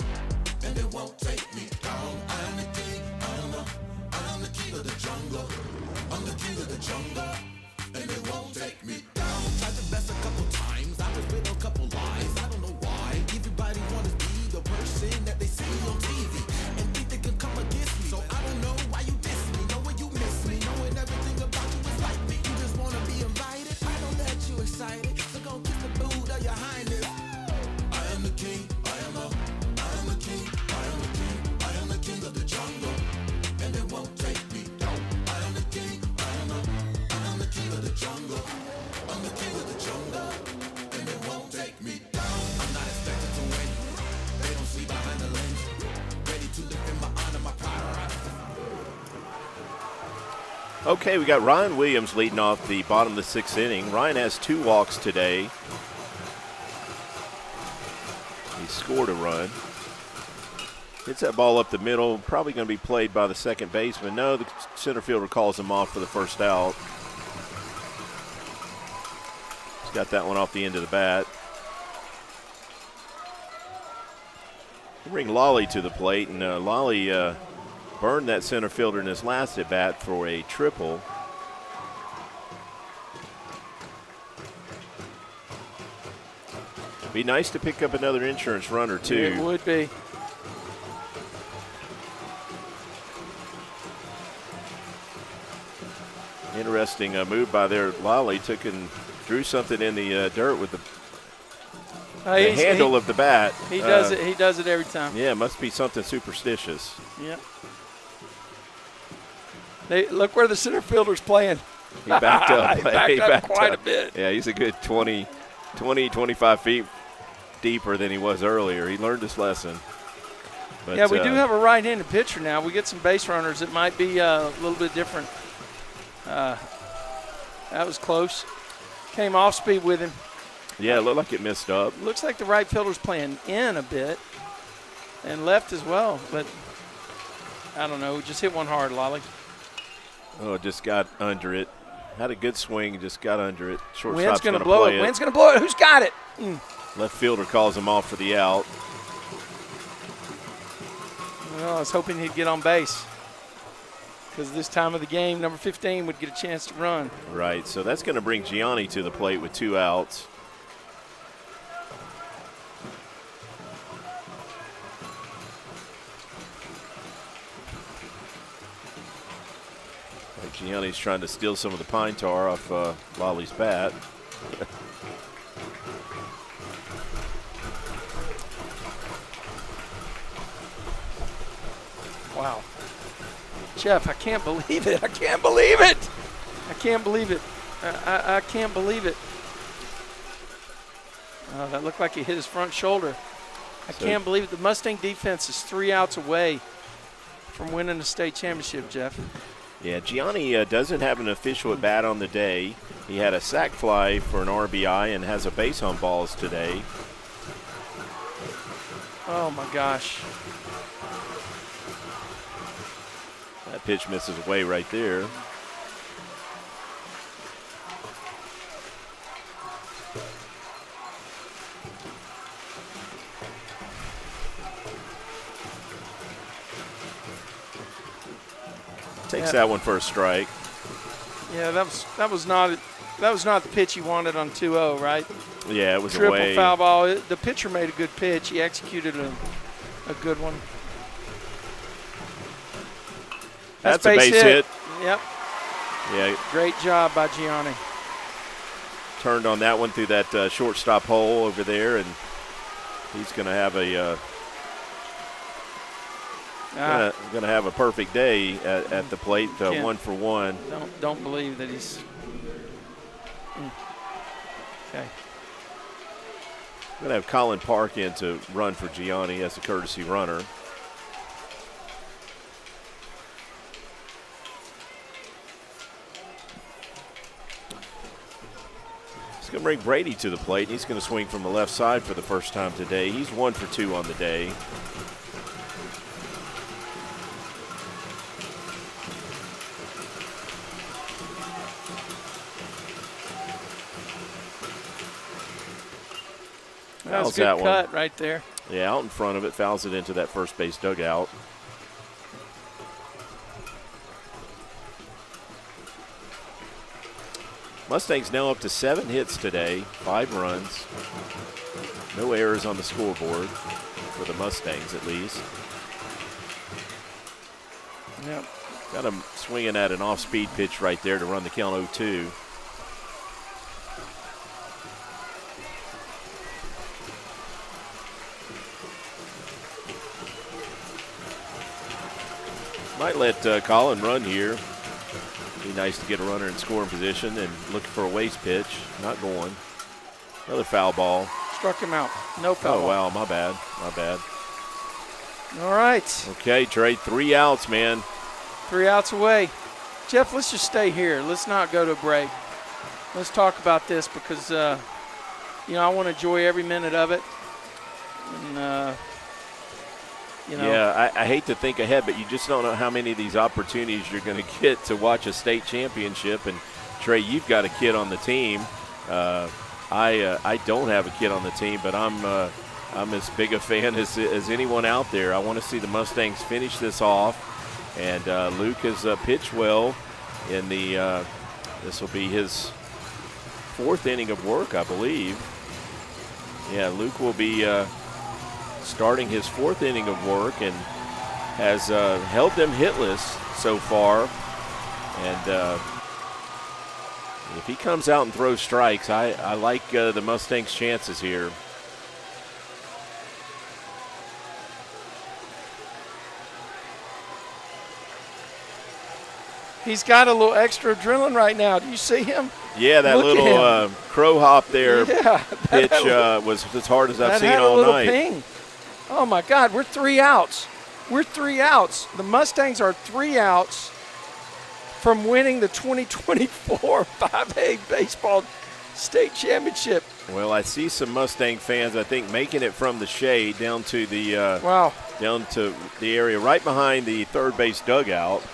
And they won't take me down. I am the king. I am the king of the jungle. I'm the king of the jungle. And they won't take me down. Tried to best a couple times. I was with a couple lies. I don't know why. Everybody wanna be the person that they see on TV and think they can come against me. So I don't know why you diss me. Knowing you miss me. Knowing everything about you is like me. You just wanna be invited. I don't let you excited. So go kiss the boot of your highness. I am the king. I am the king. I am the king. I am the king of the jungle. And they won't take me down. I am the king. I am the king of the jungle. Okay, we got Ryan Williams leading off the bottom of the 6th inning. Ryan has 2 walks today. He scored a run. Hits that ball up the middle, probably going to be played by the second baseman. No, the center fielder calls him off for the first out. He's got that one off the end of the bat. Bring Lolly to the plate, and Lolly burned that center fielder in his last at bat for a triple. Be nice to pick up another insurance runner too. It would be. Interesting move by their Lolly. Took and drew something in the dirt with the handle of the bat. He does it. He does it every time. Yeah, it must be something superstitious. Yeah. Look where the center fielder's playing. He backed up. He backed up quite a bit. Yeah, he's a good 20, 25 feet deeper than he was earlier. He learned his lesson. But, yeah, we do have a right-handed pitcher now. We get some base runners. It might be a little bit different. That was close. Came off speed with him. Yeah, it looked like it missed up. Looks like the right fielder's playing in a bit and left as well. But I don't know. Just hit one hard, Lolly. Oh, just got under it. Had a good swing, just got under it. Shortstop's Wind's going to blow it. Wind's going to blow it. Who's got it? Left fielder calls him off for the out. Well, I was hoping he'd get on base because this time of the game, number 15 would get a chance to run. Right, so that's going to bring Gianni to the plate with 2 outs. Gianni's trying to steal some of the pine tar off Lolly's bat. Wow. Jeff, I can't believe it. I can't believe it. I can't believe it. I can't believe it. That looked like he hit his front shoulder. I can't believe it. The Mustang defense is 3 outs away from winning the state championship, Jeff. Yeah, Gianni doesn't have an official at bat on the day. He had a sac fly for an RBI and has a base on balls today. Oh, my gosh. That pitch misses away right there. Takes that one for a strike. Yeah, that was not the pitch he wanted on 2-0, right? Yeah, it was triple away. Foul ball. The pitcher made a good pitch. He executed a good one. That's a base hit. Yep. Yeah. Great job by Gianni. Turned on that one through that shortstop hole over there, and he's going to have going to have a perfect day at the plate, 1 for 1. Don't believe that he's. Okay. Going to have Colin Park in to run for Gianni as a courtesy runner. He's going to bring Brady to the plate. He's going to swing from the left side for the first time today. He's 1 for 2 on the day. That was a good cut right there. Yeah, out in front of it, fouls it into that first base dugout. Mustangs now up to 7 hits today, 5 runs. No errors on the scoreboard for the Mustangs, at least. Yep. Got him swinging at an off-speed pitch right there to run the count 0-2. Might let Colin run here. Be nice to get a runner in scoring position and looking for a waste pitch. Not going. Another foul ball. Struck him out. No foul. Oh, wow, my bad. My bad. All right. Okay, Trey, 3 outs, man. 3 outs away. Jeff, let's just stay here. Let's not go to a break. Let's talk about this because, you know, I want to enjoy every minute of it. And, you know. Yeah, I hate to think ahead, but you just don't know how many of these opportunities you're going to get to watch a state championship. And, Trey, you've got a kid on the team. I don't have a kid on the team, but I'm as big a fan as anyone out there. I want to see the Mustangs finish this off. And Luke has pitched well in the this will be his 4th inning of work, I believe. Yeah, Luke will be starting his 4th inning of work and has held them hitless so far. And if he comes out and throws strikes, I like the Mustangs' chances here. He's got a little extra adrenaline right now. Do you see him? Yeah, that Look little crow hop there pitch was as hard as I've seen all night. Ping. Oh, my God, we're 3 outs. We're 3 outs. The Mustangs are 3 outs from winning the 2024 5A baseball state championship. Well, I see some Mustang fans, I think, making it from the shade down to the down to the area right behind the third base dugout.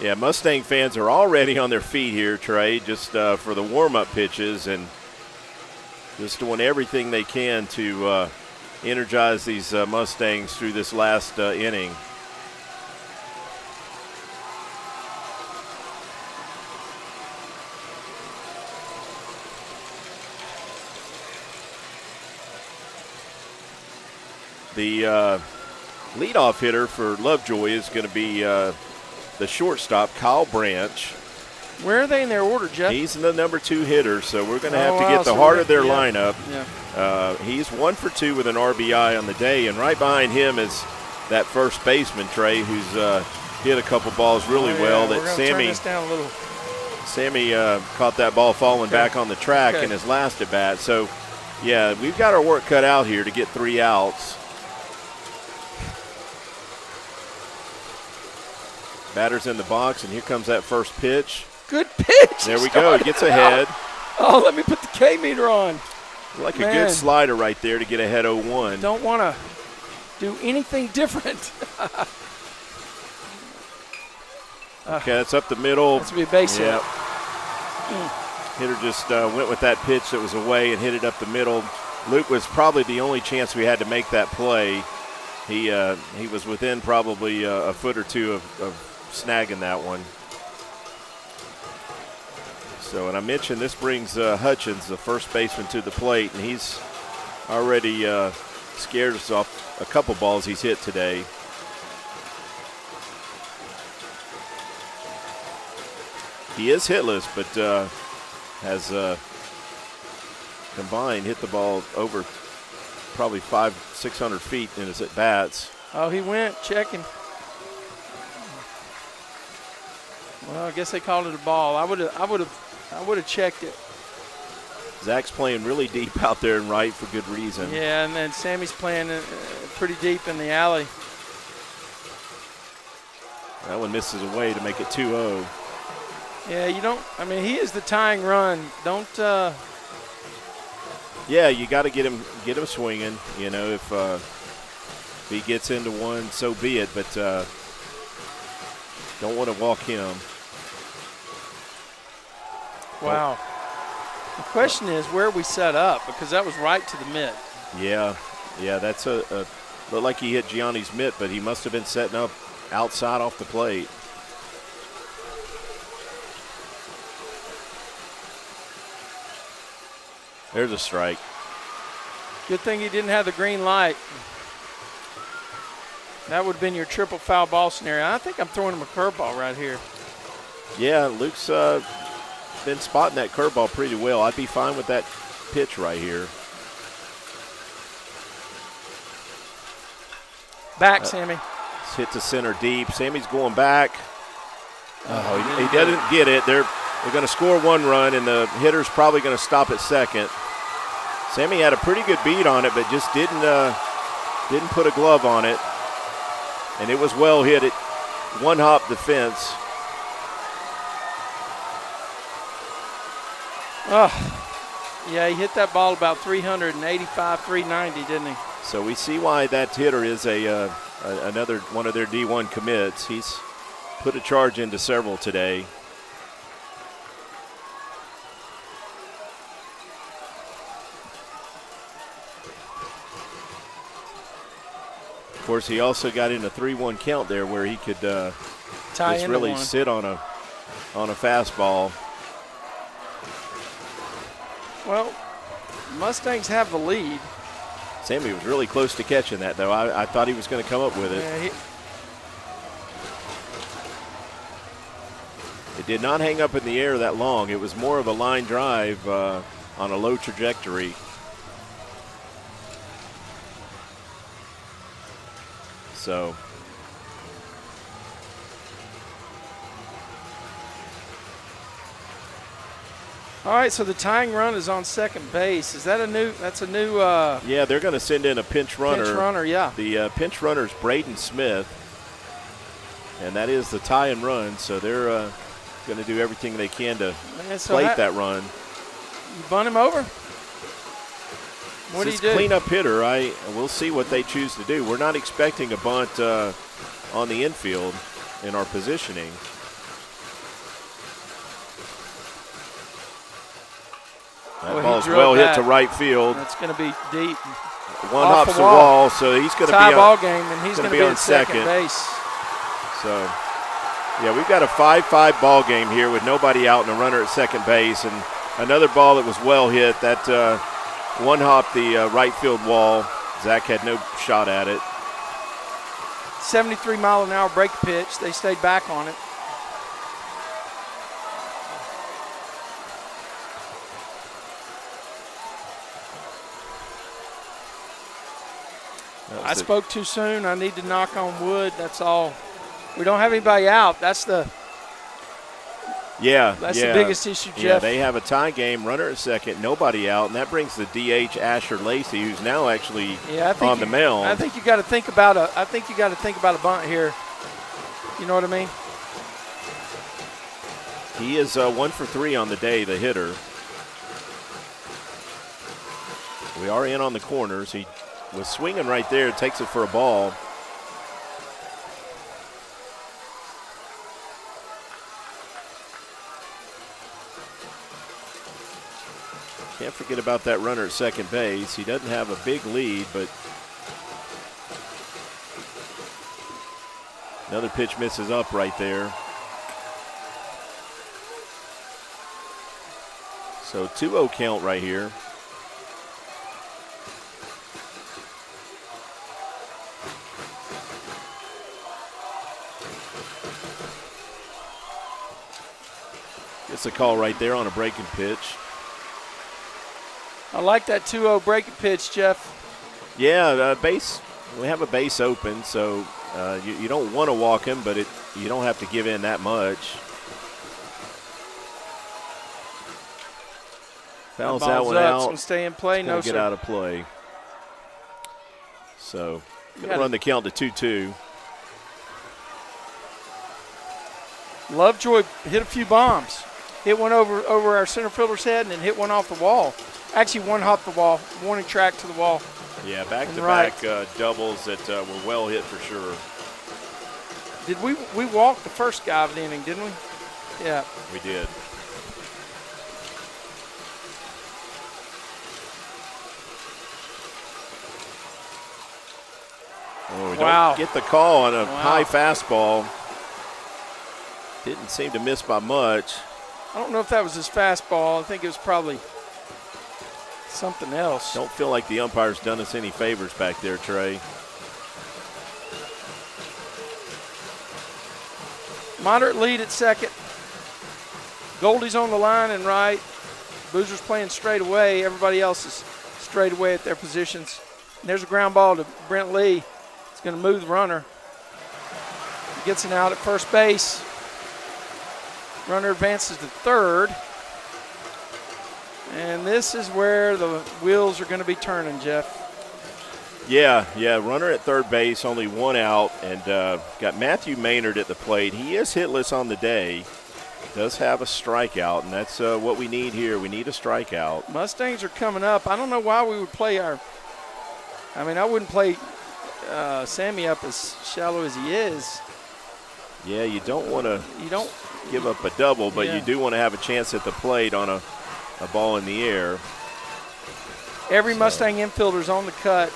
Yeah, Mustang fans are already on their feet here, Trey, just for the warm-up pitches and just doing everything they can to energize these Mustangs through this last inning. The leadoff hitter for Lovejoy is going to be the shortstop, Kyle Branch. Where are they in their order, Jeff? He's the number 2 hitter, so we're going to have to get the heart of their lineup. Yeah. He's 1 for 2 with an RBI on the day, and right behind him is that first baseman, Trey, who's hit a couple balls really well. That Sammy, turn this down a little. Sammy caught that ball falling back on the track in his last at bat. So, yeah, we've got our work cut out here to get 3 outs. Batter's in the box, and here comes that first pitch. Good pitch. There we go. He gets ahead. Oh, let me put the K meter on. Like a good slider right there to get ahead 0-1. Don't want to do anything different. Okay, that's up the middle. That's going to be a base hit. Hitter just went with that pitch that was away and hit it up the middle. Luke was probably the only chance we had to make that play. He was within probably a foot or two of snagging that one. So, and I mentioned this brings Hutchins, the first baseman, to the plate, and he's already scared us off a couple balls he's hit today. He is hitless, but has combined hit the ball over probably 500-600 feet in his at bats. Oh, he went checking. Well, I guess they called it a ball. I would have checked it. Zach's playing really deep out there and right for good reason. Yeah, and then Sammy's playing pretty deep in the alley. That one misses away to make it 2-0. Yeah, you don't. I mean, he is the tying run. Don't. Yeah, you got to get him swinging. You know, if he gets into one, so be it. But don't want to walk him. Wow. The question is where we set up, because that was right to the mitt. Yeah, that's looked like he hit Gianni's mitt, but he must have been setting up outside off the plate. There's a strike. Good thing he didn't have the green light. That would have been your triple foul ball scenario. I think I'm throwing him a curveball right here. Yeah, Luke's been spotting that curveball pretty well. I'd be fine with that pitch right here. Back, Sammy. It's hit to center deep. Sammy's going back. Oh, he doesn't get it. They're going to score 1 run, and the hitter's probably going to stop at second. Sammy had a pretty good beat on it, but just didn't put a glove on it. And it was well hit. It one-hop the fence. Oh, yeah, he hit that ball about 385, 390, didn't he? So we see why that hitter is another one of their D1 commits. He's put a charge into several today. Of course, he also got in a 3-1 count there where he could just really sit on a fastball. Well, Mustangs have the lead. Sammy was really close to catching that, though. I thought he was going to come up with it. Yeah, it did not hang up in the air that long. It was more of a line drive on a low trajectory. So all right, so the tying run is on second base. Is that a new? That's a new. Yeah, they're going to send in a pinch runner. Pinch runner, yeah. The pinch runner is Braden Smith, and that is the tie and run. So they're going to do everything they can to plate that run. You bunt him over? What do you do? Cleanup hitter. We'll see what they choose to do. We're not expecting a bunt on the infield in our positioning. That ball's well hit to right field. That's going to be deep. One hops the wall, so he's going to be tie ball game, and he's going to be on at second base. So, yeah, we've got a 5-5 ball game here with nobody out and a runner at second base, and another ball that was well hit. That one hop the right field wall. Zach had no shot at it. 73-mile-an-hour break pitch. They stayed back on it. I spoke too soon. I need to knock on wood. That's all. We don't have anybody out. That's the biggest issue, Jeff. Yeah, they have a tie game, runner at second, nobody out, and that brings the DH Asher Lacey, who's now actually on the mound. I think you got to think about a bunt here. You know what I mean? He is 1 for 3 on the day, the hitter. We are in on the corners. He was swinging right there, takes it for a ball. Can't forget about that runner at second base. He doesn't have a big lead, but another pitch misses up right there. So 2-0 count right here. Gets a call right there on a breaking pitch. I like that 2-0 breaking pitch, Jeff. Yeah, base. We have a base open, so you don't want to walk him, but you don't have to give in that much. Fouls that one out. It's going to stay in play. No, get out of play. So going to run the count to 2-2. Lovejoy hit a few bombs. Hit one over our center fielder's head and then hit one off the wall. Actually, one hopped the wall, warning track to the wall. Yeah, back-to-back doubles that were well hit for sure. Did we walked the first guy of the inning, didn't we? Yeah. We did. Oh, we don't get the call on a high fastball. Didn't seem to miss by much. I don't know if that was his fastball. I think it was probably something else. Don't feel like the umpire's done us any favors back there, Trey. Moderate lead at second. Goldie's on the line and right. Boozer's playing straight away. Everybody else is straight away at their positions. And there's a ground ball to Brent Lee. It's going to move the runner. He gets an out at first base. Runner advances to third. And this is where the wheels are going to be turning, Jeff. Yeah, runner at third base, only one out, and got Matthew Maynard at the plate. He is hitless on the day. Does have a strikeout, and that's what we need here. We need a strikeout. Mustangs are coming up. I don't know why we would play I wouldn't play Sammy up as shallow as he is. Yeah, you don't want to give up a double, but you do want to have a chance at the plate on a ball in the air. Every Mustang infielder's on the cut.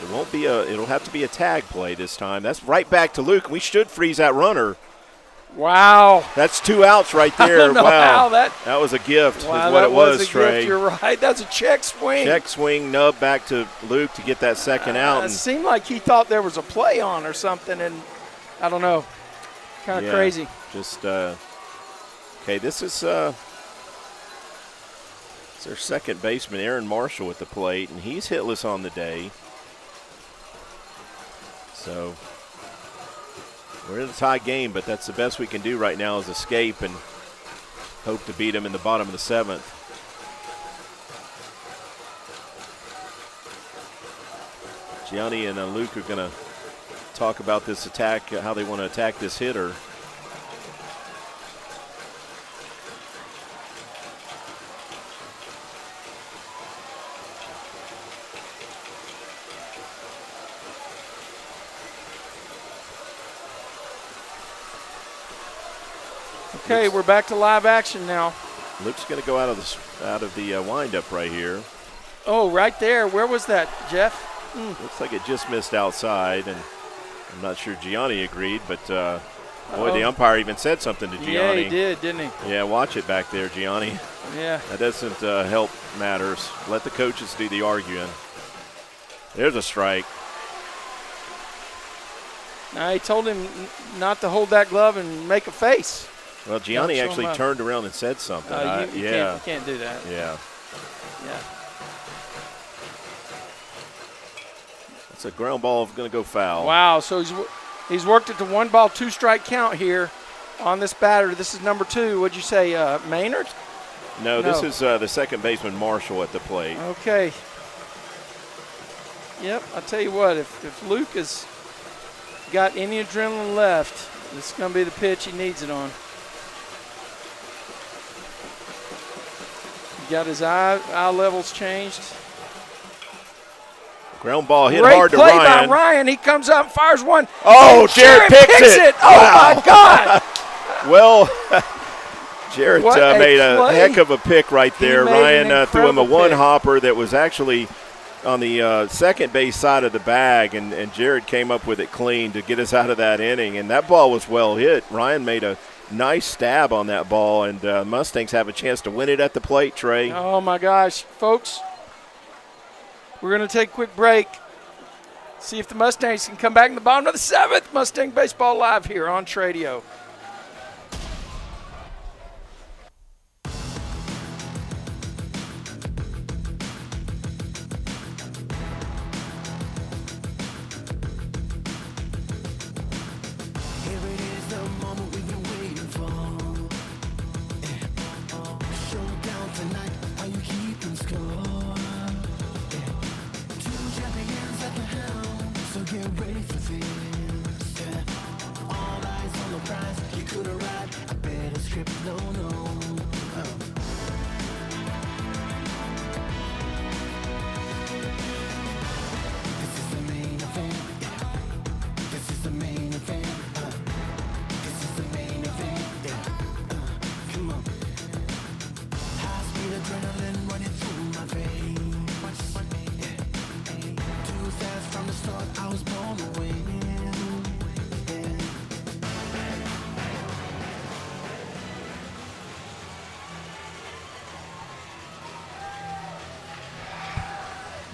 It'll have to be a tag play this time. That's right back to Luke. We should freeze that runner. Wow. That's 2 outs right there. I don't know wow. how that was a gift. Wow, is what that it was, a Trey. gift. You're right. That's a check swing. Check swing, nub back to Luke to get that second out. It seemed like he thought there was a play on or something, and I don't know. Kind of crazy. Just, okay, this is their second baseman, Aaron Marshall, at the plate, and he's hitless on the day. So we're in a tie game, but that's the best we can do right now is escape and hope to beat them in the bottom of the 7th. Gianni and Luke are going to talk about this attack, how they want to attack this hitter. Okay, we're back to live action now. Luke's going to go out of the windup right here. Oh, right there. Where was that, Jeff? Looks like it just missed outside, and I'm not sure Gianni agreed, but boy, the umpire even said something to Gianni. Yeah, he did, didn't he? Yeah, watch it back there, Gianni. Yeah. That doesn't help matters. Let the coaches do the arguing. There's a strike. Now, he told him not to hold that glove and make a face. Well, Gianni actually turned around and said something. You can't do that. Yeah. Yeah. It's a ground ball going to go foul. Wow, so he's worked it to 1 ball, 2 strike count here on this batter. This is number 2. What'd you say, Maynard? No, this is the second baseman, Marshall, at the plate. Okay. Yep, I'll tell you what, if Luke has got any adrenaline left, this is going to be the pitch he needs it on. He got his eye levels changed. Ground ball hit Great hard to play Ryan. by Ryan. He comes up and fires one. Oh, and Jared picks it. Oh, Wow. my God. Well, Jared made a play. heck of a pick right there. He made Ryan an threw him a incredible one pick. hopper that was actually on the second base side of the bag, and Jared came up with it clean to get us out of that inning. And that ball was well hit. Ryan made a nice stab on that ball, and Mustangs have a chance to win it at the plate, Trey. Oh, my gosh. Folks, we're going to take a quick break. See if the Mustangs can come back in the bottom of the 7th. Mustang Baseball Live here on Tradio. Here it is, the moment we've been waiting for. Showdown tonight, how you keeping score? 2 champions at the helm, so get ready for this. All eyes on the prize, you could arrive. I better script, no. This is the main event. This is the main event. This is the main event. Come on. High speed adrenaline running through my veins. Too fast from the start, I was born to win.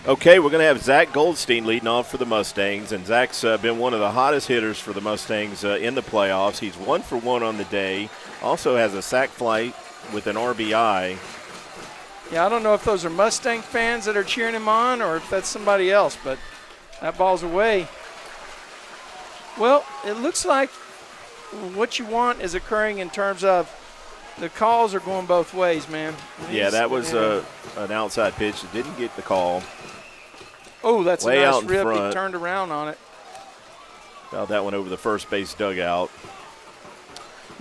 Okay, we're going to have Zach Goldstein leading off for the Mustangs, and Zach's been one of the hottest hitters for the Mustangs in the playoffs. He's 1 for 1 on the day, also has a sac fly with an RBI. Yeah, I don't know if those are Mustang fans that are cheering him on or if that's somebody else, but that ball's away. Well, it looks like what you want is occurring in terms of the calls are going both ways, man. Yeah, that was an outside pitch that didn't get the call. Oh, that's way a nice out in rip. front. He turned around on it. Fouled that one over the first base dugout.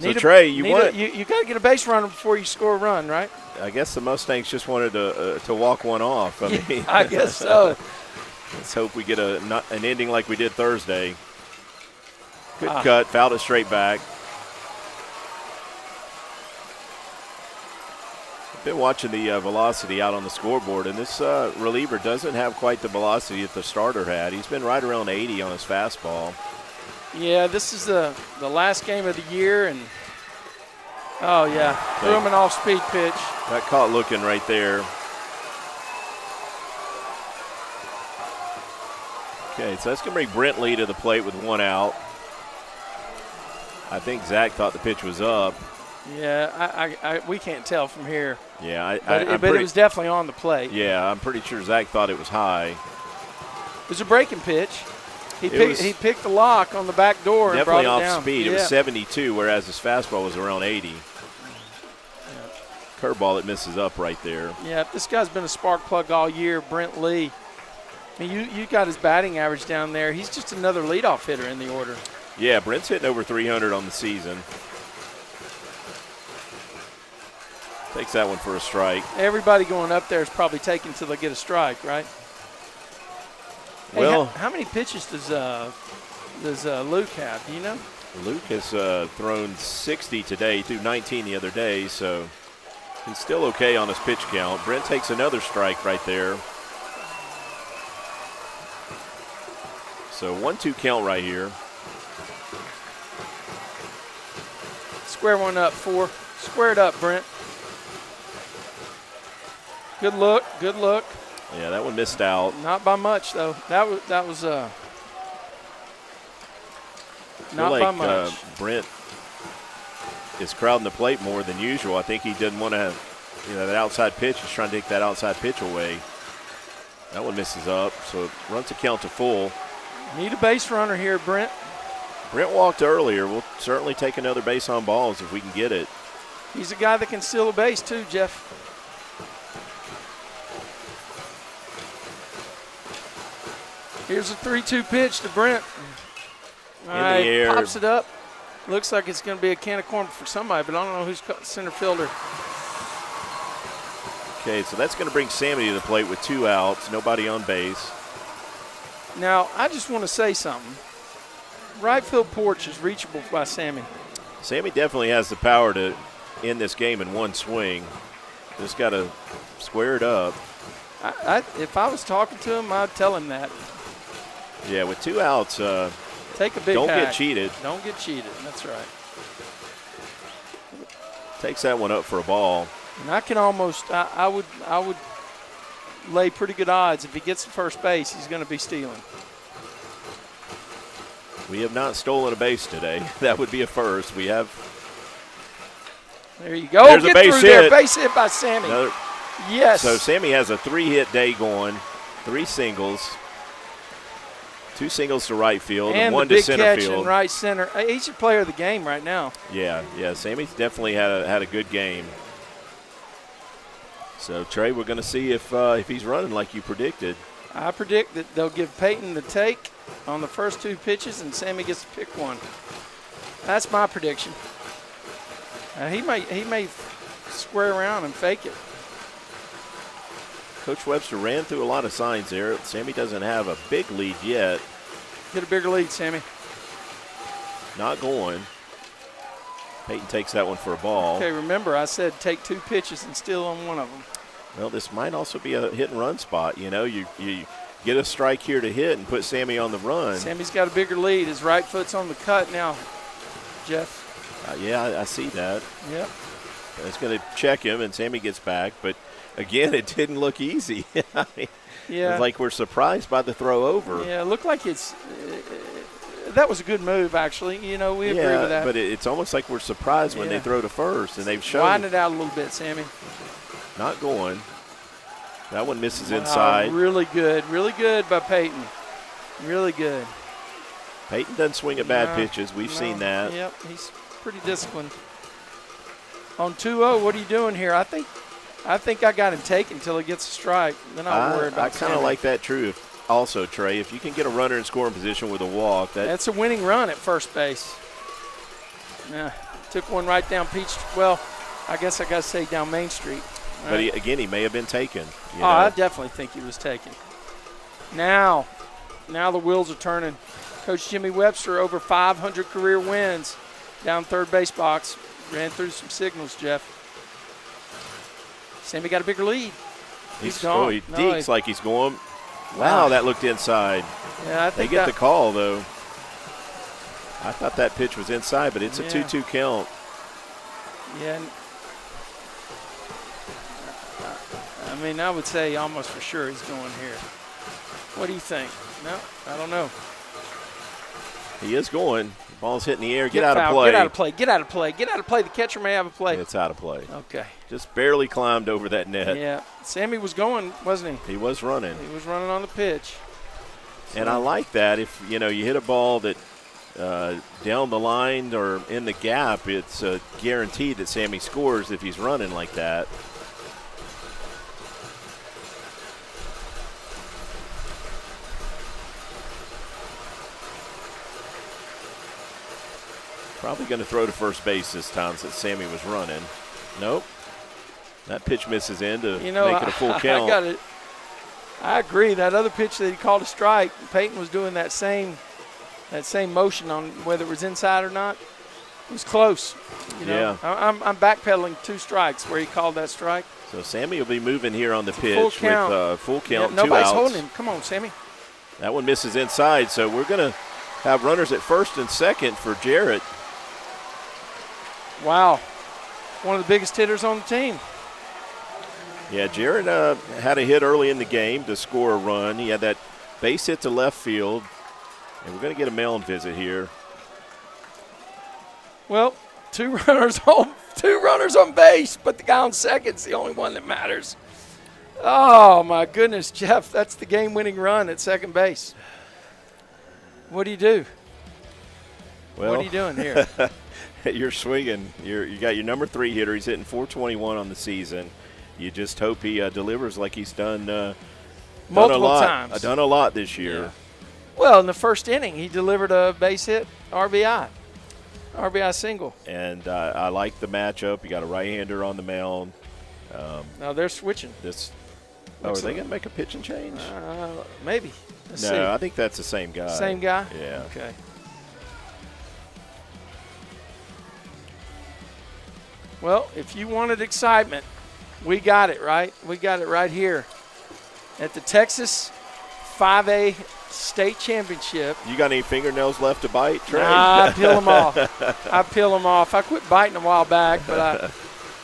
So, Need a- Trey, you need want a- you got to get a base runner before you score a run, right? I guess the Mustangs just wanted to walk one off. I mean, I guess so. let's hope we get an ending like we did Thursday. Good cut, fouled it straight back. I've been watching the velocity out on the scoreboard, and this reliever doesn't have quite the velocity that the starter had. He's been right around 80 on his fastball. Yeah, this is the last game of the year, and oh yeah, threw him an off-speed pitch. Got caught looking right there. Okay, so that's going to bring Brent Lee to the plate with one out. I think Zach thought the pitch was up. Yeah, we can't tell from here. Yeah, But it was definitely on the plate. Yeah, I'm pretty sure Zach thought it was high. It was a breaking pitch. He picked the lock on the back door and brought Definitely it down. off speed. Yeah. It was 72, whereas his fastball was around 80. Curveball that misses up right there. Yeah, this guy's been a spark plug all year, Brent Lee. I mean, you got his batting average down there. He's just another leadoff hitter in the order. Yeah, Brent's hitting over 300 on the season. Takes that one for a strike. Everybody going up there is probably taking until they get a strike, right? Well, hey, how many pitches does Luke have? Do you know? Luke has thrown 60 today, threw 19 the other day, so he's still okay on his pitch count. Brent takes another strike right there. So 1-2 count right here. Square one up, 4. Square it up, Brent. Good look, good look. Yeah, that one missed out. Not by much though. That was not by much. Brent is crowding the plate more than usual. I think he didn't want to have, that outside pitch. He's trying to take that outside pitch away. That one misses up, so it runs the count to full. Need a base runner here, Brent. Brent walked earlier. We'll certainly take another base on balls if we can get it. He's a guy that can steal a base too, Jeff. Here's a 3-2 pitch to Brent. All right, the air. Pops it up. Looks like it's going to be a can of corn for somebody, but I don't know who's center fielder. Okay, so that's going to bring Sammy to the plate with 2 outs, nobody on base. Now, I just want to say something. Right field porch is reachable by Sammy. Sammy definitely has the power to end this game in one swing. Just got to square it up. If I was talking to him, I'd tell him that. Yeah, with 2 outs, Take a big don't hack. get cheated. Don't get cheated. That's right. Takes that one up for a ball. And I can almost, I would lay pretty good odds if he gets to first base, he's going to be stealing. We have not stolen a base today. That would be a first. We have. There you go. There's Get a base through hit. there. Base hit by Sammy. Another, Yes. so Sammy has a 3-hit day going, 3 singles, 2 singles to right field, and 1 the to big center catch field. in right center. He's your player of the game right now. Yeah. Sammy's definitely had a good game. So Trey, we're going to see if he's running like you predicted. I predict that they'll give Peyton the take on the first 2 pitches, and Sammy gets to pick one. That's my prediction. He may square around and fake it. Coach Webster ran through a lot of signs there. Sammy doesn't have a big lead yet. Get a bigger lead, Sammy. Not going. Peyton takes that one for a ball. Okay, remember I said take 2 pitches and steal on one of them. Well, this might also be a hit and run spot. You get a strike here to hit and put Sammy on the run. Sammy's got a bigger lead. His right foot's on the cut now, Jeff. Yeah, I see that. Yep. It's going to check him, and Sammy gets back. But, again, it didn't look easy. Yeah. It's like we're surprised by the throw over. Yeah, it looked like it's that was a good move, actually. We agree with that. But it's almost like we're surprised when they throw to first, and they've shown. Widen it out a little bit, Sammy. Not going. That one misses inside. Really good by Peyton. Really good. Peyton doesn't swing at bad No, pitches. We've no. seen that. Yep, he's pretty disciplined. On 2-0, what are you doing here? I think I got him taken until he gets a strike. Then I'll worry about I kind of like that also, Trey. If you can get a runner in scoring position with a walk, that's a winning run at first base. Yeah, took one right down Peach. Well, I guess I got to say down Main Street. But he may have been taken. I definitely think he was taken. Now the wheels are turning. Coach Jimmy Webster, over 500 career wins, down third base box. Ran through some signals, Jeff. Sammy got a bigger lead. He's gone. He deeks like he's going. Wow, that looked inside. Yeah, I think they get the call, though. I thought that pitch was inside, but it's a 2-2 count. Yeah. I mean, I would say almost for sure he's going here. What do you think? No, I don't know. He is going. The ball's hitting the air. Get out of foul. play. Get out of play. Get out of play. Get out of play. The catcher may have a play. It's out of play. Okay. Just barely climbed over that net. Yeah. Sammy was going, wasn't he? He was running. He was running on the pitch. And I like that. If, you hit a ball that down the line or in the gap, it's guaranteed that Sammy scores if he's running like that. Probably going to throw to first base this time since Sammy was running. Nope. That pitch misses in to make it a full count. I agree. That other pitch that he called a strike, Peyton was doing that same motion on whether it was inside or not. It was close. Yeah. I'm backpedaling 2 strikes where he called that strike. So Sammy will be moving here on the pitch full count. with full count, 2 nobody's outs. holding him. Come on, Sammy. That one misses inside, so we're going to have runners at first and second for Jarrett. Wow. One of the biggest hitters on the team. Yeah, Jarrett had a hit early in the game to score a run. He had that base hit to left field, and we're going to get a mound visit here. Well, 2 runners on base, but the guy on second's the only one that matters. Oh, my goodness, Jeff, that's the game-winning run at second base. What do you do? Well, what are you doing here? You're swinging. You got your number 3 hitter. He's hitting .421 on the season. You just hope he delivers like he's done multiple times. Done a lot this year. Yeah. Well, in the first inning, he delivered a base hit, RBI single. And I like the matchup. You got a right-hander on the mound. Now they're switching. Are they going to make a pitching change? Maybe. Let's no, see. I think that's the same guy. Same guy? Yeah. Okay. Well, if you wanted excitement, we got it, right? We got it right here at the Texas 5A State Championship. You got any fingernails left to bite, Trey? Nah, I peel them off. I quit biting a while back, but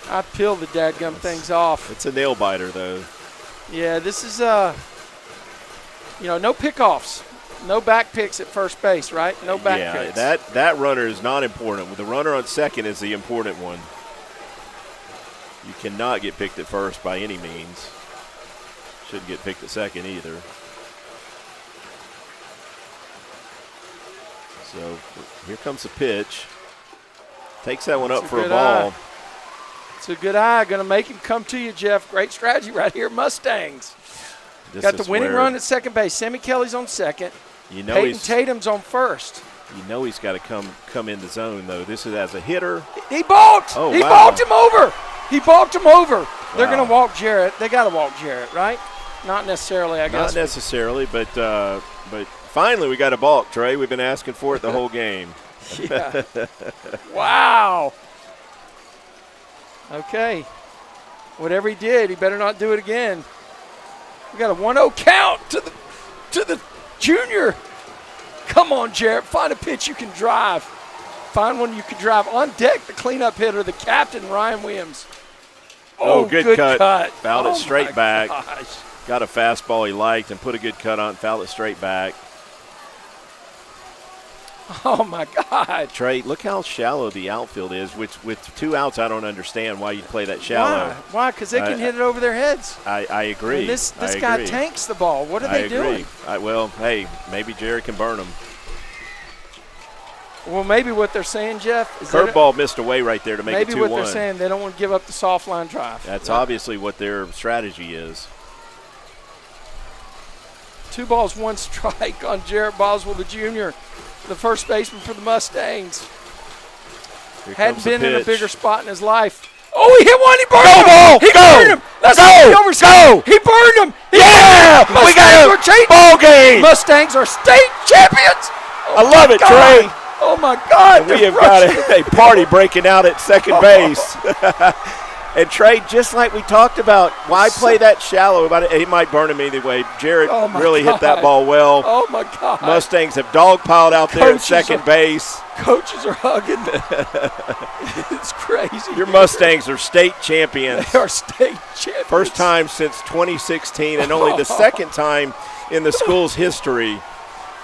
I peel the dadgum things off. It's a nail biter, though. Yeah, this is no pickoffs. No back picks at first base, right? No back picks. Yeah, that runner is not important. The runner on second is the important one. You cannot get picked at first by any means. Shouldn't get picked at second either. So here comes the pitch. Takes that one up for a ball. It's a good eye. Going to make him come to you, Jeff. Great strategy right here, Mustangs. Got the winning run at second base. Sammy Kelly's on second. Peyton Tatum's on first. You know he's got to come in the zone, though. This is as a hitter. He balked. Oh, he wow. balked him over. He balked him over. Wow. They're going to walk Jarrett. They got to walk Jarrett, right? Not necessarily, I guess. Not necessarily, but finally we got a balk, Trey. We've been asking for it the whole game. Yeah. Wow. Okay. Whatever he did, he better not do it again. We got a 1-0 count to the junior. Come on, Jarrett. Find a pitch you can drive. Find one you can drive. On deck, the cleanup hitter, the captain, Ryan Williams. Oh, good cut. Fouled it Oh, straight my back. gosh. Got a fastball he liked and put a good cut on, fouled it straight back. Oh, my God. Trey, look how shallow the outfield is. With 2 outs, I don't understand why you play that shallow. Why? Because they can hit it over their heads. I agree. And this I guy agree. tanks the ball. What are they doing? Well, hey, maybe Jerry can burn him. Well, maybe what they're saying, Jeff, is that Curveball missed away right there to make it 2-1. maybe what they're saying, they don't want to give up the soft line drive. That's obviously what their strategy is. 2 balls, 1 strike on Jarrett Boswell, the junior, the first baseman for the Mustangs. Here Hadn't comes the been in a pitch. bigger spot in his life. Oh, he hit one. He burned Go, him. ball. He Go. burned him. Let's Go. go. He burned him. Yeah, we got a ball game. Mustangs are state champions. I love it, God. Trey. Oh, my God. We have got a party breaking out at second base. And Trey, just like we talked about, why play that shallow? About it? He might burn him either way. Jarrett really hit that ball well. Oh, my God. Mustangs have dogpiled out there at Coaches second base. Coaches are hugging. It's crazy. Your Mustangs are state champions. They are state champions. First time since 2016 and only the second time in the school's history.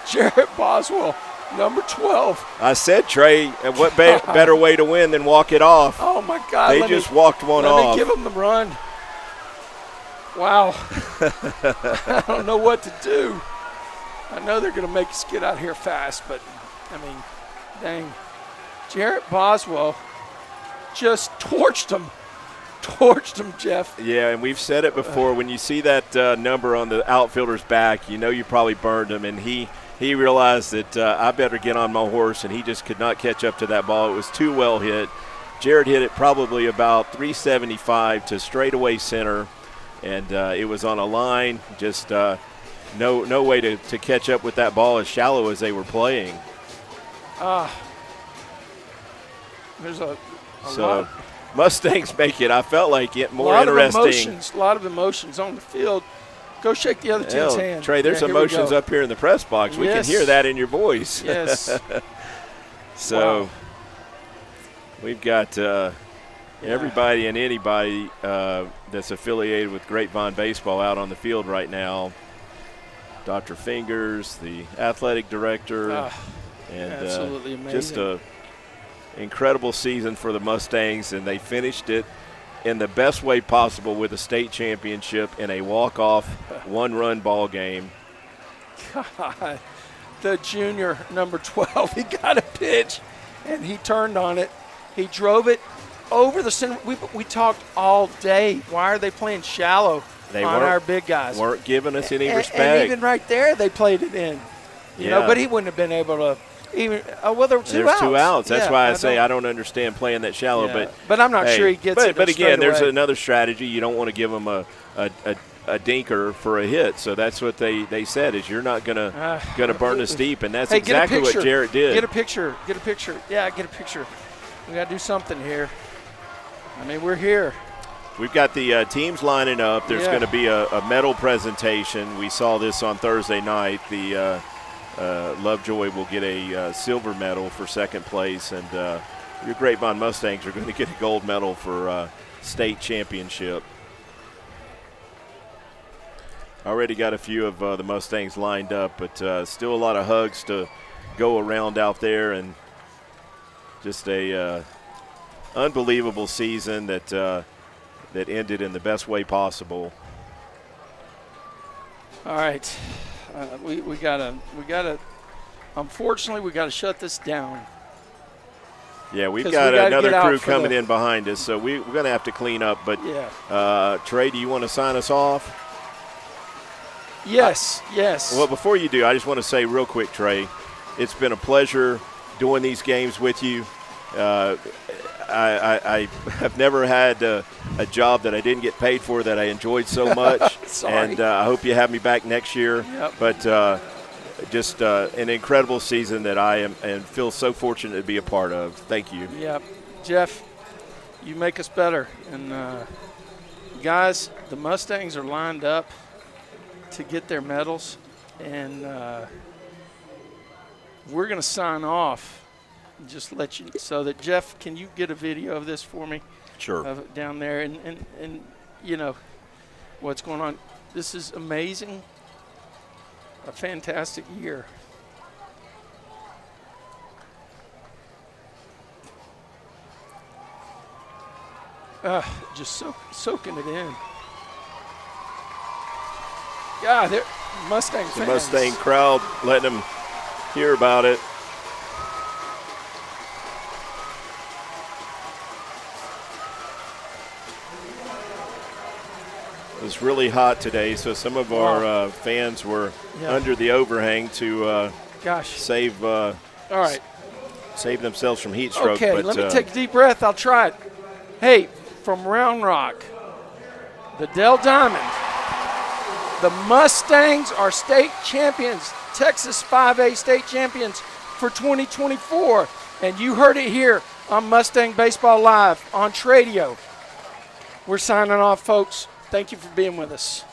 Jarrett Boswell, number 12. I said, Trey, what better way to win than walk it off? Oh, my God. They just walked one off. Let me give them the run. Wow. I don't know what to do. I know they're going to make us get out here fast, but, I mean, dang. Jarrett Boswell just torched him. Torched him, Jeff. Yeah, and we've said it before. When you see that number on the outfielder's back, you know you probably burned him, and he realized that I better get on my horse, and he just could not catch up to that ball. It was too well hit. Jarrett hit it probably about 375 to straightaway center, and it was on a line. Just no way to catch up with that ball as shallow as they were playing. There's a So lot, Mustangs make it, I felt like it, more interesting. A lot of emotions on the field. Go shake the other team's hand. Trey, there's Yeah, here we emotions go. up here in the press box. We can Yes. hear that in your voice. Yes. So Wow. we've got everybody and anybody that's affiliated with Grapevine Baseball out on the field right now. Dr. Fingers, the athletic director, and absolutely amazing. just a incredible season for the Mustangs, and they finished it in the best way possible with a state championship in a walk-off one-run ball game. God, the junior, number 12, he got a pitch, and he turned on it. He drove it over the center. We talked all day. Why are they playing shallow on our big guys? Weren't giving us any respect. And even right there, they played it in. You know, but he wouldn't have been able to even. Oh, well, there were two outs. There's 2 outs. That's Yeah, why I say I don't understand playing that shallow. Yeah. But I'm not sure he gets it. But again, straight there's away. another strategy. You don't want to give them a dinker for a hit. So that's what they said is you're not gonna burn us deep, and that's exactly what Jarrett did. Get a picture. Get a picture. Yeah, get a picture. We got to do something here. I mean, we're here. We've got the teams lining up. There's going to be a medal presentation. We saw this on Thursday night. The Lovejoy will get a silver medal for second place, and your Grapevine Mustangs are going to get a gold medal for state championship. Already got a few of the Mustangs lined up, but still a lot of hugs to go around out there, and just a unbelievable season that ended in the best way possible. All right, we gotta. Unfortunately, we gotta shut this down. Yeah, we've 'Cause got we gotta another get out crew for coming the- in behind us, so we're going to have to clean up. But Yeah. Trey, do you want to sign us off? Yes. Yes. Well, before you do, I just want to say real quick, Trey, it's been a pleasure doing these games with you. I have never had a job that I didn't get paid for that I enjoyed so much. Sorry. And I hope you have me back next year. Yep. But just an incredible season that I am and feel so fortunate to be a part of. Thank you. Yep. Jeff, you make us better. And guys, the Mustangs are lined up to get their medals, and we're going to sign off. Just let you so that Jeff, can you get a video of this for me? Sure. Of down there, and you know what's going on. This is amazing. A fantastic year. Just soaking it in. God, they're Mustang The fans. Mustang crowd letting them hear about it. was really hot today, so some of our fans were under the overhang to save all right. save themselves from heat stroke. Okay, but, let me take a deep breath. I'll try it. Hey, from Round Rock, the Dell Diamond, the Mustangs are state champions, Texas 5A state champions for 2024. And you heard it here on Mustang Baseball Live on Tradio. We're signing off, folks. Thank you for being with us.